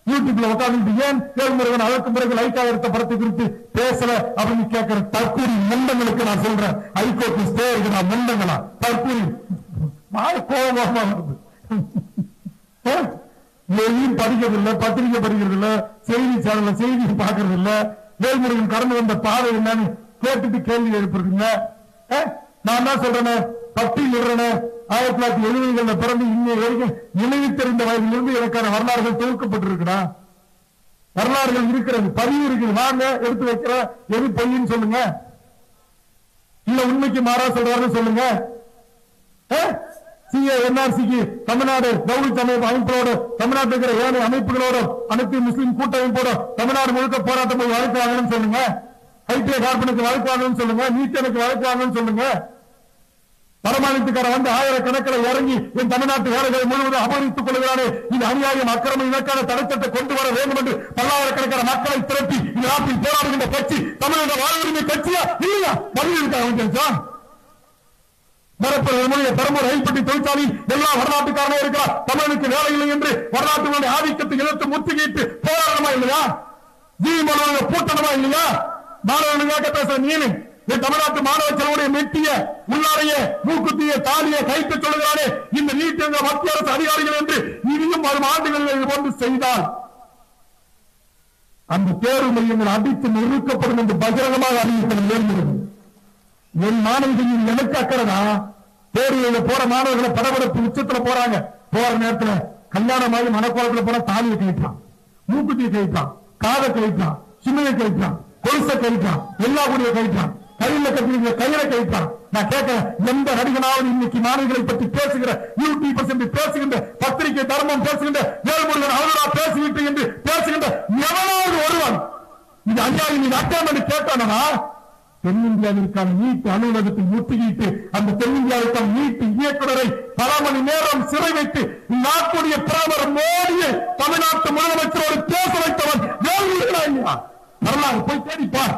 யூடியூப்ல உட்கார்ந்து ஏன் வேல்முருகன் அதற்கு பிறகு லைக்கா எடுத்த படத்தை குறித்து பேசல அப்படின்னு கேட்கிற தற்கூரி முண்டங்களுக்கு நான் சொல்றேன், ஹைகோர்ட் ஸ்டே இருக்கிற முண்டங்களா தற்கூரி கோபமா வருது. எதையும் படிக்கிறது இல்ல, பத்திரிகை படிக்கிறது இல்ல, செய்தி சேனல்ல செய்தி பார்க்கறது இல்ல, வேல்முருகன் கடந்து வந்த பாதை என்னன்னு கேட்டுட்டு கேள்வி எழுப்புறீங்க. நான் தான் சொல்றேன், பட்டியல் இடுறேன். 1970களில் பிறந்து இன்னும் வரைக்கும் நினைவு தெரிந்த வயதிலிருந்து எனக்கான வரலாறுகள் தொகுக்கப்பட்டிருக்கிறா. வரலாறுகள் இருக்கிறது, பதிவு இருக்குது. வாங்க எடுத்து வைக்கிற, எது பொய்ன்னு சொல்லுங்க, இல்ல உண்மைக்கு மாறா சொல்றாருன்னு சொல்லுங்க. என்ஆர்சிக்கு தமிழ்நாடு கௌரவ அமைப்பு அமைப்போட, தமிழ்நாட்டில் இருக்கிற ஏழை அமைப்புகளோட, அனைத்து முஸ்லீம் கூட்டமைப்போட தமிழ்நாடு முழுக்க போராட்டம் போய் வழக்கு வாங்கணும்னு சொல்லுங்க. ஐடிஐ கார்பனுக்கு வழக்கு வாங்கணும்னு சொல்லுங்க. நீட்டனுக்கு வழக்கு வாங்கணும்னு சொல்லுங்க. வடமாநிலத்துக்கார வந்து ஆயிரக்கணக்கில் இறங்கி என் தமிழ்நாட்டு வேலைகளை முழுவதும் அபகரித்துக் கொள்கிறானே, இது அநியாயம், அக்கிரமம், இதற்கான தடைச்சட்டை கொண்டு வர வேண்டும் என்று பல்லாயிரக்கணக்கான மக்களை திரட்டி இந்த நாட்டில் போராடுகின்ற கட்சி தமிழக வாழ்வுரிமை கட்சியா இல்லையா? பதிலளிக்க பெரம்பூர் ரயில்பட்டி தொழிற்சாலை எல்லா வடநாட்டுக்காரனே இருக்கிறார், தமிழனுக்கு வேலை இல்லை என்று வடநாட்டு ஆதிக்கத்தை எதிர்த்து முற்றுகையிட்டு போராடணுமா இல்லையா? ஜீவனோட கூட்டணுமா இல்லையா? மாணவர்களுக்காக பேசுற நீனு தமிழ்நாட்டு மாணவ செலவுடைய மெட்டிய உள்ளாடைய மூக்குத்திய தாலிய கைத்து சொல்லுகிறானே, இந்த நீட் என்ற மத்திய அரசு அதிகாரிகள் என்று இனியும் வரும் ஆண்டுகளில் கொண்டு செய்தால் அந்த தேர்வு மையங்கள் அடித்து நிறுத்தப்படும் என்று பகிரங்கமாக அறிவித்தது. என் மாணவர்கள் எனக்கு அக்கறதா? தேர்வுல போற மாணவர்களை படபடப்பு உச்சத்துல போறாங்க. போற நேரத்துல கல்யாணமாகி மனக்கோலத்துல போற தாலியை கழிப்பான், மூக்குத்தியை கழிப்பான், காதை கழிப்பான், சின்னையை கழிப்பான், கொலுசை கழிப்பான், எல்லா கூடிய கழிப்பான், கையில கட்டி கையில கழிப்பான். நான் கேட்கிறேன், எந்த நடிகனாவது இன்னைக்கு மாணவர்களை பற்றி பேசுகிற யூடியூபர்ஸ் என்று பேசுகின்ற, பத்திரிகை தர்மம் பேசுகின்ற, வேல்முருகன் அவர்களா பேசிவிட்டு என்று பேசுகின்ற எவனாவது ஒருவன் இது அநியாயம், இது அக்கம் என்று கேட்டானா? தென்னிந்தியாவிற்கான நீட் அலுவலகத்தை முற்றுகையிட்டு அந்த தென்னிந்தியாவிற்கான நீட் இயக்குநரை பல மணி நேரம் சிறை வைத்து நாட்டுடைய பிரதமர் மோடியை தமிழ்நாட்டு முதலமைச்சரோடு பேச வைத்தவன் வேல்முருகனா? வரலாறு போய் தேடிப்பார்.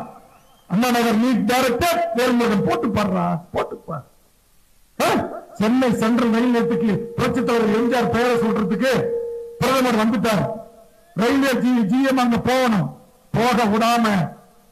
அண்ணா நகர் நீட் டைரக்டர் வேல்முருகன் போட்டு பாடுறா, போட்டுப்பார். சென்னை சென்ட்ரல் ரயில் நிலையத்துக்கு புரட்சித் தலைவர் எம்ஜிஆர் பெயரை சொல்றதுக்கு பிரதமர் வந்துட்டார். ரயில்வே ஜிஎம் அங்க போகணும், போக விடாம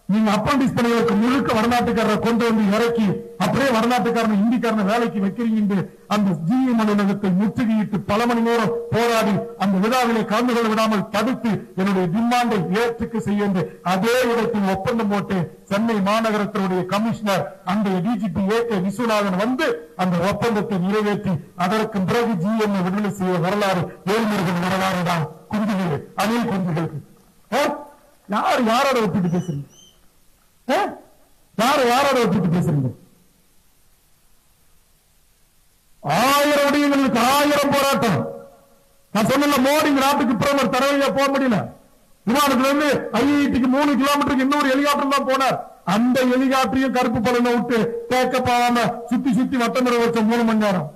நீங்க அப்ரண்டிஸ் பணிகளுக்கு முழுக்க வடநாட்டுக்காரரை கொண்டு வந்து இறக்கி அப்படியே வடநாட்டுக்காரனை இந்திக்காரனை வேலைக்கு வைக்கிறீங்க. அந்த ஜிஎம் அலுவலகத்தை முற்றுகையிட்டு பல மணி நேரம் போராடி அந்த விழாவிலே கலந்து கொள்ள விடாமல் தடுத்து என்னுடைய டிமாண்டை ஏற்றுக்கு செய்ய அதே இடத்தில் ஒப்பந்தம் போட்டு சென்னை மாநகரத்தினுடைய கமிஷனர் அந்த டிஜிபி ஏ.கே. விஸ்வநாதன் வந்து அந்த ஒப்பந்தத்தை நிறைவேற்றி அதற்கு பிறகு ஜிஎம் விடுதலை செய்ய வரலாறு வேல்முருகன் வரலாறு தான். குஞ்சுகள் அணில் குஞ்சுகளுக்கு யார் யாரோட ஒப்பிட்டு பேசுறீங்க? யாரோட ஒப்பிட்டு பேசுறீங்க? 1000 விடயங்களுக்கு 1000 போராட்டம். நான் சொன்ன மோடி நாட்டுக்கு பிரதமர் தரவையா போக முடியல. விமானத்துல இருந்து ஐஐடிக்கு 3 கிலோமீட்டருக்கு இன்னொரு ஹெலிகாப்டர் தான் போனார். அந்த ஹெலிகாப்டரையும் கருப்பு பலனை விட்டு தேக்க போகாம சுத்தி சுத்தி வட்டமிட வச்ச 3 மணி நேரம்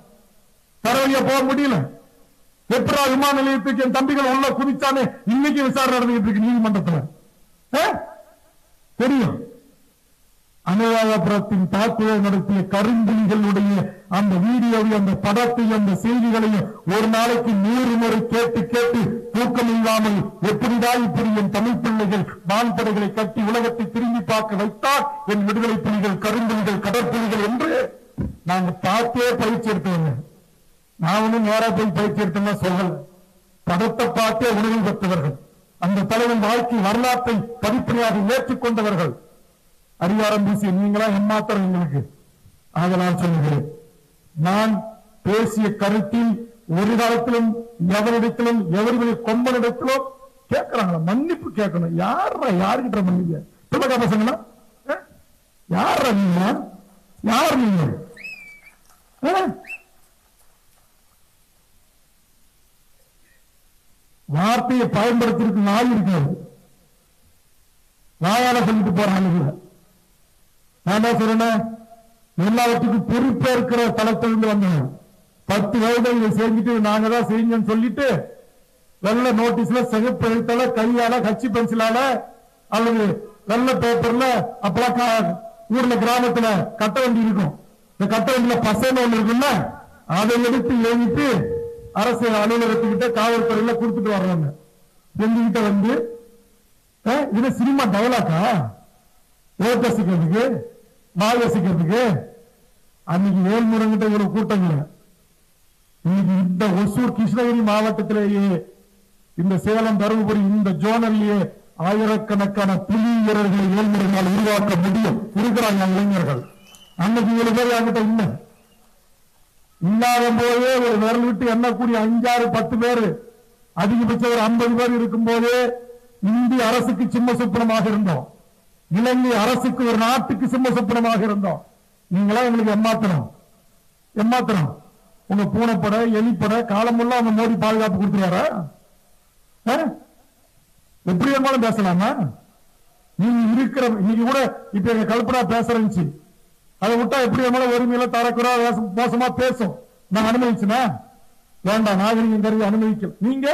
தரவையா போக முடியல. எப்படா விமான நிலையத்துக்கு என் தம்பிகள் உள்ள குதிச்சானே இன்னைக்கு விசாரணை நடந்துகிட்டு இருக்கு நீதிமன்றத்தில் தெரியும். அனுராதபுரத்தின் தாக்குதல் நடத்திய கரும்புலிகளுடைய அந்த வீடியோவை, அந்த படத்தையும், அந்த செய்திகளையும் ஒரு நாளைக்கு 100 முறை கேட்டு கேட்டு தூக்கம் இல்லாமல் எப்படிடா இப்படி என் தமிழ் பிள்ளைகள் வான்படைகளை கட்டி உலகத்தை திரும்பி பார்க்க வைத்தால் என் விடுதலை புலிகள், கரும்புலிகள், கடற்புலிகள் என்று நாங்க பார்த்தே பயிற்சி எடுத்தவங்க. நான் ஒன்னும் நேரா போய் பயிற்சி எடுத்தோம்னா சொல்லல, படத்தை பார்த்தே உணவு பெற்றவர்கள், அந்த தலைவன் வாழ்க்கை வரலாற்றை படிப்படியாக ஏற்றுக்கொண்டவர்கள். அதிகாரம் பேசிய நீங்களா ஏமாத்திரம் எங்களுக்கு. ஆதலால் சொல்லுகிறேன், நான் பேசிய கருத்தில் ஒரு காலத்திலும் எவரிடத்திலும் எவருடைய கொம்பனிடத்திலும் கேட்கிறாங்களா மன்னிப்பு கேட்கணும். யாருக்கிட்ட மன்னிக்க சொல்லுங்க பசங்களா? யார் நீங்க? யார் நீங்க? வார்த்தையை பயன்படுத்திருக்கு நாய் இருக்காது, நாயால சொல்லிட்டு போறாங்க. நான் என்ன சொல்றேன், எல்லாவற்றுக்கும் பொறுப்பேற்கிற தளத்திலிருந்து வந்தேன். 10 வயதை இதை செஞ்சுட்டு நாங்க தான் செய்யுங்கன்னு சொல்லிட்டு வெள்ள நோட்டீஸ்ல சிகப்பு எழுத்தால கையால கட்சி பென்சிலால அல்லது வெள்ள பேப்பர்ல அப்பெல்லாம் ஊர்ல கிராமத்துல கட்ட வண்டி இருக்கும், இந்த கட்ட வண்டியில பசங்க ஒண்ணு இருக்குல்ல, அதை எடுத்து எழுதிட்டு அரசு அலுவலகத்துக்கிட்ட காவல்துறையில கொடுத்துட்டு வர்றாங்க. எங்ககிட்ட வந்து இது சினிமா டயலாக்கா ஓட்டசிக்கிறதுக்கு வாயசிக்கிறதுக்கு? அன்னைக்கு வேல்முருகன்கிட்ட இவ்வளவு கூட்டங்கள. இன்னைக்கு இந்த ஒசூர் கிருஷ்ணகிரி மாவட்டத்திலேயே இந்த சேலம் தருமபுரி இந்த ஜோனல்லையே ஆயிரக்கணக்கான புலி வீரர்களை வேல்முருகனால் உருவாக்க முடியும். இருக்கிறாங்க இளைஞர்கள். அன்னைக்கு 7 பேர் என்கிட்ட இல்லை. இல்லாத போதே ஒரு விரல் விட்டு எண்ணக்கூடிய 5, 6, 10 பேர், அதிகபட்சம் ஒரு 50 பேர் இருக்கும் போதே இந்திய அரசுக்கு சிம்ம சொப்பனமாக இருந்தோம். இலங்கை அரசுக்கு ஒரு நாட்டுக்கு சிம்ம சொப்பனமாக இருந்தோம். நீங்களா எங்களுக்கு ஏமாத்திரம். உங்க பூனைப்பட எலிப்பட காலமுள்ள அவங்க மோடி பாதுகாப்பு கொடுத்துருவாரா? எப்படி இருந்தாலும் பேசலாமா? நீங்க இருக்கிற இன்னைக்கு கூட இப்ப எங்க கல்பனா பேசுறேன்னு அதை விட்டா எப்படி நம்மள உரிமையில தரக்குறா மோசமா பேசும். நான் அனுமதிச்சுனா வேண்டாம், நாகரிகம் கருதி அனுமதிக்க. நீங்க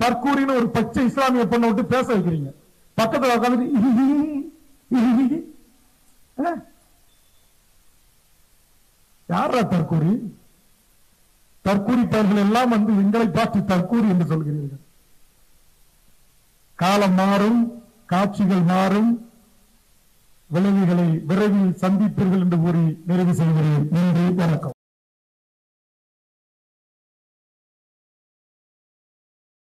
தற்கூரின்னு ஒரு பச்சை இஸ்லாமிய பொண்ணை விட்டு பேச வைக்கிறீங்க, பக்கத்துல உட்காந்துட்டு யாரா தற்கூரி? தற்கூரி பெயர்கள் எல்லாம் வந்து எங்களை பார்த்து தற்கூரி என்று சொல்கிறீர்கள். காலம் மாறும், காட்சிகள் மாறும், விளைவுகளை விரைவில் சந்திப்பீர்கள் என்று கூறி நிறைவு செய்கிறேன். நன்றி, வணக்கம்.